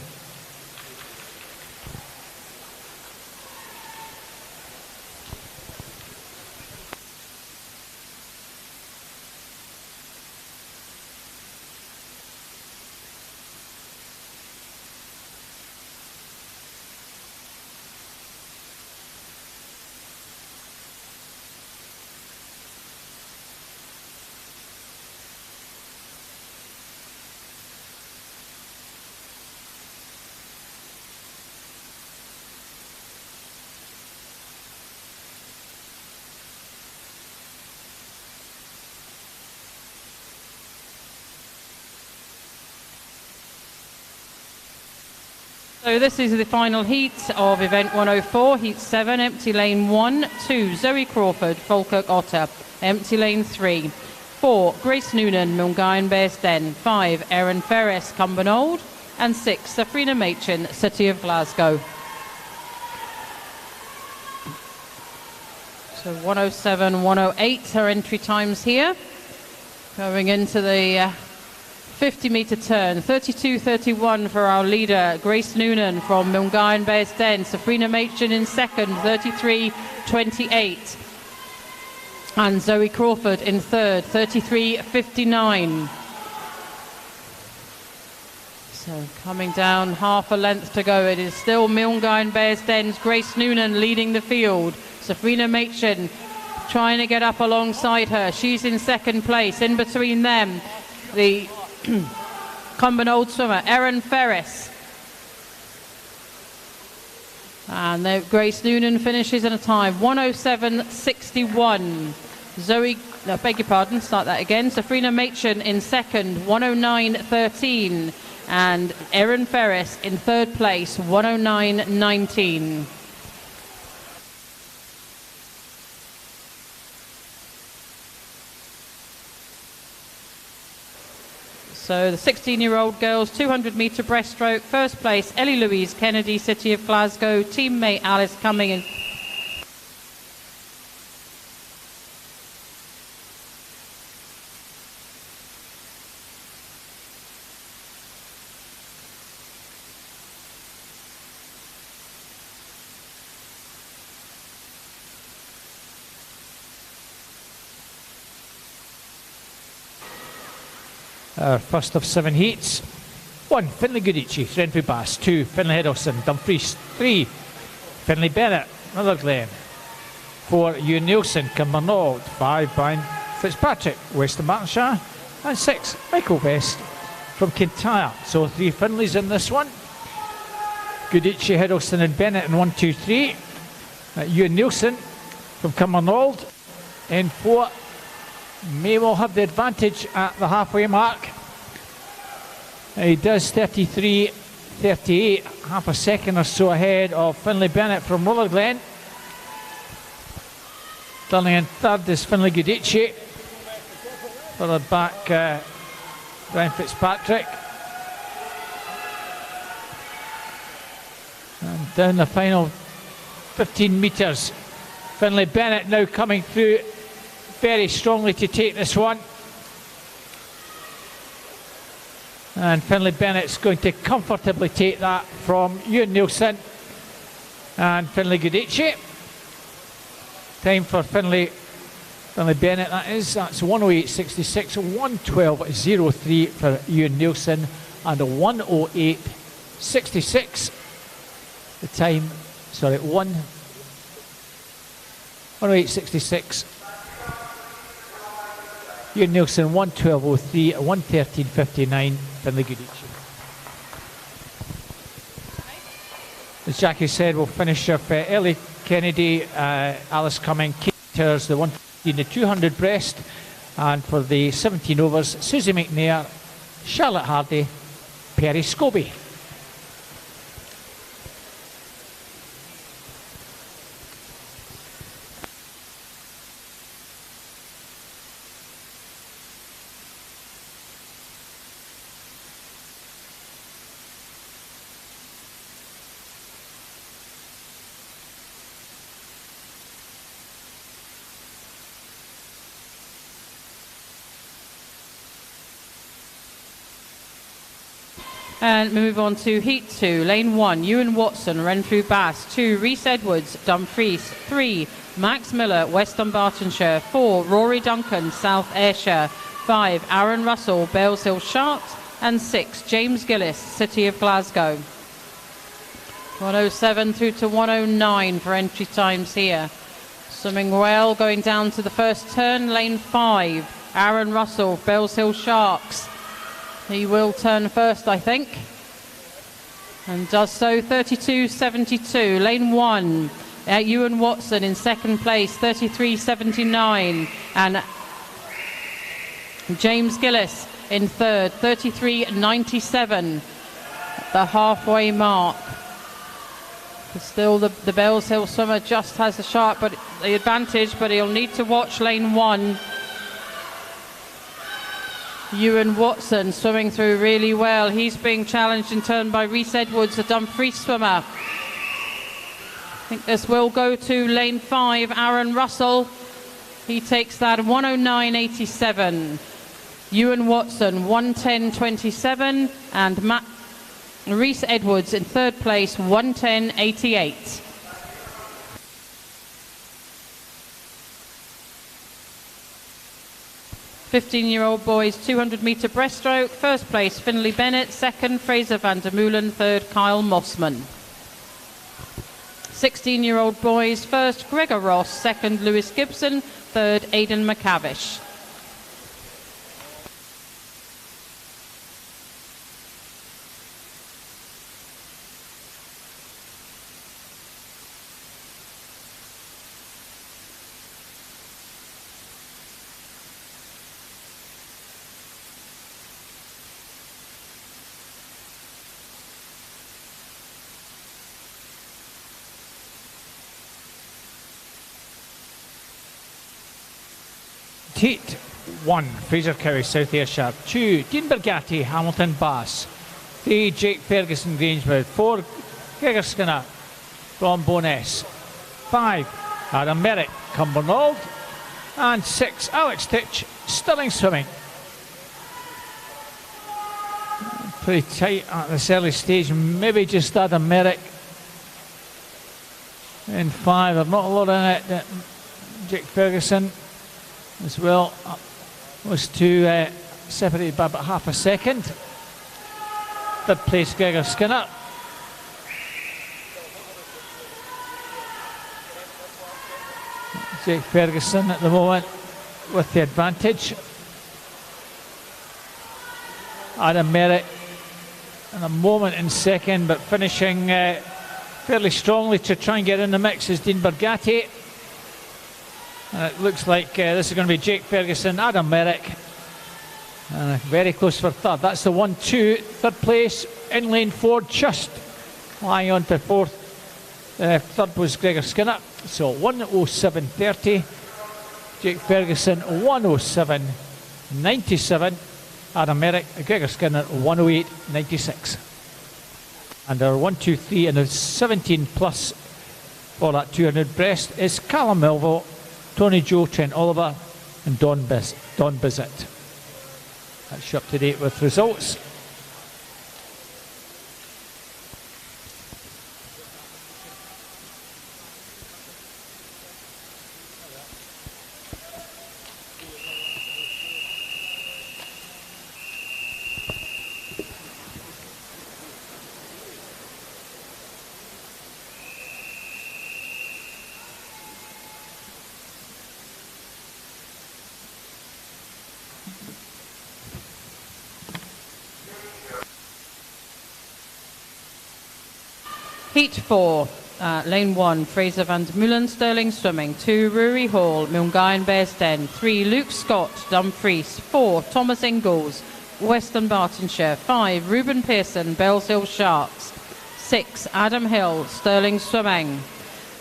So this is the final heat of event 104, heat 7, empty lane 1, 2, Zoe Crawford, Falkirk Otter, empty lane 3, 4, Grace Noonan, Milngavie Bearsden, 5, Erin Ferris, Cumbernauld, and 6, Safrina Machin, City of Glasgow. So 107, 108 her entry times here. Going into the 50-metre turn, 32.31 for our leader, Grace Noonan from Milngavie Bearsden. Safrina Machin in second, 33.28. And Zoe Crawford in third, 33.59. So coming down half a length to go. It is still Milngavie Bearsden's Grace Noonan leading the field. Safrina Machin trying to get up alongside her. She's in second place. In between them, the Cumbernauld swimmer, Erin Ferris. And Grace Noonan finishes in a time, 107.61. Beg your pardon, start that again. Safrina Machin in second, 109.13. And Erin Ferris in third place, 109.19. So the 16-year-old girls 200-metre breaststroke, first place Ellie Louise Kennedy, City of Glasgow, teammate Alice Cumming in our first of 7 heats. 1, Finlay Goodici, Renfrew Bass. 2, Finlay Hiddleston, Dumfries. 3, Finlay Bennett, Rutherglen. 4, Ewan Nielsen, Cumbernauld. 5, Brian Fitzpatrick, Western Martinshire. And 6, Michael West from Kintyre. So 3 Finlays in this one. Goodici, Hiddleston and Bennett in 1, 2, 3. Ewan Nielsen from Cumbernauld in 4. May well have the advantage at the halfway mark. He does 33.38, half a second or so ahead of Finlay Bennett from Rutherglen. Turning in third is Finlay Goodici. Further back, Brian Fitzpatrick. And down the final 15 metres, Finlay Bennett now coming through very strongly to take this one. And Finlay Bennett's going to comfortably take that from Ewan Nielsen and Finlay Gudici. Time for Finlay Bennett, that's 108.66, 112.03 for Ewan Nielsen, and a 108.66. The time, 108.66. Ewan Nielsen 112.03, 113.59, Finlay Gudici. As Jackie said, we'll finish off Ellie Kennedy, Alice Cumming, Kate Towers, the 115, the 200 breast, and for the 17 overs, Susie McNair, Charlotte Hardy, Perry Scobie. And we move on to Heat 2, Lane 1, Ewan Watson, Renfrew Bass, 2, Rhys Edwards, Dumfries, 3, Max Miller, West Dunbartonshire, 4, Rory Duncan, South Ayrshire, 5, Aaron Russell, Bales Hill Sharks, and 6, James Gillis, City of Glasgow. 107 through to 109 for entry times here. Swimming well, going down to the first turn, Lane 5, Aaron Russell, Bales Hill Sharks. He will turn first, I think, and does so. 32.72. Lane 1, Ewan Watson in second place, 33.79, and James Gillis in third, 33.97. The halfway mark. Still, the Bales Hill swimmer just has the advantage, but he'll need to watch Lane 1. Ewan Watson swimming through really well. He's being challenged in turn by Rhys Edwards, the Dumfries swimmer. I think this will go to Lane 5, Aaron Russell. He takes that 109.87. Ewan Watson 110.27, and Rhys Edwards in third place 110.88. 15-year-old boys 200-metre breaststroke. First place Finlay Bennett, second Fraser van der Meulen, third Kyle Mossman. 16-year-old boys first Gregor Ross, second Lewis Gibson, third Aidan McCavish. Heat 1, Fraser Cowie, South Ayrshire. 2, Dean Bergatti, Hamilton Bass. 3, Jake Ferguson, Grangewood. 4, Gregor Skinner from Bo'ness. 5, Adam Merrick, Cumbernauld. And 6, Alex Titch, Stirling Swimming. Pretty tight at this early stage, maybe just Adam Merrick. In 5, there's not a lot in it. Jake Ferguson as well. Those two separated by about half a second. Third place Gregor Skinner. Jake Ferguson at the moment with the advantage. Adam Merritt in a moment in second, but finishing fairly strongly to try and get in the mix is Dean Bergatti. And it looks like this is going to be Jake Ferguson, Adam Merrick, and very close for third. That's the 1-2. Third place in lane 4, just lying on to fourth. Third was Gregor Skinner, so 107.30. Jake Ferguson 107.97. Adam Merrick, Gregor Skinner 108.96. And our 1, 2, 3 and the 17 plus for that 200 breast is Callum Melville, Tony Joe, Trent Oliver and Don Bissett. That's you up to date with results. Heat 4, lane 1, Fraser van der Meulen, Sterling Swimming. 2, Rory Hall, Mulgain Bearsden. 3, Luke Scott, Dumfries. 4, Thomas Ingalls, Western Bartonshire. 5, Reuben Pearson, Bells Hill Sharks. 6, Adam Hill, Sterling Swimming.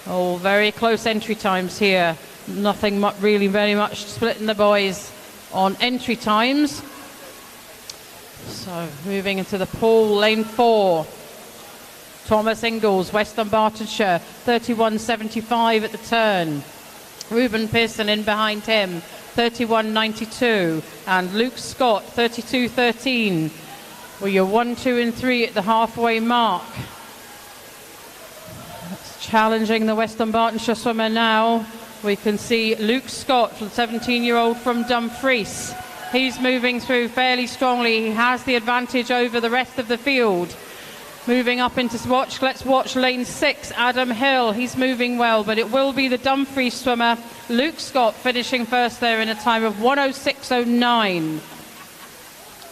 All very close entry times here. Nothing really very much splitting the boys on entry times. So moving into the pool, lane 4. Thomas Ingalls, Western Bartonshire, 31.75 at the turn. Reuben Pearson in behind him, 31.92. And Luke Scott, 32.13. Well, you're 1, 2 and 3 at the halfway mark. That's challenging the Western Bartonshire swimmer now. We can see Luke Scott, the 17-year-old from Dumfries. He's moving through fairly strongly. He has the advantage over the rest of the field. Moving up into watch, let's watch lane 6, Adam Hill. He's moving well, but it will be the Dumfries swimmer, Luke Scott, finishing first there in a time of 106.09.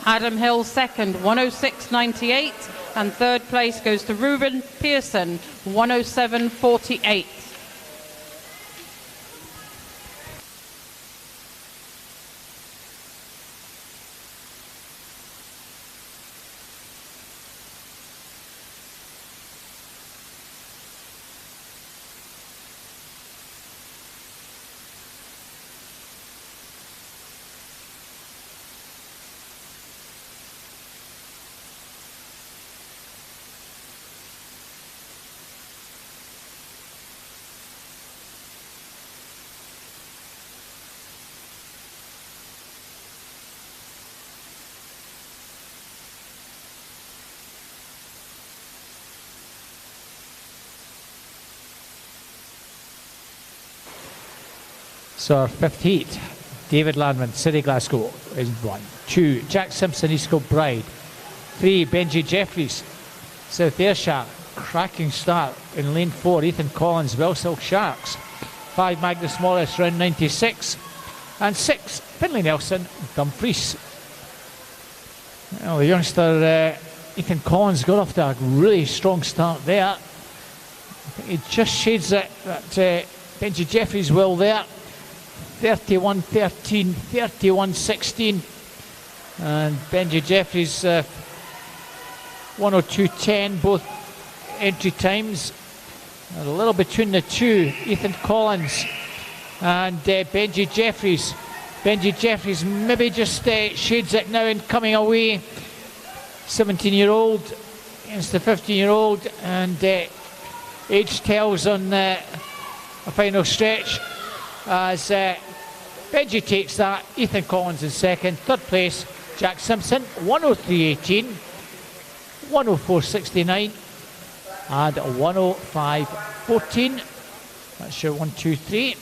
Adam Hill second, 106.98. And third place goes to Reuben Pearson, 107.48. So our fifth heat, David Landman, City Glasgow is 1. 2, Jack Simpson, East Kilbride. 3, Benji Jeffries, South Ayrshire, cracking start in lane 4, Ethan Collins, Belsill Sharks. 5, Magnus Morris, round 96. And 6, Finlay Nelson, Dumfries. Well, the youngster Ethan Collins got off to a really strong start there. I think he just shades it, that Benji Jeffries will there. 31.13, 31.16, and Benji Jeffries 102.10, both entry times. And a little between the two, Ethan Collins and Benji Jeffries. Benji Jeffries maybe just shades it now and coming away. 17-year-old against the 15-year-old, and age tells on a final stretch as Benji takes that. Ethan Collins in second. Third place, Jack Simpson, 103.18, 104.69 and 105.14. That's your 1, 2, 3.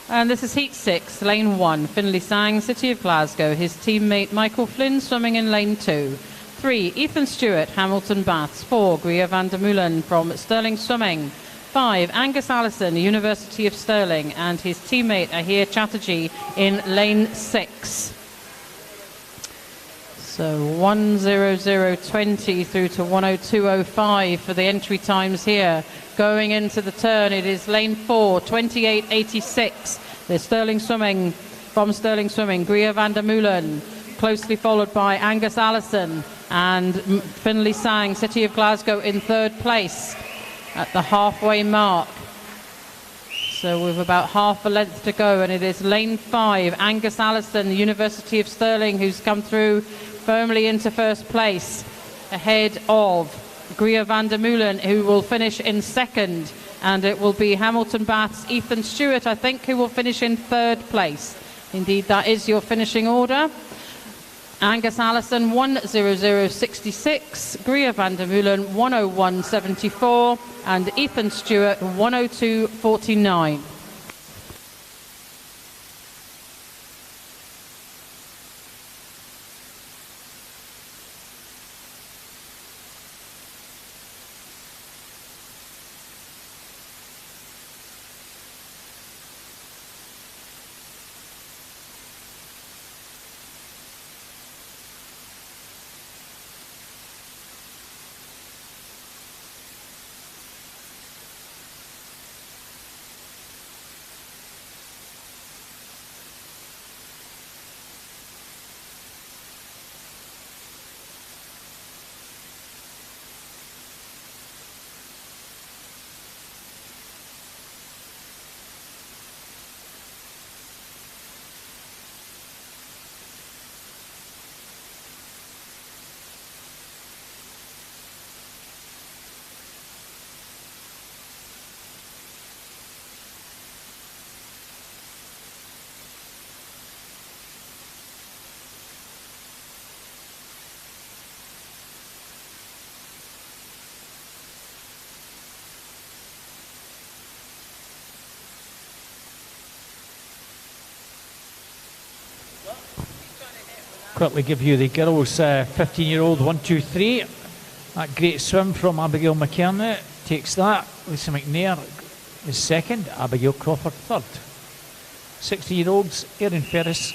And this is Heat 6, Lane 1, Finlay Sang, City of Glasgow. His teammate Michael Flynn swimming in Lane 2. 3, Ethan Stewart, Hamilton Baths. 4, Greer van der Meulen from Stirling Swimming. 5, Angus Allison, University of Stirling, and his teammate Ahir Chatterjee in Lane 6. So 1:00:20 through to 1:02:05 for the entry times here. Going into the turn, it is Lane 4, 28.86. The Stirling Swimming, from Stirling Swimming, Greer van der Meulen, closely followed by Angus Allison and Finlay Sang, City of Glasgow in third place at the halfway mark. So with about half a length to go, and it is lane 5, Angus Allison, the University of Stirling, who's come through firmly into first place, ahead of Greer van der Meulen, who will finish in second, and it will be Hamilton Bath's Ethan Stewart, I think, who will finish in third place. Indeed, that is your finishing order. Angus Allison 1:00.66, Greer van der Meulen 1:01.74, and Ethan Stewart 1:02.49. Quickly give you the girls' 15-year-old 1, 2, 3. That great swim from Abigail McKernan takes that. Lisa McNair is second. Abigail Crawford third. 16-year-olds, Erin Ferris.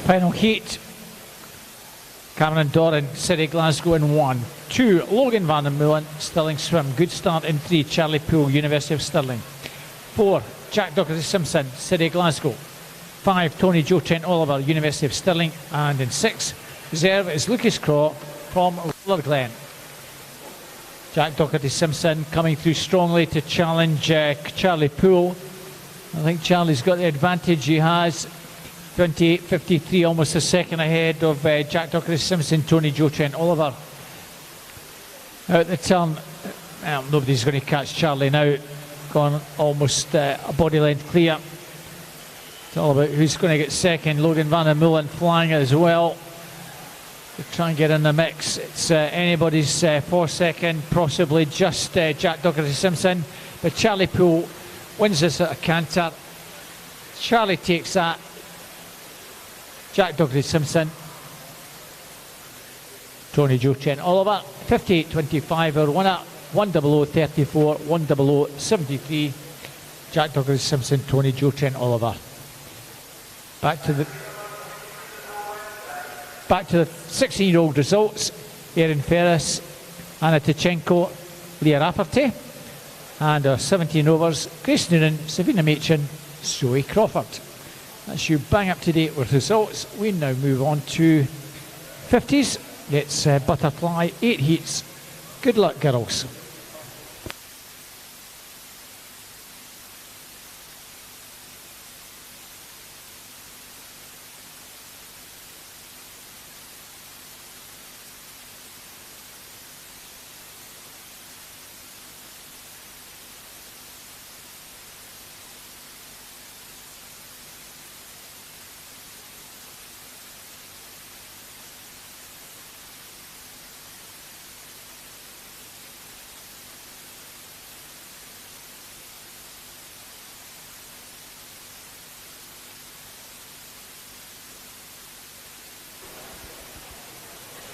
Final heat. Cameron Doran, City Glasgow in 1. 2, Logan van der Meulen, Stirling Swim. Good start in 3, Charlie Poole, University of Stirling. 4, Jack Doherty Simpson, City Glasgow. 5, Tony Joe Trent Oliver, University of Stirling. And in 6, reserve is Lucas Craw from Glen. Jack Doherty Simpson coming through strongly to challenge Charlie Poole. I think Charlie's got the advantage he has. 28.53, almost a second ahead of Jack Doherty Simpson, Tony Joe Trent Oliver. Out the turn, well, nobody's going to catch Charlie now. Gone almost a body length clear. It's all about who's going to get second. Logan van der Meulen flying as well. To try and get in the mix. It's anybody's for second, possibly just Jack Doherty Simpson. But Charlie Poole wins this at a canter. Charlie takes that. Jack Doherty Simpson, Tony Joe Trent Oliver, 58.25 our winner, 1:00.34, 1:00.73, Jack Doherty Simpson, Tony Joe Trent Oliver. Back to the 16-year-old results. Erin Ferris, Anna Tichenko, Leah Rafferty, and our 17 overs, Grace Noonan, Savina Machin, Zoe Crawford. That's you bang up to date with results. We now move on to 50s. It's butterfly, 8 heats. Good luck, girls.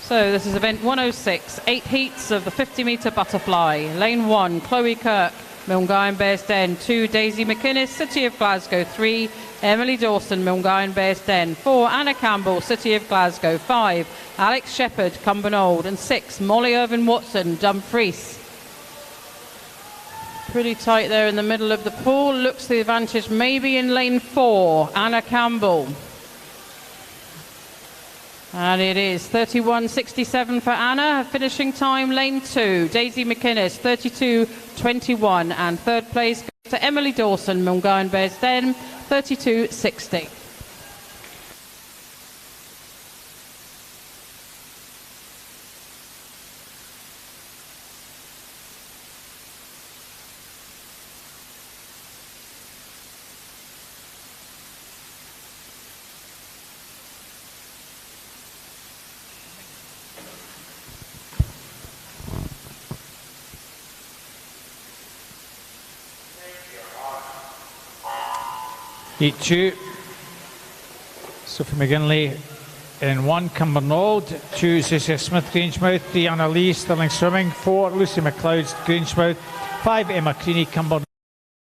So this is event 106, 8 heats of the 50-metre butterfly. Lane 1, Chloe Kirk, Milngavin Bearsden. 2, Daisy McInnes, City of Glasgow. 3, Emily Dawson, Milngavin Bearsden. 4, Anna Campbell, City of Glasgow. 5, Alex Shepherd, Cumbernauld. And 6, Molly Irvin Watson, Dumfries. Pretty tight there in the middle of the pool. Looks the advantage maybe in lane 4, Anna Campbell. And it is 31.67 for Anna. Finishing time, lane 2, Daisy McInnes, 32.21. And third place goes to Emily Dawson, Milngavin Bearsden, 32.60. Heat 2, Sophie McGinley in 1, Cumbernauld. 2, Susie Smith, Grangemouth. 3, Anna Lee, Stirling Swimming. 4, Lucy McLeod, Grangemouth. 5, Emma Creaney, Cumbernauld.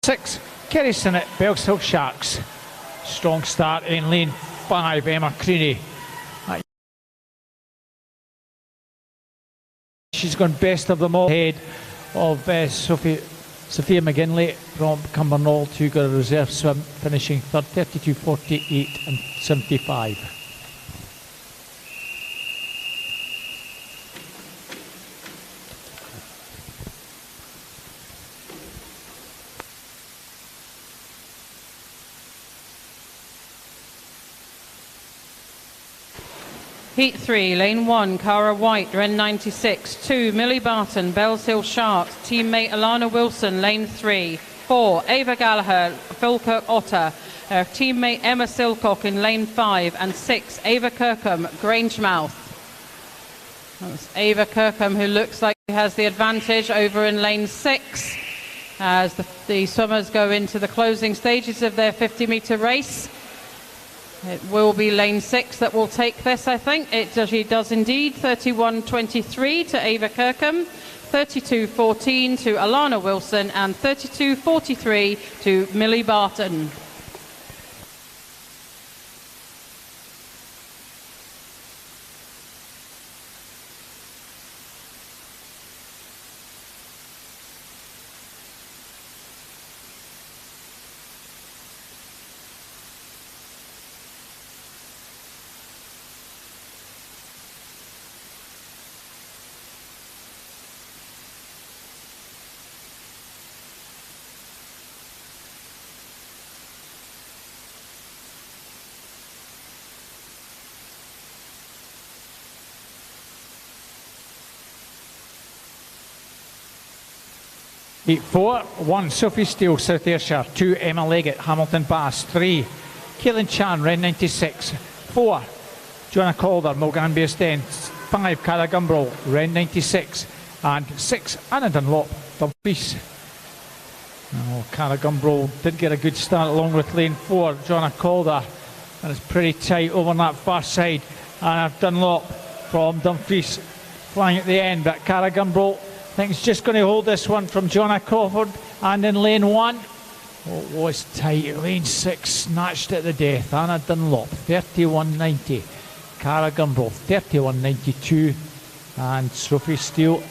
6, Kerry Sinnott, Bellshill Sharks. Strong start in lane 5, Emma Creaney. She's gone best of them all, ahead of Sophia McGinley from Cumbernauld, who got a reserve swim, finishing third, 32.48 and 75. Heat 3, lane 1, Cara White, Ren 96. 2, Millie Barton, Bells Hill Sharks. Teammate Alana Wilson, lane 3. 4, Ava Gallagher, Falkirk Otter. Her teammate Emma Silcock in lane 5. And 6, Ava Kirkham, Grangemouth. That's Ava Kirkham, who looks like she has the advantage over in lane 6 as the swimmers go into the closing stages of their 50-metre race. It will be lane 6 that will take this, I think. She does indeed. 31.23 to Ava Kirkham, 32.14 to Alana Wilson, and 32.43 to Millie Barton. Heat 4, 1, Sophie Steele, South Ayrshire. 2, Emma Leggett, Hamilton Bass. 3, Kaylin Chan, Ren 96. 4, Joanna Calder, Milngavin Bearsden. 5, Cara Gumbrell, Ren 96. And 6, Anna Dunlop, Dumfries. Oh, Cara Gumbrell did get a good start along with lane 4, Joanna Calder. And it's pretty tight over on that far side. Anna Dunlop from Dumfries flying at the end, but Cara Gumbrell, I think it's just going to hold this one from Joanna Crawford. And in lane 1, oh, it was tight. Lane 6 snatched at the death. Anna Dunlop, 31.90. Cara Gumbrell, 31.92. And Sophie Steele,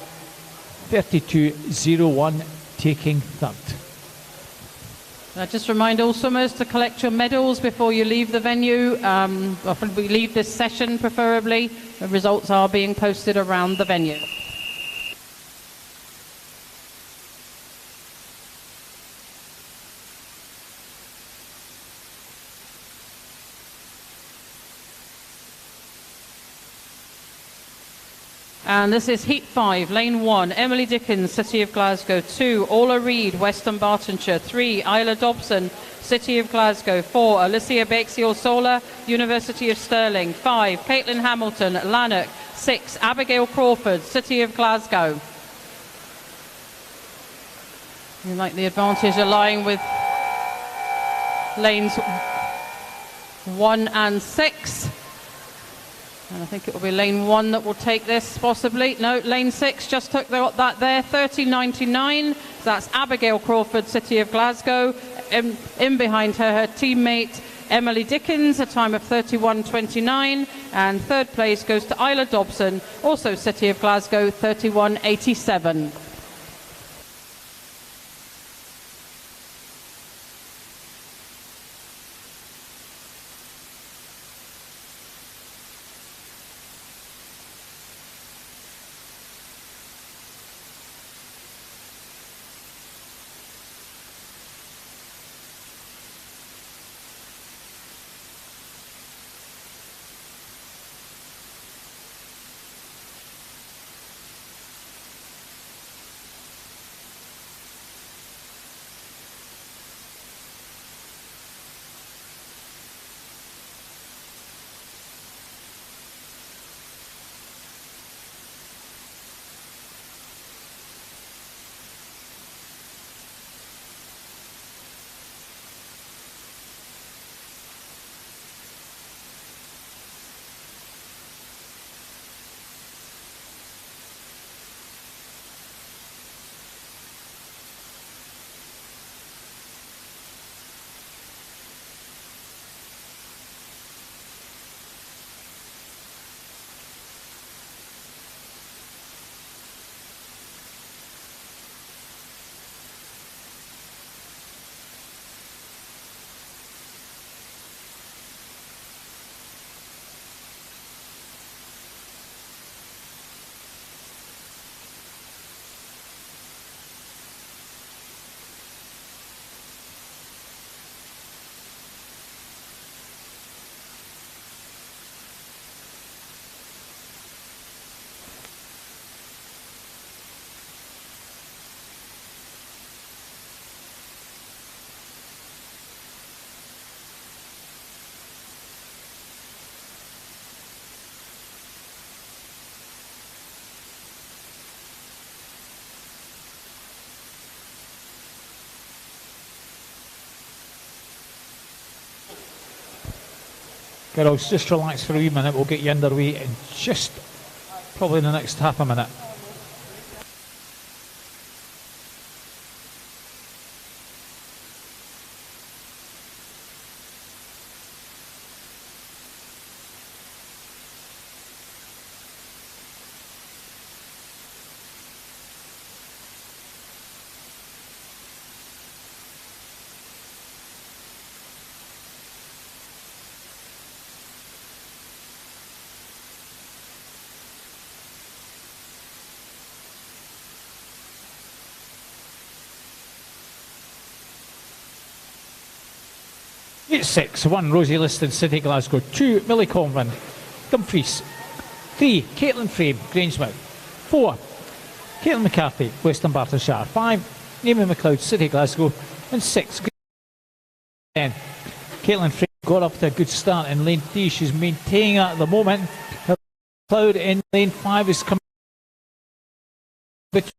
32.01, taking third. Just remind all swimmers to collect your medals before you leave the venue. Or we leave this session, preferably. The results are being posted around the venue. And this is Heat 5, Lane 1, Emily Dickens, City of Glasgow. 2, Orla Reid, Western Bartonshire. 3, Isla Dobson, City of Glasgow. 4, Alicia Bexio-Sola, University of Stirling. 5, Caitlin Hamilton, Lanark. 6, Abigail Crawford, City of Glasgow. You like the advantage of lying with lanes 1 and 6. And I think it will be lane 1 that will take this, possibly. No, lane 6 just took that there, 30.99 So that's Abigail Crawford, City of Glasgow. In behind her, her teammate Emily Dickens, a time of 31.29, and third place goes to Isla Dobson, also City of Glasgow, 31.87. Girls, just relax for a wee minute. We'll get you underway in just probably the next half a minute. It's 6, 1 Rosie Liston, City Glasgow, 2 Millie Conran, Dumfries, 3 Caitlin Frame, Grangemouth, 4 Caitlin McCarthy, Western Bartonshire, 5 Amy McLeod, City Glasgow, and 6 10. Caitlin Frame got up to a good start in lane 3. She's maintaining that at the moment. McLeod in lane 5 is coming. But I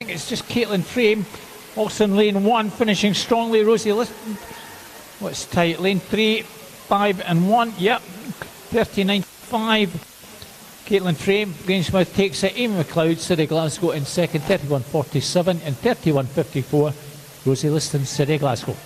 think it's just Caitlin Frame. Also in lane 1, finishing strongly, Rosie Liston. What's tight? Lane 3, 5 and 1. Yep. 39.5. Caitlin Frame. Grangemouth takes it. Amy McLeod, City Glasgow in second. 31.47 and 31.54. Rosie Liston, City Glasgow.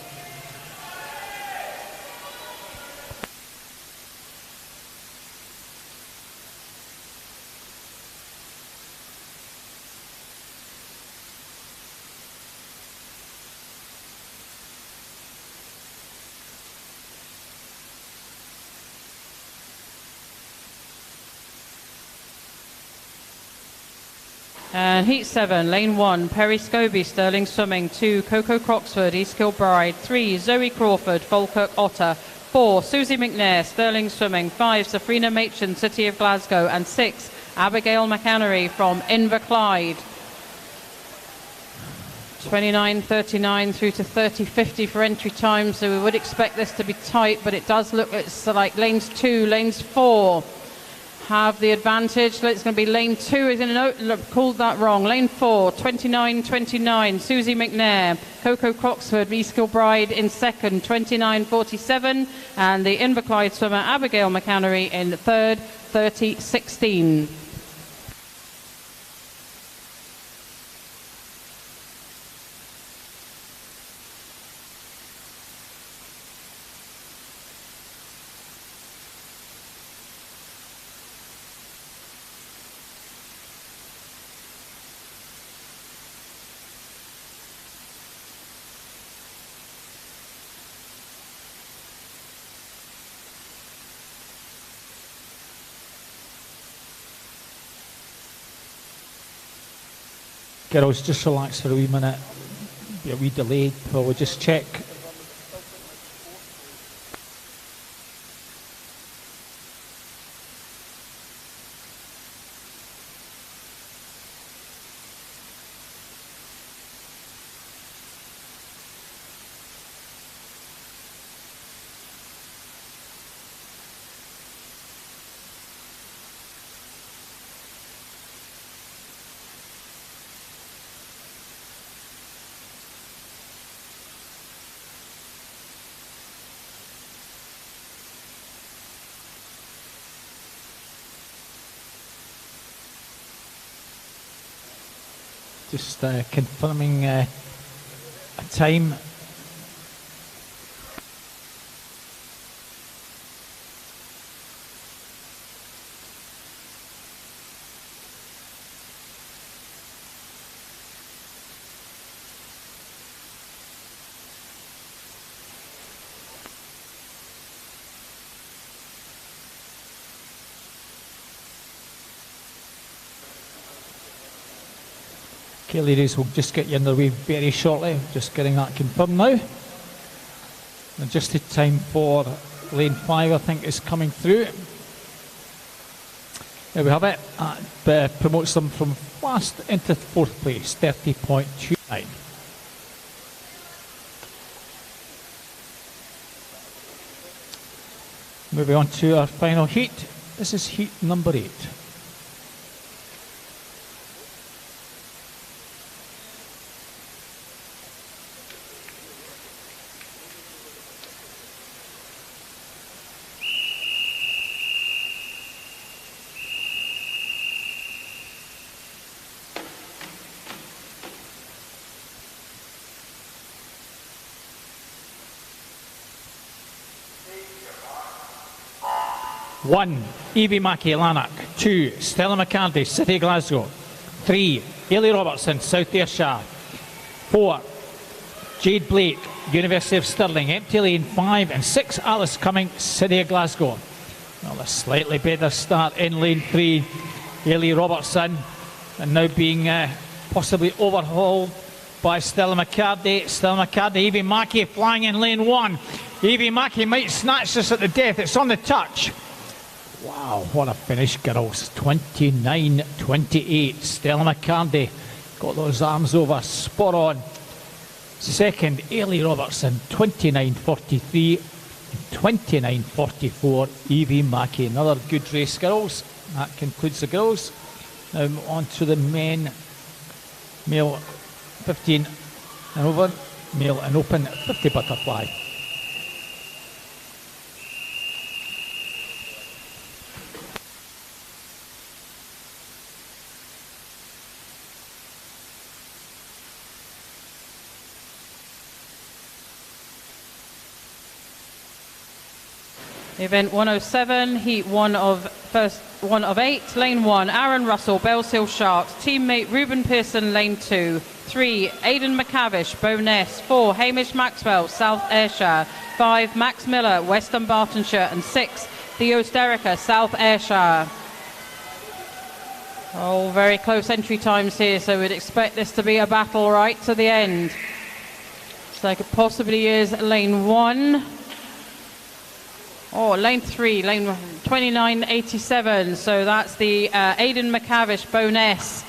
And heat 7, lane 1, Perry Scobie, Stirling Swimming, 2, Coco Croxford, East Kilbride, 3, Zoe Crawford, Falkirk Otter, 4, Susie McNair, Stirling Swimming, 5, Safrina Machin, City of Glasgow, and 6, Abigail McAnery from Inverclyde. 29.39 through to 30.50 for entry time, so we would expect this to be tight, but it does look it's like lanes 2, lanes 4 have the advantage. It's going to be lane 2 is in a called that wrong. Lane 4, 29.29, Susie McNair, Coco Croxford, East Kilbride in second, 29.47, and the Inverclyde swimmer Abigail McAnery in third, 30.16. . Girls, just relax for a wee minute. Be a wee delayed while we just check. Just confirming a time. Okay, ladies, we'll just get you underway very shortly. Just getting that confirmed now. Adjusted time for lane 5, I think, is coming through. There we have it. That promotes them from last into 4th place, 30.29. Moving on to our final heat. This is heat number 8. One, Evie Mackey Lanark. 2, Stella McCarthy, City Glasgow. 3, Hayley Robertson, South Ayrshire. 4, Jade Blake, University of Stirling, empty lane. 5 and 6, Alice Cumming, City of Glasgow. Well, a slightly better start in lane 3. Hayley Robertson, and now being possibly overhauled by Stella McCarthy. Stella McCarthy, Evie Mackey flying in lane 1. Evie Mackey might snatch this at the death. It's on the touch. Wow, what a finish, girls. 29.28. Stella McCarthy got those arms over, spot on. Second, Hayley Robertson, 29.43. 29.44, Evie Mackey. Another good race, girls. That concludes the girls. Now on to the men. Male 15 and over, male and open 50 butterfly. Event 107, heat 1 of 8, lane 1, Aaron Russell, Bellshill Sharks, teammate Ruben Pearson, lane 2, 3, Aidan McCavish, Bowness, 4, Hamish Maxwell, South Ayrshire, 5, Max Miller, Western Bartonshire, and 6, Theo Sterica, South Ayrshire. All very close entry times here, so we'd expect this to be a battle right to the end. So it possibly is lane 1. Oh, lane 3, lane 29.87. So that's the Aidan McCavish, Bowness.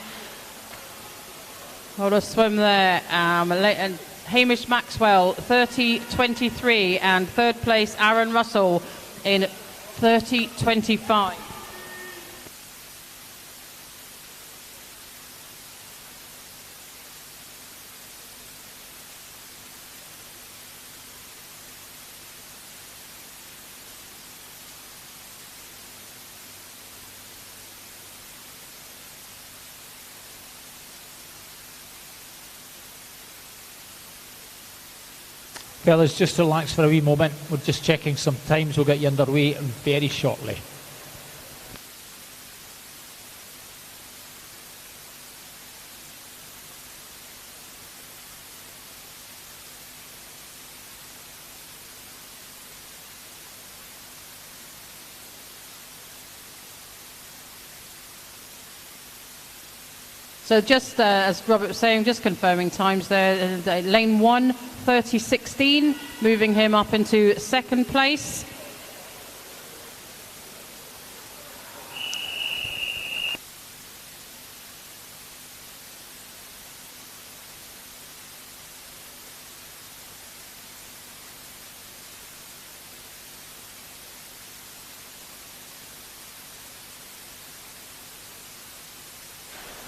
What a swim there. And Hamish Maxwell, 30.23. And third place, Aaron Russell in 30.25. Fellas, just relax for a wee moment. We're just checking some times. We'll get you underway very shortly. So just as Robert was saying, just confirming times there. Lane 1, 30.16, moving him up into second place.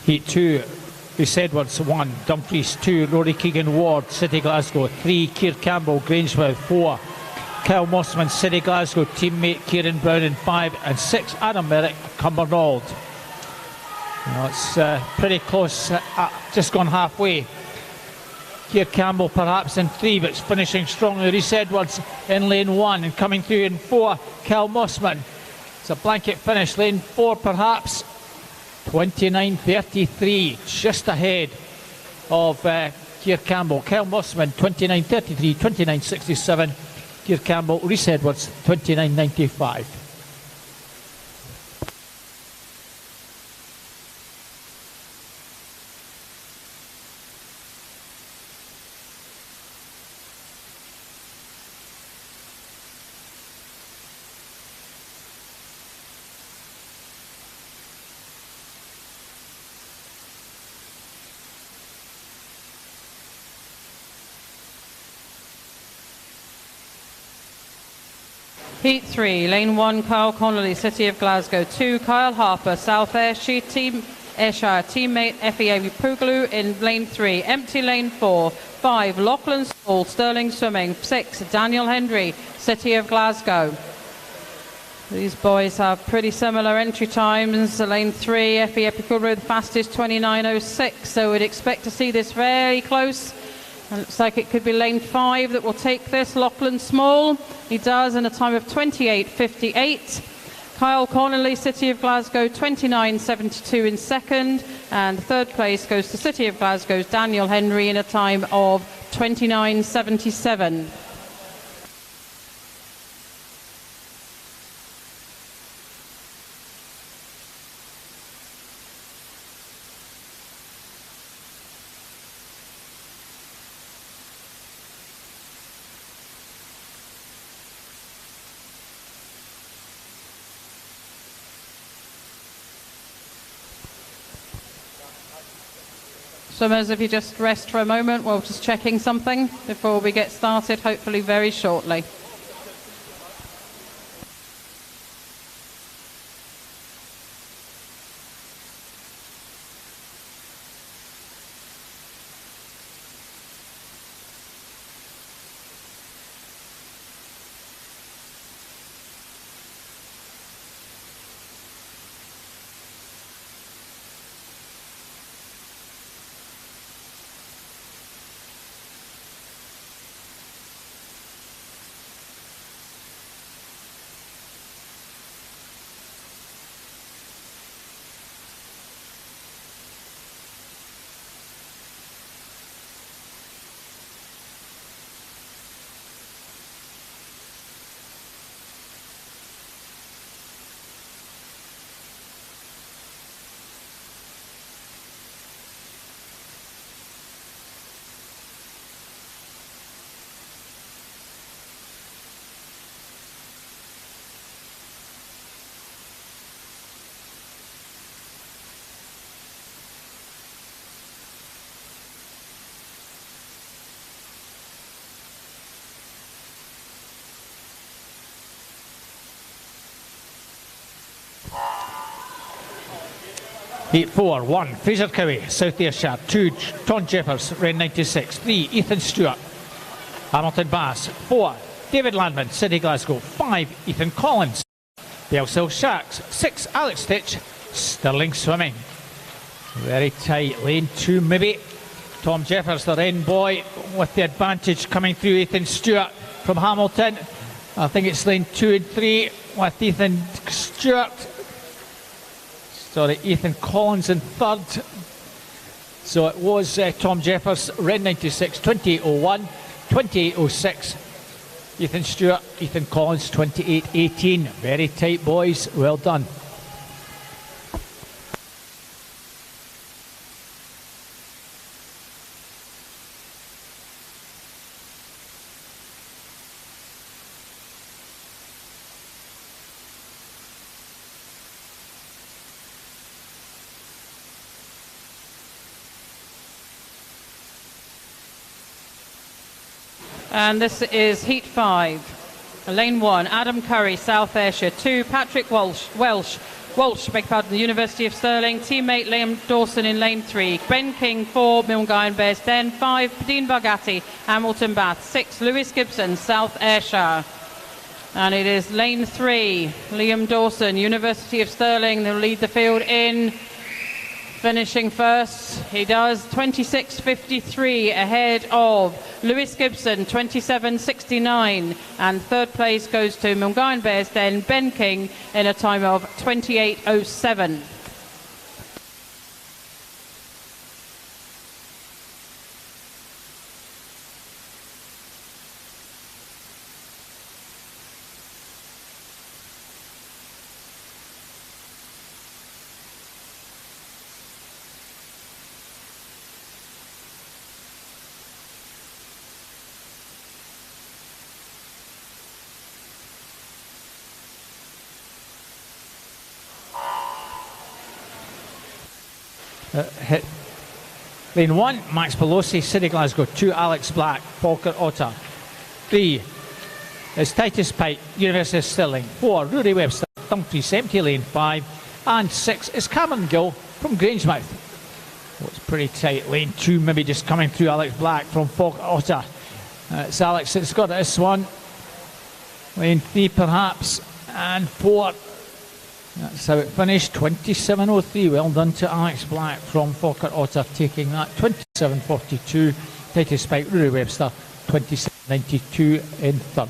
Heat 2, Rhys Edwards 1, Dumfries 2, Rory Keegan Ward, City Glasgow 3, Keir Campbell, Grangemouth 4, Kyle Mossman, City Glasgow, teammate Kieran Brown in 5, and 6, Adam Merrick, Cumbernauld. Well, it's pretty close, just gone halfway. Keir Campbell perhaps in 3, but it's finishing strongly. Rhys Edwards in lane 1 and coming through in 4, Kyle Mossman. It's a blanket finish, lane 4 perhaps. 29.33, just ahead of Keir Campbell. Kyle Mossman, 29.33, 29.67. Keir Campbell, Rhys Edwards, 29.95. Heat 3, lane 1, Kyle Connolly, City of Glasgow. 2, Kyle Harper, South Ayrshire, teammate FEA Pugalu in lane 3. Empty lane 4. 5, Lachlan Small, Stirling Swimming. 6, Daniel Hendry, City of Glasgow. These boys have pretty similar entry times. Lane 3, FEA Pugalu, the fastest, 29.06. So we'd expect to see this very close. And it looks like it could be lane 5 that will take this. Lachlan Small, he does in a time of 28.58. Kyle Connolly, City of Glasgow, 29.72 in second. And third place goes to City of Glasgow's Daniel Henry in a time of 29.77. Swimmers, if you just rest for a moment, we're just checking something before we get started, hopefully very shortly. Heat 4, 1, Fraser Cowie, South Ayrshire. 2, Tom Jeffers, Ren 96. 3, Ethan Stewart, Hamilton Bass. 4, David Landman, City Glasgow. 5, Ethan Collins, Bellshill Sharks. 6, Alex Stitch, Stirling Swimming. Very tight, lane 2 maybe. Tom Jeffers, the Wren boy, with the advantage coming through. Ethan Stewart from Hamilton. I think it's lane 2 and 3 with Ethan Stewart. Sorry, Ethan Collins in third. So it was Tom Jeffers, Ren 96, 28.01, 28.06. Ethan Stewart, Ethan Collins, 28.18. Very tight, boys. Well done. And this is Heat 5. Lane 1, Adam Curry, South Ayrshire. 2, Patrick Walsh, beg pardon, the University of Stirling. Teammate Liam Dawson in lane 3. Ben King, 4, Milngavie and Bearsden. 5, Padine Bargatti, Hamilton Bath. 6, Lewis Gibson, South Ayrshire. And it is lane 3, Liam Dawson, University of Stirling. They'll lead the field in. Finishing first, he does 26.53 ahead of Lewis Gibson, 27.69, and third place goes to Milngavie and Bearsden, Ben King, in a time of 28.07. Hit lane 1, Max Pelosi, City Glasgow. 2, Alex Black, Falkirk Otter. 3 is Titus Pike, University of Stirling. 4, Rory Webster, Dumfries, empty lane 5. And 6 is Cameron Gill from Grangemouth. Oh, it's pretty tight. Lane 2 maybe just coming through Alex Black from Falkirk Otter. It's Alex that's got this one. Lane 3 perhaps, and 4. That's how it finished, 27.03. Well done to Alex Black from Falkirk Otter, taking that. 27.42. Titus Pike, Rory Webster, 27.92 in third.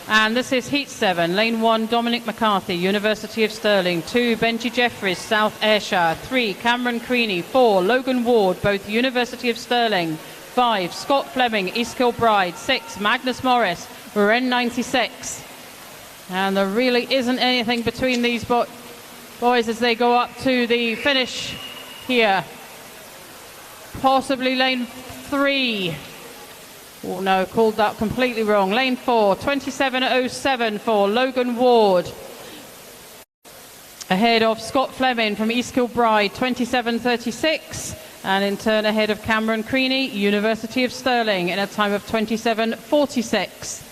And this is Heat 7, Lane 1, Dominic McCarthy, University of Stirling. 2, Benji Jeffries, South Ayrshire. 3, Cameron Creaney. 4, Logan Ward, both University of Stirling. 5, Scott Fleming, East Kilbride. 6, Magnus Morris, Ren 96. And there really isn't anything between these boys as they go up to the finish here. Possibly lane 3. Oh no, called that completely wrong. Lane 4, 27.07 for Logan Ward. Ahead of Scott Fleming from East Kilbride, 27.36. And in turn ahead of Cameron Creaney, University of Stirling, in a time of 27.46.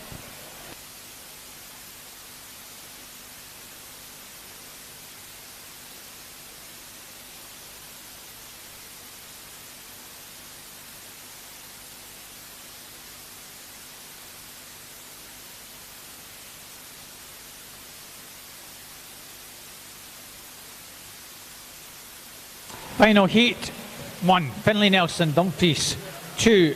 Final heat, 1, Finlay Nelson, Dumfries. 2,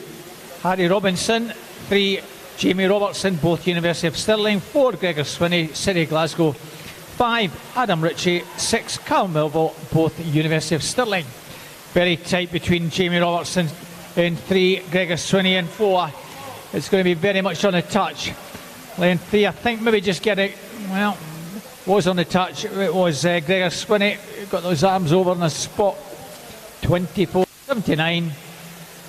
Harry Robinson. 3, Jamie Robertson, both University of Stirling. 4, Gregor Swinney, City Glasgow. 5, Adam Ritchie. 6, Carl Melville, both University of Stirling. Very tight between Jamie Robertson in 3, Gregor Swinney in 4. It's going to be very much on the touch. Lane 3, I think maybe just getting, well, was on the touch. It was Gregor Swinney, got those arms over on the spot. 24.79.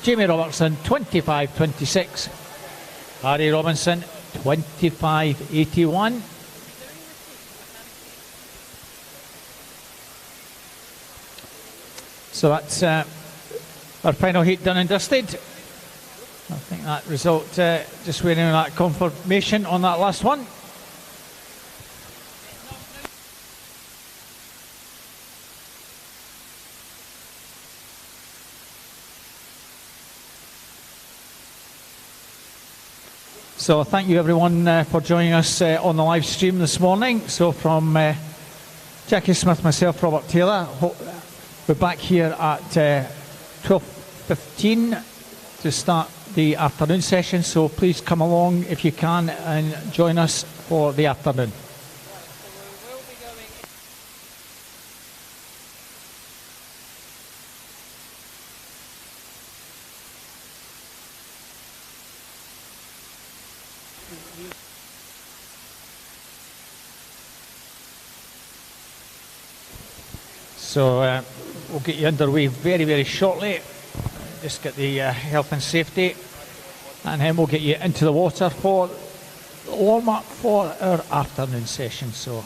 Jamie Robertson, 25.26. Harry Robinson, 25.81. So that's our final heat done and dusted. I think that result, just waiting on that confirmation on that last one. So thank you everyone for joining us on the live stream this morning. So from Jackie Smith, myself, Robert Taylor, we're back here at 12:15 to start the afternoon session. So please come along if you can and join us for the afternoon. So we'll get you underway very, very shortly. Just get the health and safety, and then we'll get you into the water for the warm-up for our afternoon session. So